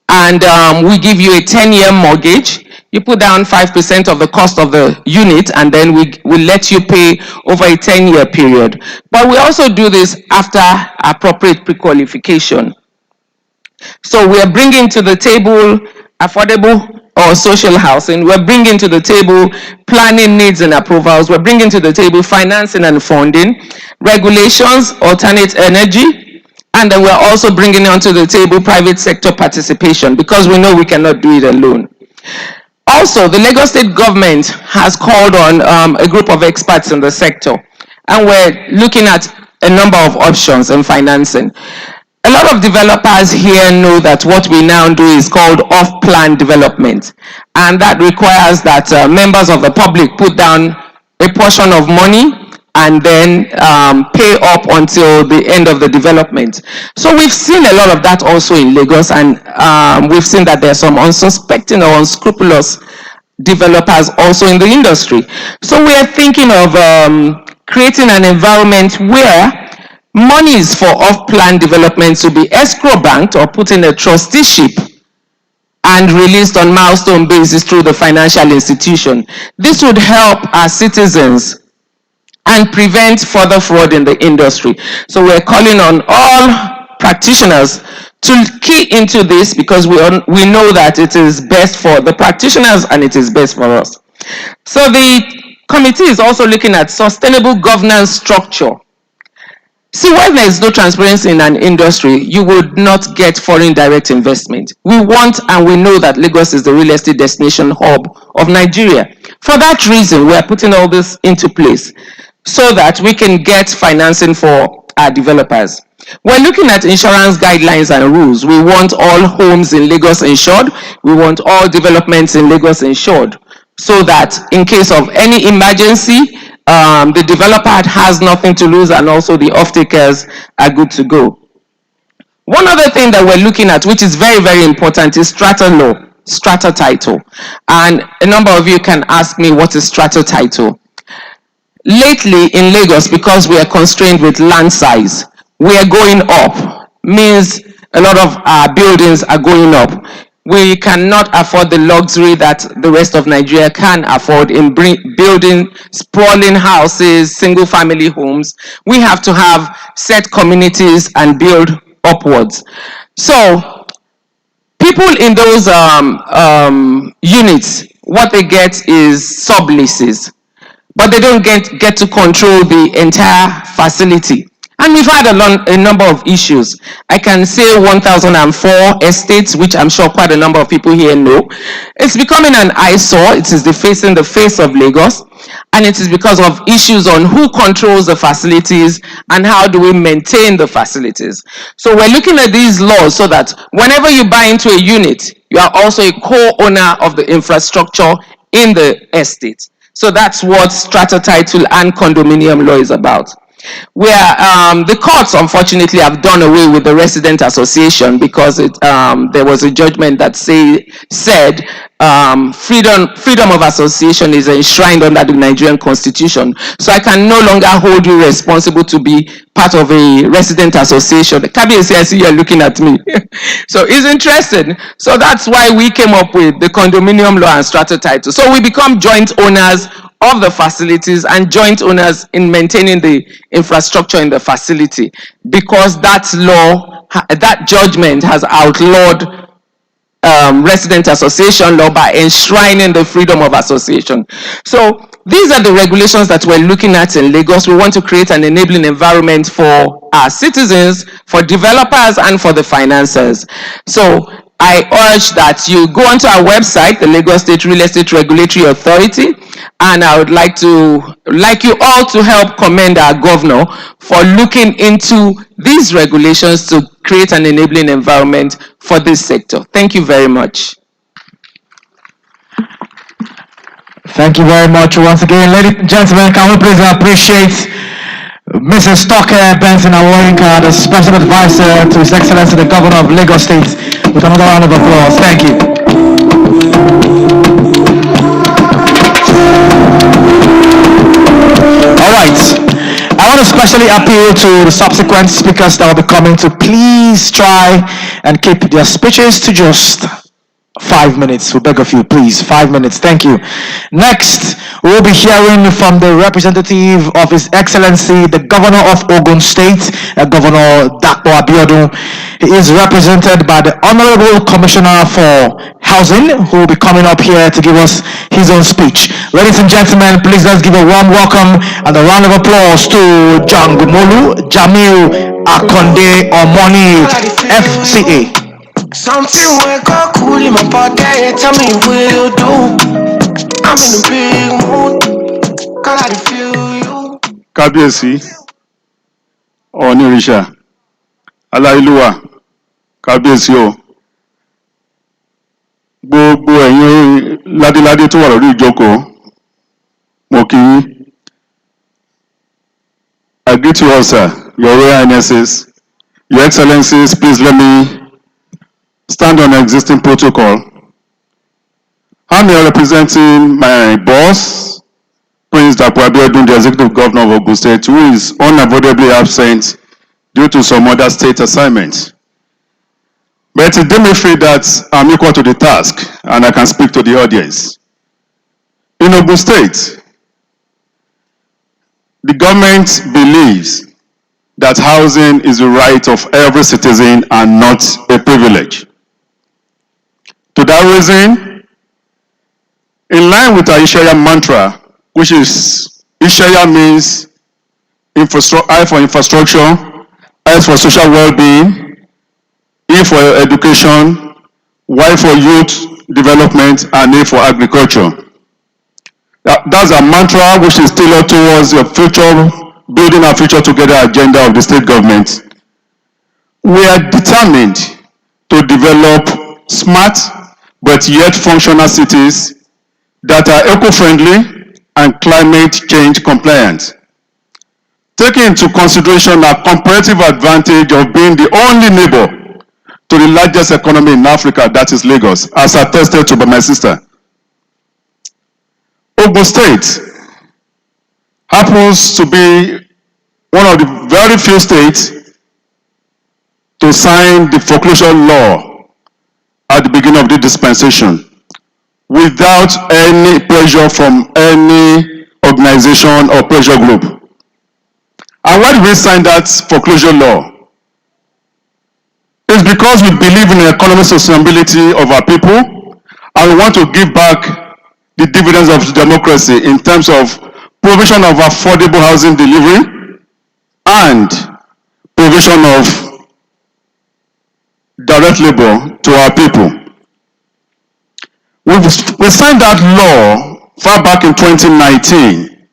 and we give you a 10-year mortgage. You put down 5% of the cost of the unit, and then we let you pay over a 10-year period. But we also do this after appropriate pre-qualification. So we are bringing to the table affordable or social housing. We're bringing to the table planning needs and approvals. We're bringing to the table financing and funding, regulations, alternate energy, and then we're also bringing onto the table private sector participation, because we know we cannot do it alone. Also, the Lagos State government has called on a group of experts in the sector, and we're looking at a number of options in financing. A lot of developers here know that what we now do is called off-plan development, and that requires that members of the public put down a portion of money and then pay up until the end of the development. So we've seen a lot of that also in Lagos, and we've seen that there are some unsuspecting or unscrupulous developers also in the industry. So we are thinking of creating an environment where monies for off-plan developments will be escrow banked or put in a trusteeship and released on milestone basis through the financial institution. This would help our citizens and prevent further fraud in the industry. So we're calling on all practitioners to key into this, because we know that it is best for the practitioners and it is best for us. So the committee is also looking at sustainable governance structure. See, when there is no transparency in an industry, you would not get foreign direct investment. We want and we know that Lagos is the real estate destination hub of Nigeria. For that reason, we are putting all this into place so that we can get financing for our developers. We're looking at insurance guidelines and rules. We want all homes in Lagos insured. We want all developments in Lagos insured, so that in case of any emergency, the developer has nothing to lose, and also the off-takers are good to go. One other thing that we're looking at, which is very, very important, is strata law, strata title. And a number of you can ask me, what is strata title? Lately in Lagos, because we are constrained with land size, we are going up. Means a lot of our buildings are going up. We cannot afford the luxury that the rest of Nigeria can afford in building sprawling houses, single family homes. We have to have set communities and build upwards. So people in those units, what they get is subleases, but they don't get to control the entire facility. And we've had a number of issues. I can say 1004 estates, which I'm sure quite a number of people here know. It's becoming an eyesore. It is defacing the face of Lagos. And it is because of issues on who controls the facilities and how do we maintain the facilities. So we're looking at these laws so that whenever you buy into a unit, you are also a co-owner of the infrastructure in the estate. So that's what strata title and condominium law is about. Where the courts unfortunately have done away with the resident association, because there was a judgment that said freedom of association is enshrined under the Nigerian Constitution. So I can no longer hold you responsible to be part of a resident association. Kabiyesi, I see you're looking at me. So it's interesting. So that's why we came up with the condominium law and strata title. So we become joint owners of the facilities and joint owners in maintaining the infrastructure in the facility, because that law, that judgment has outlawed resident association law by enshrining the freedom of association. So these are the regulations that we're looking at in Lagos. We want to create an enabling environment for our citizens, for developers, and for the financiers. So I urge that you go onto our website, the Lagos State Real Estate Regulatory Authority, and I would like you all to help commend our governor for looking into these regulations to create an enabling environment for this sector. Thank you very much. Thank you very much once again. Ladies and gentlemen, can we please appreciate Mrs. Stoker Benson Awoyinka, the Special Advisor to His Excellency the Governor of Lagos State, with another round of applause. Thank you. All right. I want to especially appeal to the subsequent speakers that will be coming to please try and keep their speeches to just 5 minutes. We beg of you, please, 5 minutes. Thank you. Next, we'll be hearing from the representative of His Excellency, the Governor of Ogun State, Governor Dapo Abiodun. He is represented by the Honorable Commissioner for Housing, who will be coming up here to give us his own speech. Ladies and gentlemen, please let's give a warm welcome and a round of applause to Jangumolu Jamil Akonde Omoni, FCA. Something wake up cool in my body, tell me what you do. I'm in a big mood, cause I feel you. Kábíyèsí, Ọ̀ọ́nìrìṣà, Aláìlúwà, Kábíyèsí o, gbogbo ẹ̀yin ládéládé tó wà lórí ìjókòó, mo kí yín. I greet you all, sir, your Royal Highnesses, your Excellencies, please let me stand on existing protocol. I'm here representing my boss, Prince Dapo Abiodun, the Executive Governor of Ogun State, who is unavoidably absent due to some other state assignments. But it did me feel that I'm equal to the task and I can speak to the audience. In Ogun State, the government believes that housing is the right of every citizen and not a privilege. To that reason, in line with our Ishaya mantra, which is Ishaya means I for infrastructure, S for social well-being, E for education, Y for youth development, and A for agriculture. That's a mantra which is tailored towards the future, building our future together agenda of the state government. We are determined to develop smart but yet functional cities that are eco-friendly and climate change compliant. Taking into consideration our comparative advantage of being the only neighbor to the largest economy in Africa, that is Lagos, as attested to by my sister. Ogun State happens to be one of the very few states to sign the foreclosure law at the beginning of the dispensation without any pressure from any organization or pressure group. And why did we sign that foreclosure law? It's because we believe in the economic sustainability of our people and we want to give back the dividends of democracy in terms of provision of affordable housing delivery and provision of direct labor to our people. We signed that law far back in 2019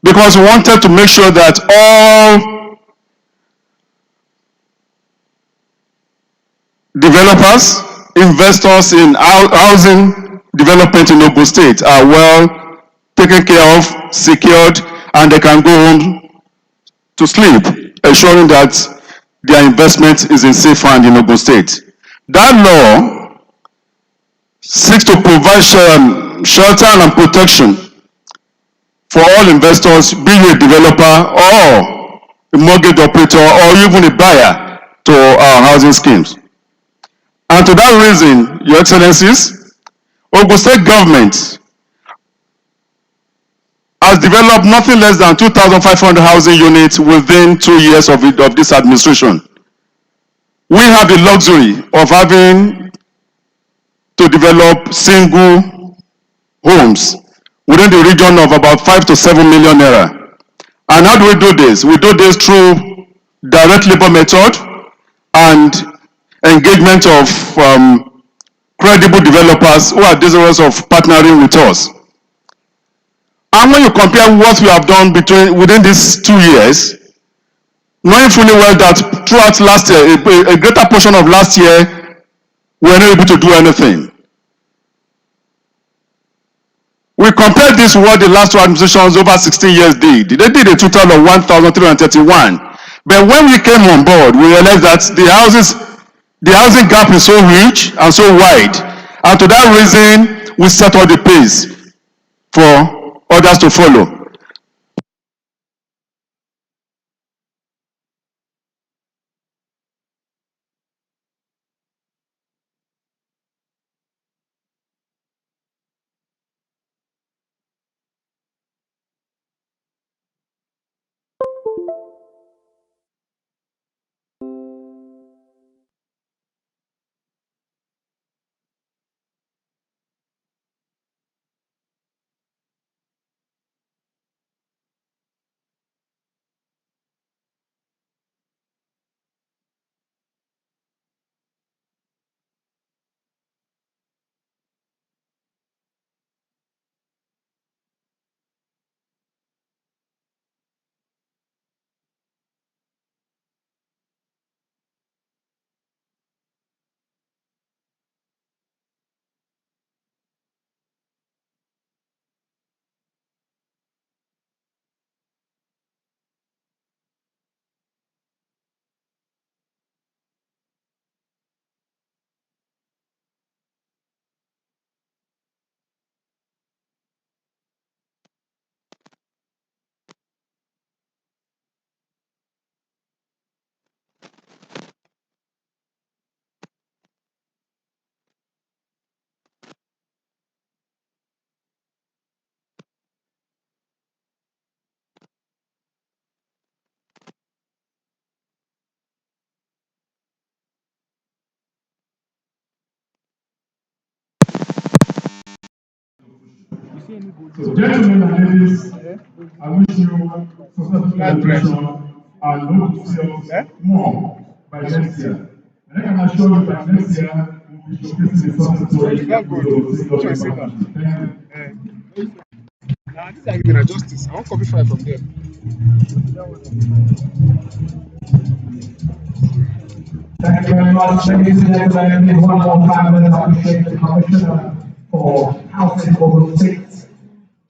because we wanted to make sure that all developers, investors in housing development in Ogun State are well taken care of, secured, and they can go home to sleep, ensuring that their investment is in safe hand in Ogun State. That law seeks to provide shelter and protection for all investors, be you a developer or a mortgage operator or even a buyer to our housing schemes. And to that reason, Your Excellencies, Ogun State government has developed nothing less than 2,500 housing units within 2 years of this administration. We have the luxury of having to develop single homes within the region of about 5 to 7 million naira. And how do we do this? We do this through direct labor method and engagement of credible developers who are desirous of partnering with us. And when you compare what we have done within these 2 years, knowing fully well that throughout last year, a greater portion of last year, we were not able to do anything. We compared this with what the last two administrations over 16 years did. They did a total of 1,331. But when we came on board, we realized that the housing gap is so huge and so wide. And to that reason, we set all the pace for others to follow. So, gentlemen and ladies, I wish you successful celebration and hope to see us more by next year. And I can assure you by next year, we'll be showcasing the success story of the state of the Thank you. Now, this is like justice. I want copy file from there. Thank you very much, ladies and gentlemen. One more time, let's appreciate the Commissioner for Housing Global State,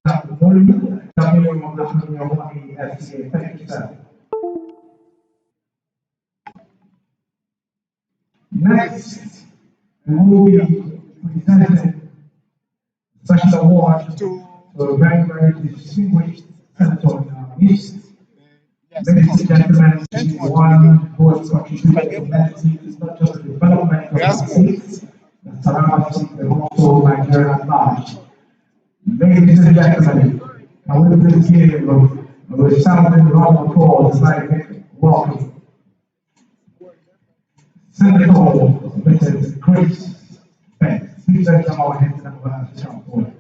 Dr. Bolu, W. Mohammed FCA. Thank you, sir. Next, we will be presenting a special award to a very, very distinguished senator in our midst. Ladies and gentlemen, one who has contributed immensely to not just the development of our states, the surrounding, but also Nigeria at large. Ladies and gentlemen, I will please give a resounding round of applause as I welcome Senator Mrs. Grace Banks. Please raise our hands and we'll the chance for it.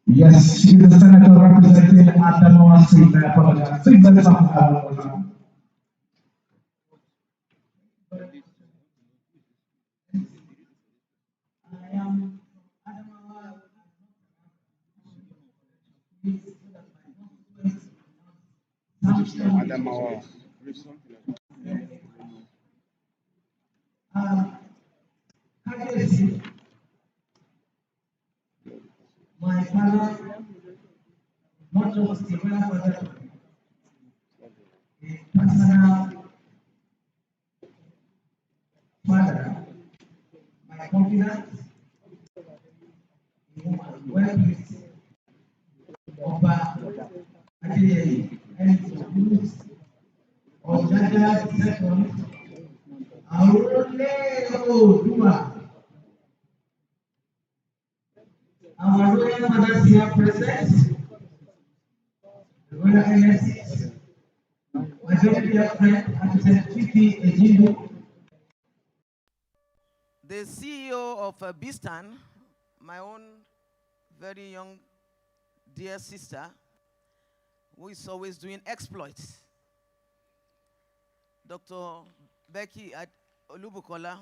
Yes, she's the senator representing Adamawa State. I apologize. Please let us have one more time. Adamawa. My father, not just the father, a personal father, my confidant, a woman well pleased, Oba Adeyeye, and Louis, Ojaja II, Arole Oduwa. Our royal mothers here present, the royal NSCs, my very dear friend, Architect Chiki Ejimbo. The CEO of Bistan, my own very young dear sister, who is always doing exploits, Dr. Becky Olubukola.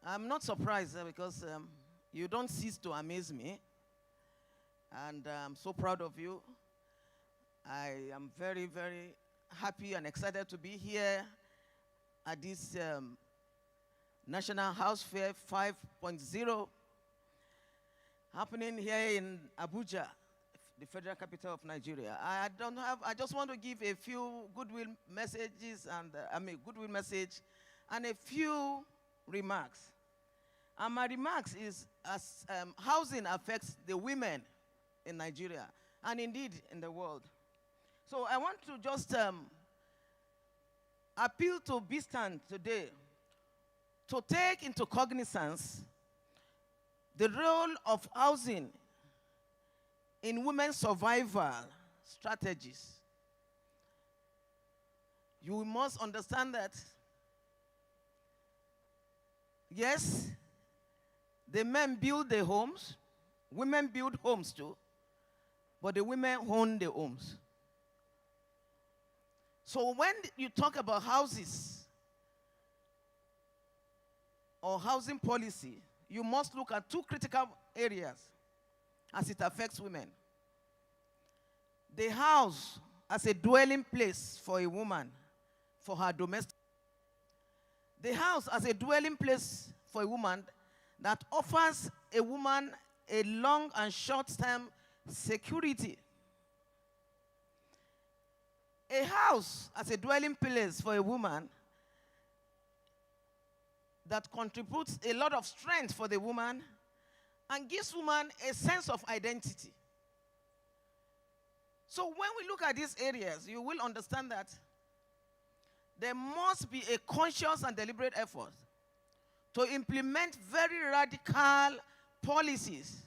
I'm not surprised because you don't cease to amaze me, and I'm so proud of you. I am very, very happy and excited to be here at this National House Fair 5.0 happening here in Abuja, the federal capital of Nigeria. I just want to give a few goodwill messages and goodwill message and a few remarks. And my remarks is as housing affects the women in Nigeria and indeed in the world. So I want to just appeal to Bistan today to take into cognizance the role of housing in women's survival strategies. You must understand that, yes, the men build the homes, women build homes too, but the women own the homes. So when you talk about houses or housing policy, you must look at two critical areas as it affects women. The house as a dwelling place for a woman for her domestic. The house as a dwelling place for a woman that offers a woman a long and short-term security. A house as a dwelling place for a woman that contributes a lot of strength for the woman and gives woman a sense of identity. So when we look at these areas, you will understand that there must be a conscious and deliberate effort to implement very radical policies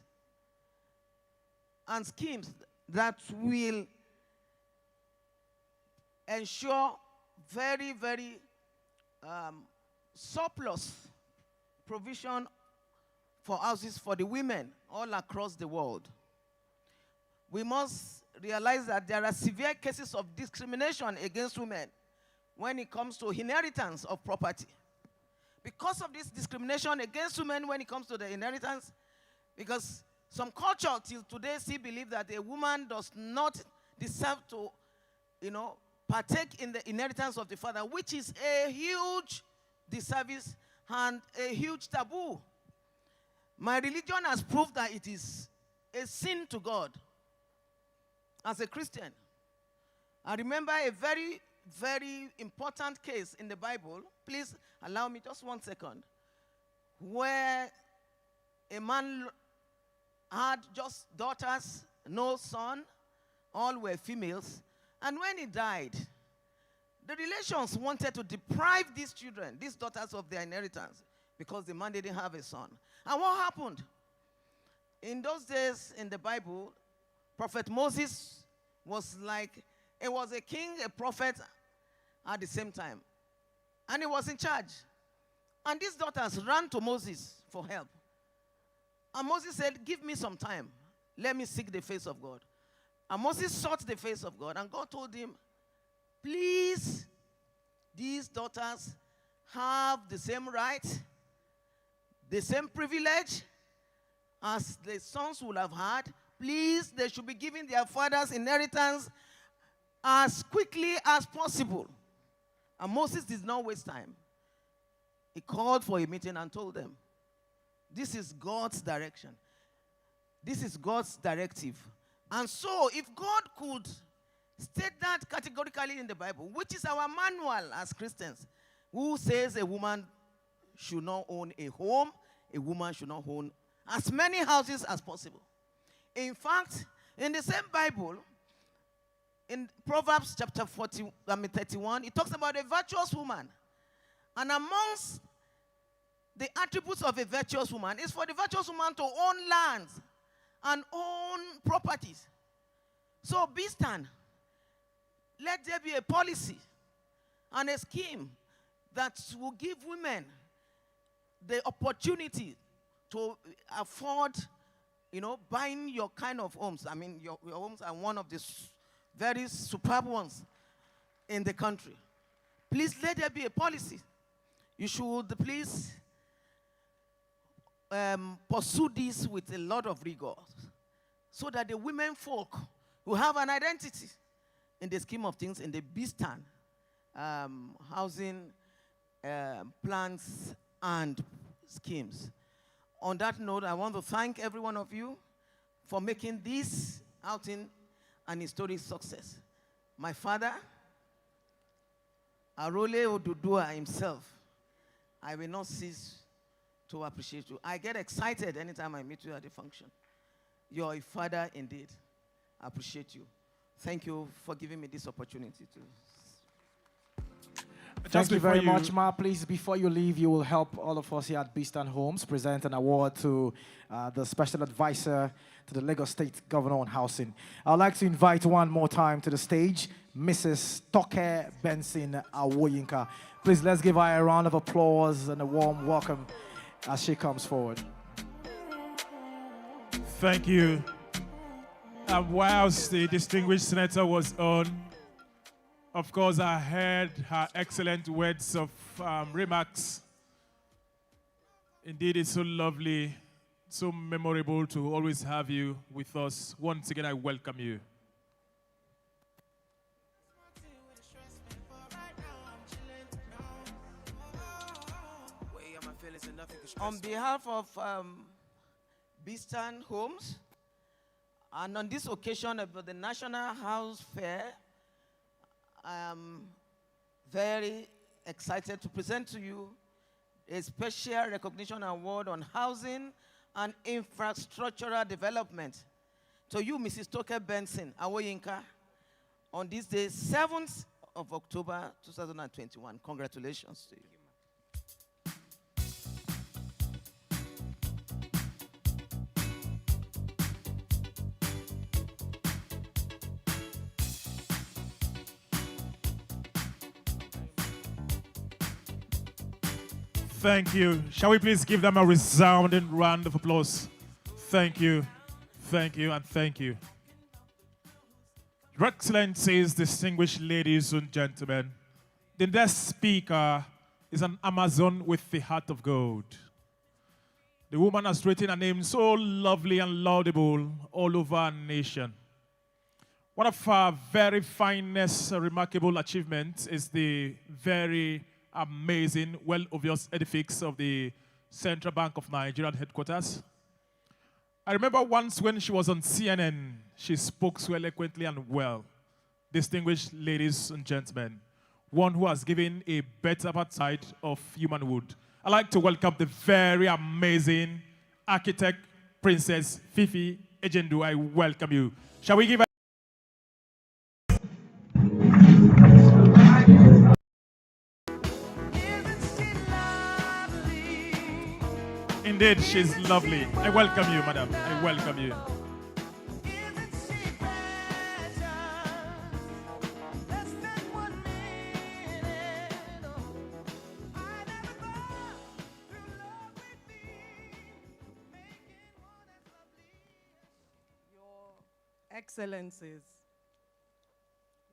and schemes that will ensure very, very surplus provision for houses for the women all across the world. We must realize that there are severe cases of discrimination against women when it comes to inheritance of property. Because of this discrimination against women when it comes to the inheritance, because some culture till today still believe that a woman does not deserve to, partake in the inheritance of the father, which is a huge disservice and a huge taboo. My religion has proved that it is a sin to God. As a Christian, I remember a very, very important case in the Bible. Please allow me just 1 second. Where a man had just daughters, no son, all were females. And when he died, the relations wanted to deprive these children, these daughters, of their inheritance because the man didn't have a son. And what happened? In those days in the Bible, Prophet Moses was a king, a prophet at the same time. And he was in charge. And these daughters ran to Moses for help. And Moses said, give me some time. Let me seek the face of God. And Moses sought the face of God. And God told him, please, these daughters have the same right, the same privilege as the sons would have had. Please, they should be given their father's inheritance as quickly as possible. And Moses did not waste time. He called for a meeting and told them, this is God's direction. This is God's directive. And so, if God could state that categorically in the Bible, which is our manual as Christians, who says a woman should not own a home, a woman should not own as many houses as possible. In fact, in the same Bible, in Proverbs chapter 31, it talks about a virtuous woman. And amongst the attributes of a virtuous woman is for the virtuous woman to own lands and own properties. So be stand. Let there be a policy and a scheme that will give women the opportunity to afford, buying your kind of homes. I mean, your homes are one of the very superb ones in the country. Please let there be a policy. You should please pursue this with a lot of rigor so that the women folk will have an identity in the scheme of things in the Bistan housing plans and schemes. On that note, I want to thank every one of you for making this outing an historic success. My father, Arole Odudua himself, I will not cease to appreciate you. I get excited anytime I meet you at the function. You're a father indeed. I appreciate you. Thank you for giving me this opportunity to. Thank you very much, Ma. Please, before you leave, you will help all of us here at Beaston Homes present an award to the Special Advisor to the Lagos State Governor on Housing. I'd like to invite one more time to the stage, Mrs. Toke Benson Awoyinka. Please, let's give her a round of applause and a warm welcome as she comes forward. Thank you. And whilst the distinguished senator was on, of course, I heard her excellent words of remarks. Indeed, it's so lovely, so memorable to always have you with us. Once again, I welcome you. On behalf of Beeston Homes, and on this occasion of the National House Fair, I am very excited to present to you a special recognition award on housing and infrastructural development. To you, Mrs. Toke Benson Awoyinka, on this day, 7th of October 2021. Congratulations to you. Thank you. Shall we please give them a resounding round of applause? Thank you, and thank you. Your Excellencies, distinguished ladies and gentlemen, the next speaker is an Amazon with the heart of gold. The woman has written a name so lovely and laudable all over our nation. One of her very finest, remarkable achievements is the very amazing, well-obvious edifice of the Central Bank of Nigeria headquarters. I remember once when she was on CNN, she spoke so eloquently and well. Distinguished ladies and gentlemen, one who has given a better side of humanhood. I'd like to welcome the very amazing architect, Princess Fifi Ejendu. I welcome you. Shall we give her Indeed, she's lovely. I welcome you, madam. I welcome you. Your Excellencies,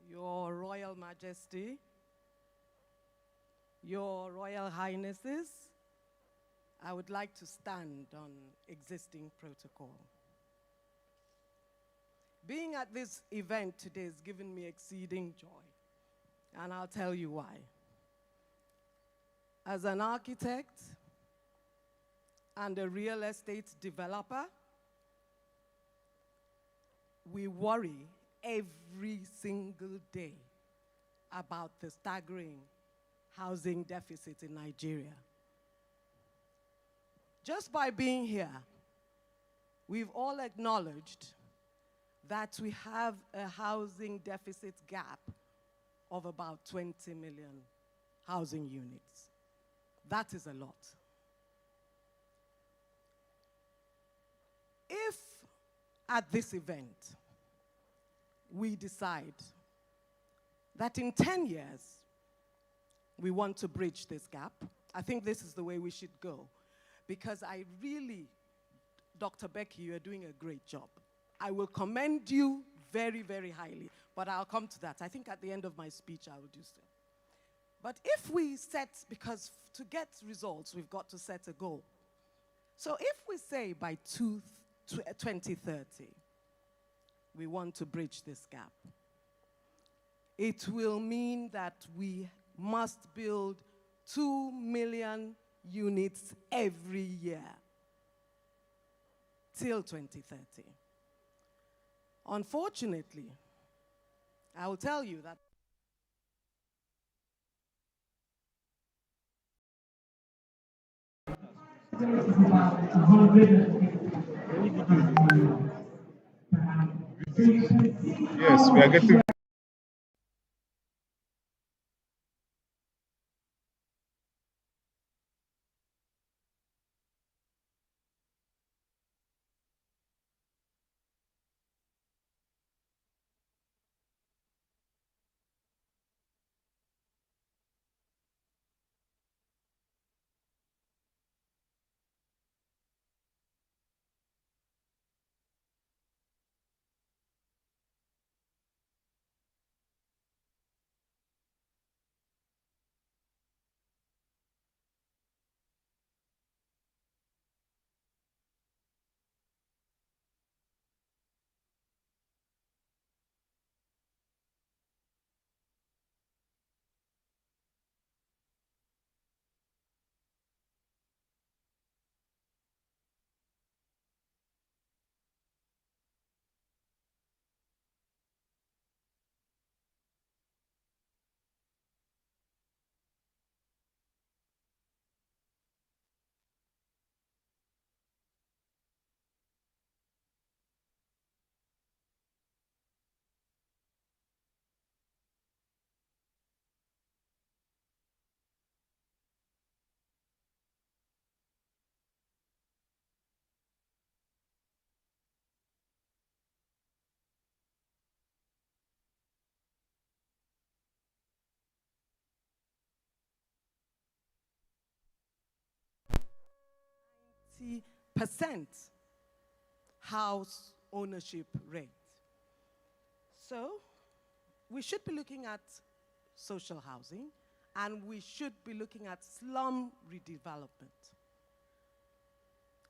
Your Royal Majesty, Your Royal Highnesses, I would like to stand on existing protocol. Being at this event today has given me exceeding joy, and I'll tell you why. As an architect and a real estate developer, we worry every single day about the staggering housing deficit in Nigeria. Just by being here, we've all acknowledged that we have a housing deficit gap of about 20 million housing units. That is a lot. If at this event we decide that in 10 years we want to bridge this gap, I think this is the way we should go. Because I really, Dr. Becky, you are doing a great job. I will commend you very, very highly, but I'll come to that. I think at the end of my speech I will do so. But if we set, because to get results, we've got to set a goal. So if we say by 2030, we want to bridge this gap, it will mean that we must build 2 million units every year till 2030. Unfortunately, I will tell you that Yes, we are getting. 20% house ownership rate. So we should be looking at social housing, and we should be looking at slum redevelopment.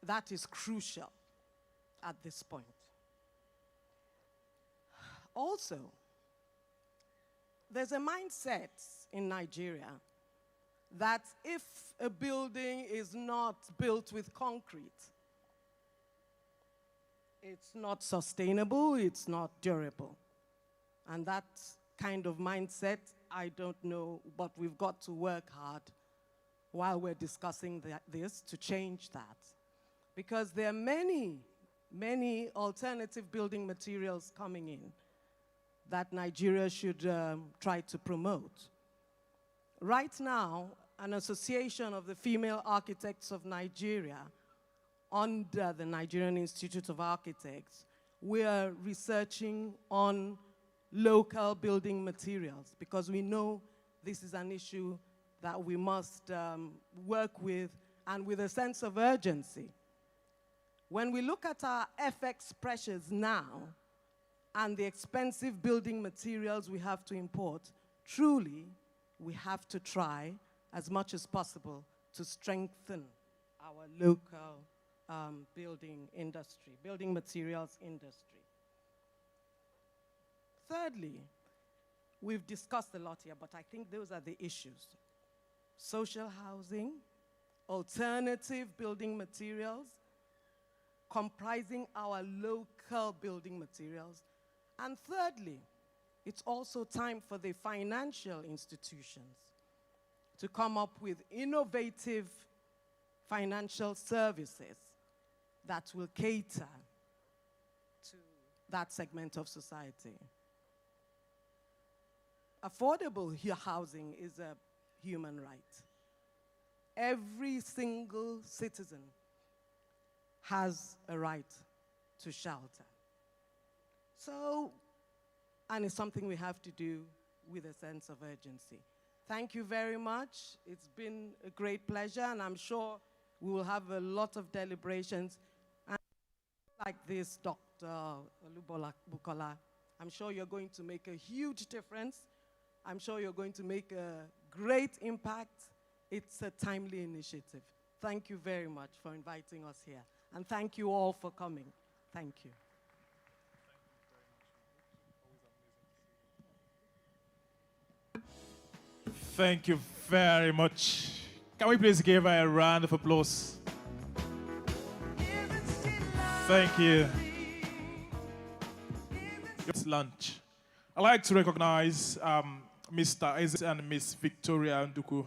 That is crucial at this point. Also, there's a mindset in Nigeria that if a building is not built with concrete, it's not sustainable, it's not durable. And that kind of mindset, I don't know, but we've got to work hard while we're discussing this to change that. Because there are many, many alternative building materials coming in that Nigeria should try to promote. Right now, an association of the Female Architects of Nigeria, under the Nigerian Institute of Architects, we are researching on local building materials because we know this is an issue that we must work with, and with a sense of urgency. When we look at our FX pressures now and the expensive building materials we have to import, truly, we have to try as much as possible to strengthen our local building industry, building materials industry. Thirdly, we've discussed a lot here, but I think those are the issues. Social housing, alternative building materials, comprising our local building materials. And thirdly, it's also time for the financial institutions to come up with innovative financial services that will cater to that segment of society. Affordable housing is a human right. Every single citizen has a right to shelter. So, and it's something we have to do with a sense of urgency. Thank you very much. It's been a great pleasure, and I'm sure we will have a lot of deliberations. And like this, Dr. Olubola Bukola, I'm sure you're going to make a huge difference. I'm sure you're going to make a great impact. It's a timely initiative. Thank you very much for inviting us here. And thank you all for coming. Thank you. Thank you very much. Can we please give her a round of applause? Thank you. It's lunch. I'd like to recognize Mr. Isaac and Miss Victoria Nduku,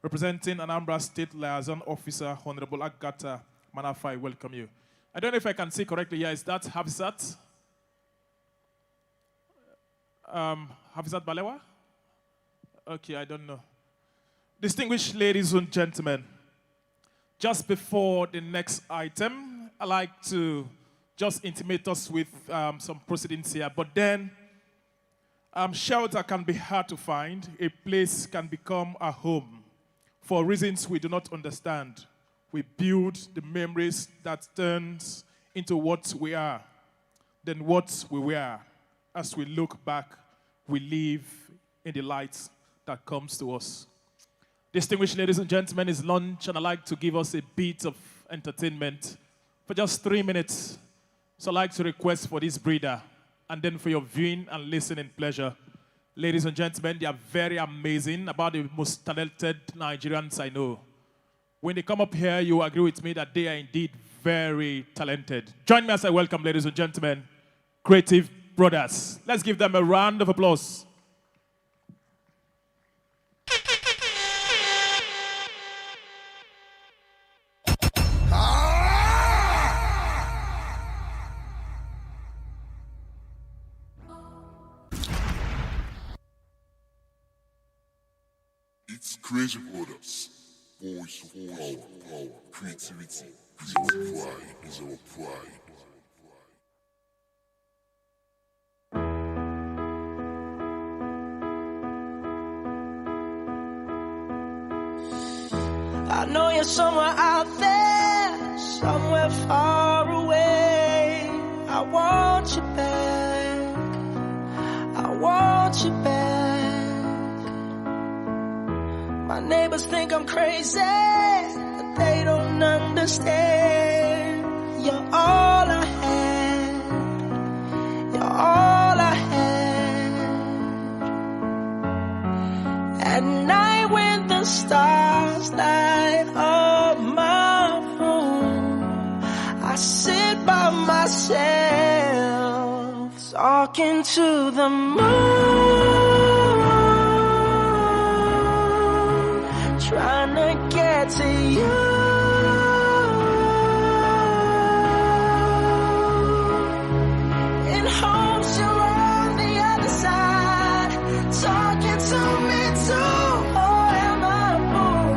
representing Anambra State Liaison Officer, Honorable Agatha Manafai. Welcome you. I don't know if I can see correctly. Yeah, is that Hafizat? Hafizat Balewa? Okay, I don't know. Distinguished ladies and gentlemen, just before the next item, I'd like to just intimate us with some proceedings here. But then, shelter can be hard to find. A place can become a home for reasons we do not understand. We build the memories that turns into what we are, then what we were. As we look back, we live in the light that comes to us. Distinguished ladies and gentlemen, it's lunch, and I'd like to give us a bit of entertainment for just 3 minutes. So I'd like to request for this breather, and then for your viewing and listening pleasure. Ladies and gentlemen, they are very amazing, about the most talented Nigerians I know. When they come up here, you agree with me that they are indeed very talented. Join me as I welcome, ladies and gentlemen, Creative Brothers. Let's give them a round of applause. It's Creative Brothers. Voice of power, creativity is our pride, is our pride. I know you're somewhere out there, somewhere somewhere far away. I want you back. I want you back. My neighbors think I'm crazy, but they don't understand. You're all I had. You're all I had. At night when the stars light up my room, I sit by myself talking to the moon, trying to get to you. In hopes you're on the other side, talking to me too. Or am I a fool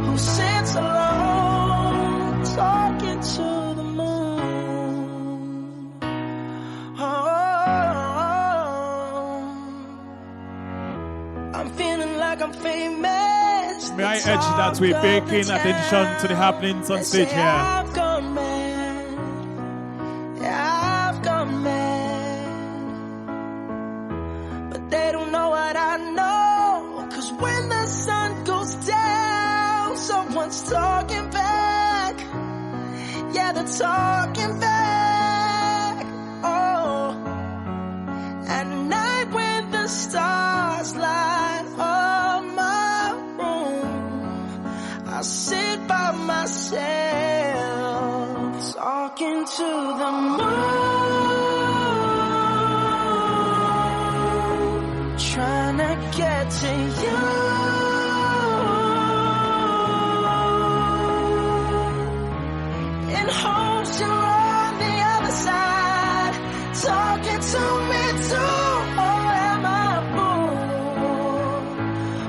who sits alone, talking to the moon? Oh, I'm feeling like I'm famous. May I urge that we pay keen attention to the happenings on stage here. I've gone mad. Yeah, I've gone mad. But they don't know what I know. 'Cause when the sun goes down, someone's talking back. Yeah, they're talking back. Oh, at night when the stars light up my room, I sit by myself talking to the moon, trying to get to you. In hopes you're on the other side, talking to me too. Or am I a fool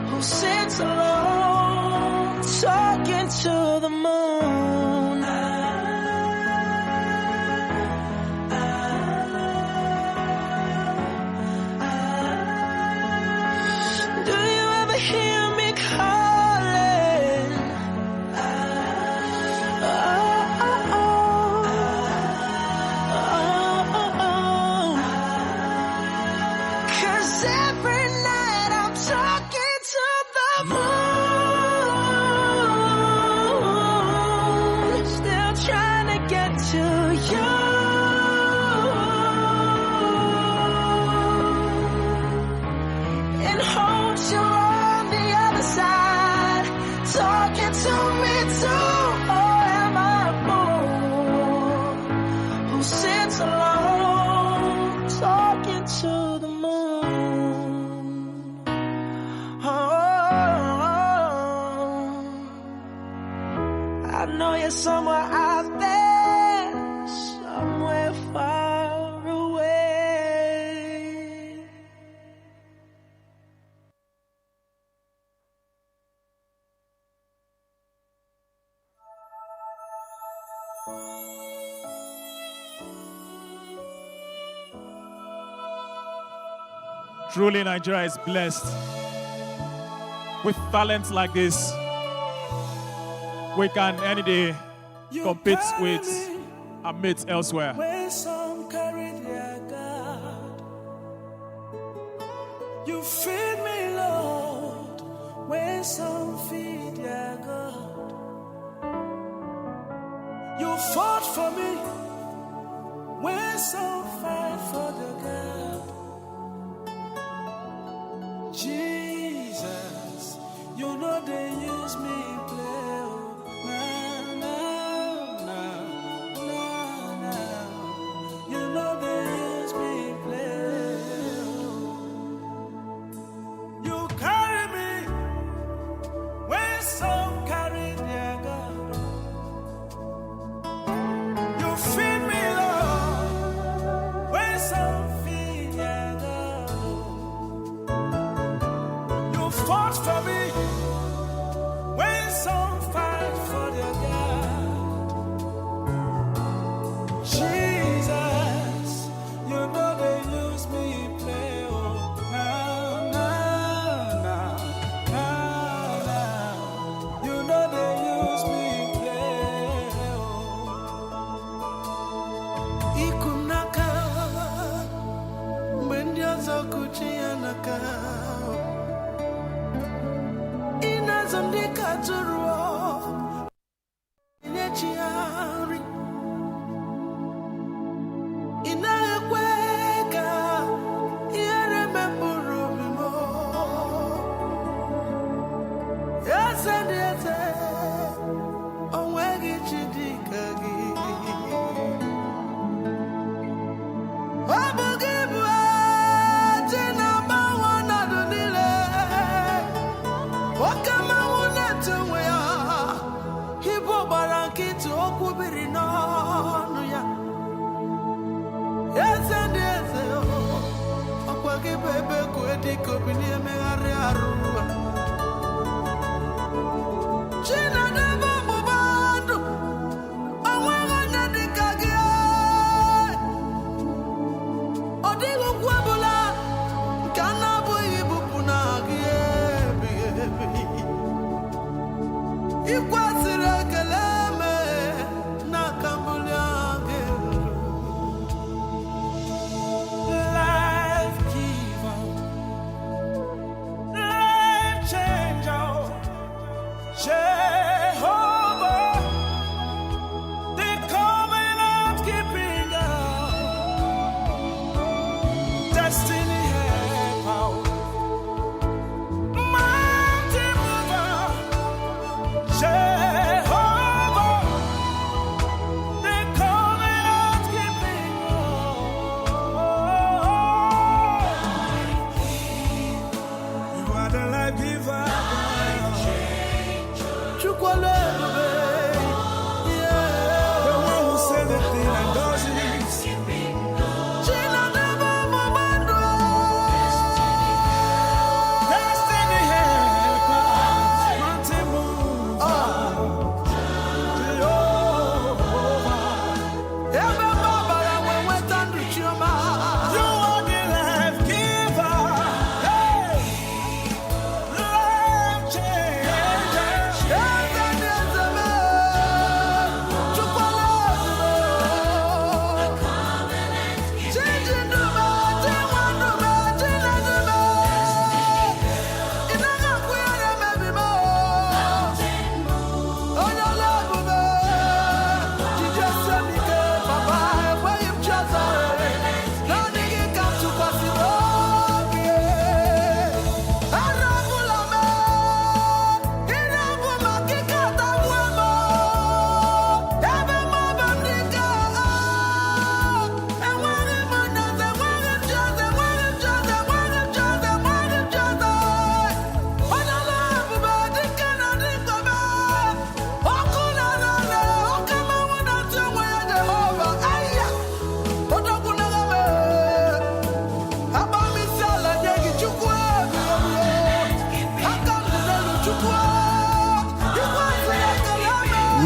who sits alone, talking to the moon? Do you ever hear me calling? Cause every night I'm talking to the moon, still trying to get to you. In hopes you're on the other side, talking to me too. Or am I a fool who sits alone, talking to the moon? Oh, I know you're somewhere out there, somewhere far away. Truly, Nigeria is blessed with talents like this. We can any day compete with our mates elsewhere. When some carry their God, you feed me, Lord. When some feed their God, you fought for me. When some fight for the God, Jesus, you know they use me play. You know they use me play. You carry me when some carry their God. You feed me, Lord, when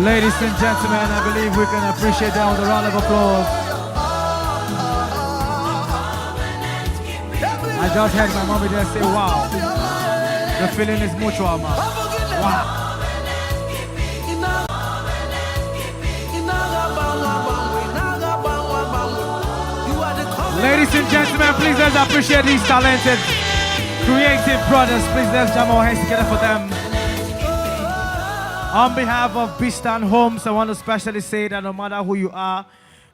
Ladies and gentlemen, I believe we can appreciate that with a round of applause. I just heard my mommy just say, wow. The feeling is mutual, man. Wow. Ladies and gentlemen, please let's appreciate these talented, creative brothers. Please let's jam our hands together for them. On behalf of Bistan Homes, I want to especially say that no matter who you are,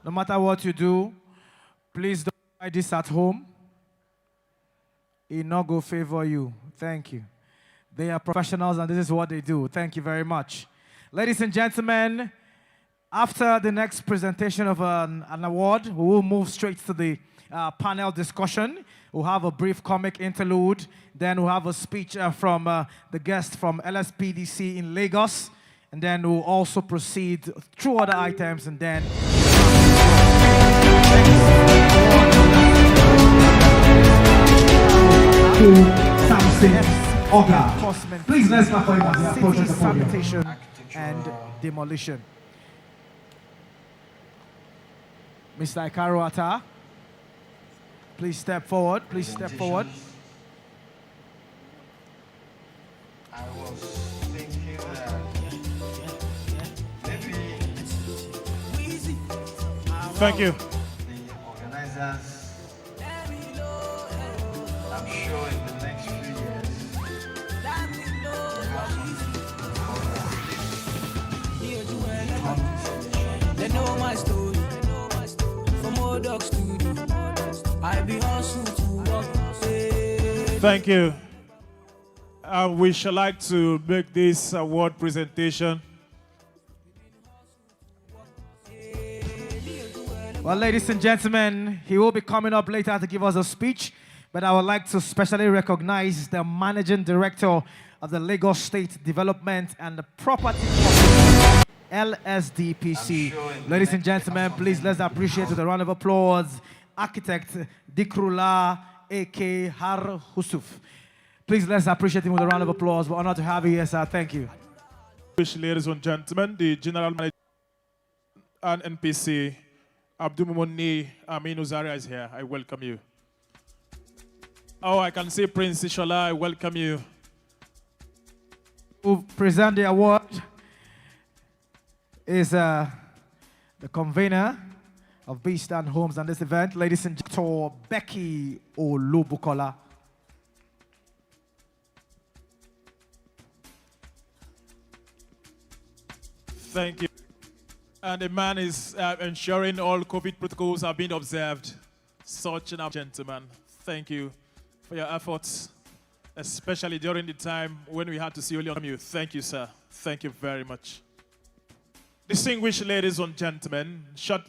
no matter what you do, please don't try this at home. It not go favor you. Thank you. They are professionals and this is what they do. Thank you very much. Ladies and gentlemen, after the next presentation of an award, we will move straight to the panel discussion. We'll have a brief comic interlude. Then we'll have a speech from the guest from LSPDC in Lagos. And then we'll also proceed through other items and then... Please let's clap for him as he approaches the podium. Sanitation and demolition. Mr. Ikaru Atta, please step forward. Please step forward. I was thinking that maybe thank you. The organizers sure in the next few years, They know my story. From old dogs to do. I be hustle to work. Thank you. We shall like to make this award presentation. Well, ladies and gentlemen, he will be coming up later to give us a speech, but I would like to specially recognize the Managing Director of the Lagos State Development and Property LSDPC. Ladies and gentlemen, please let's appreciate with a round of applause Architect Dikrula A.K. Har Husuf. Please let's appreciate him with a round of applause. We're honored to have you here, sir. Thank you. Ladies and gentlemen, the General Manager and NPC, Abdulmumuni Aminu Zaria is here. I welcome you. Oh, I can see Prince Ishola. I welcome you. Who present the award is the convener of Beast and Homes on this event, ladies and gentlemen, Becky Olubukola. Thank you. And the man is ensuring all COVID protocols are being observed. Such an gentleman. Thank you for your efforts, especially during the time when we had to see only on you. Thank you, sir. Thank you very much. Distinguished ladies and gentlemen, shortly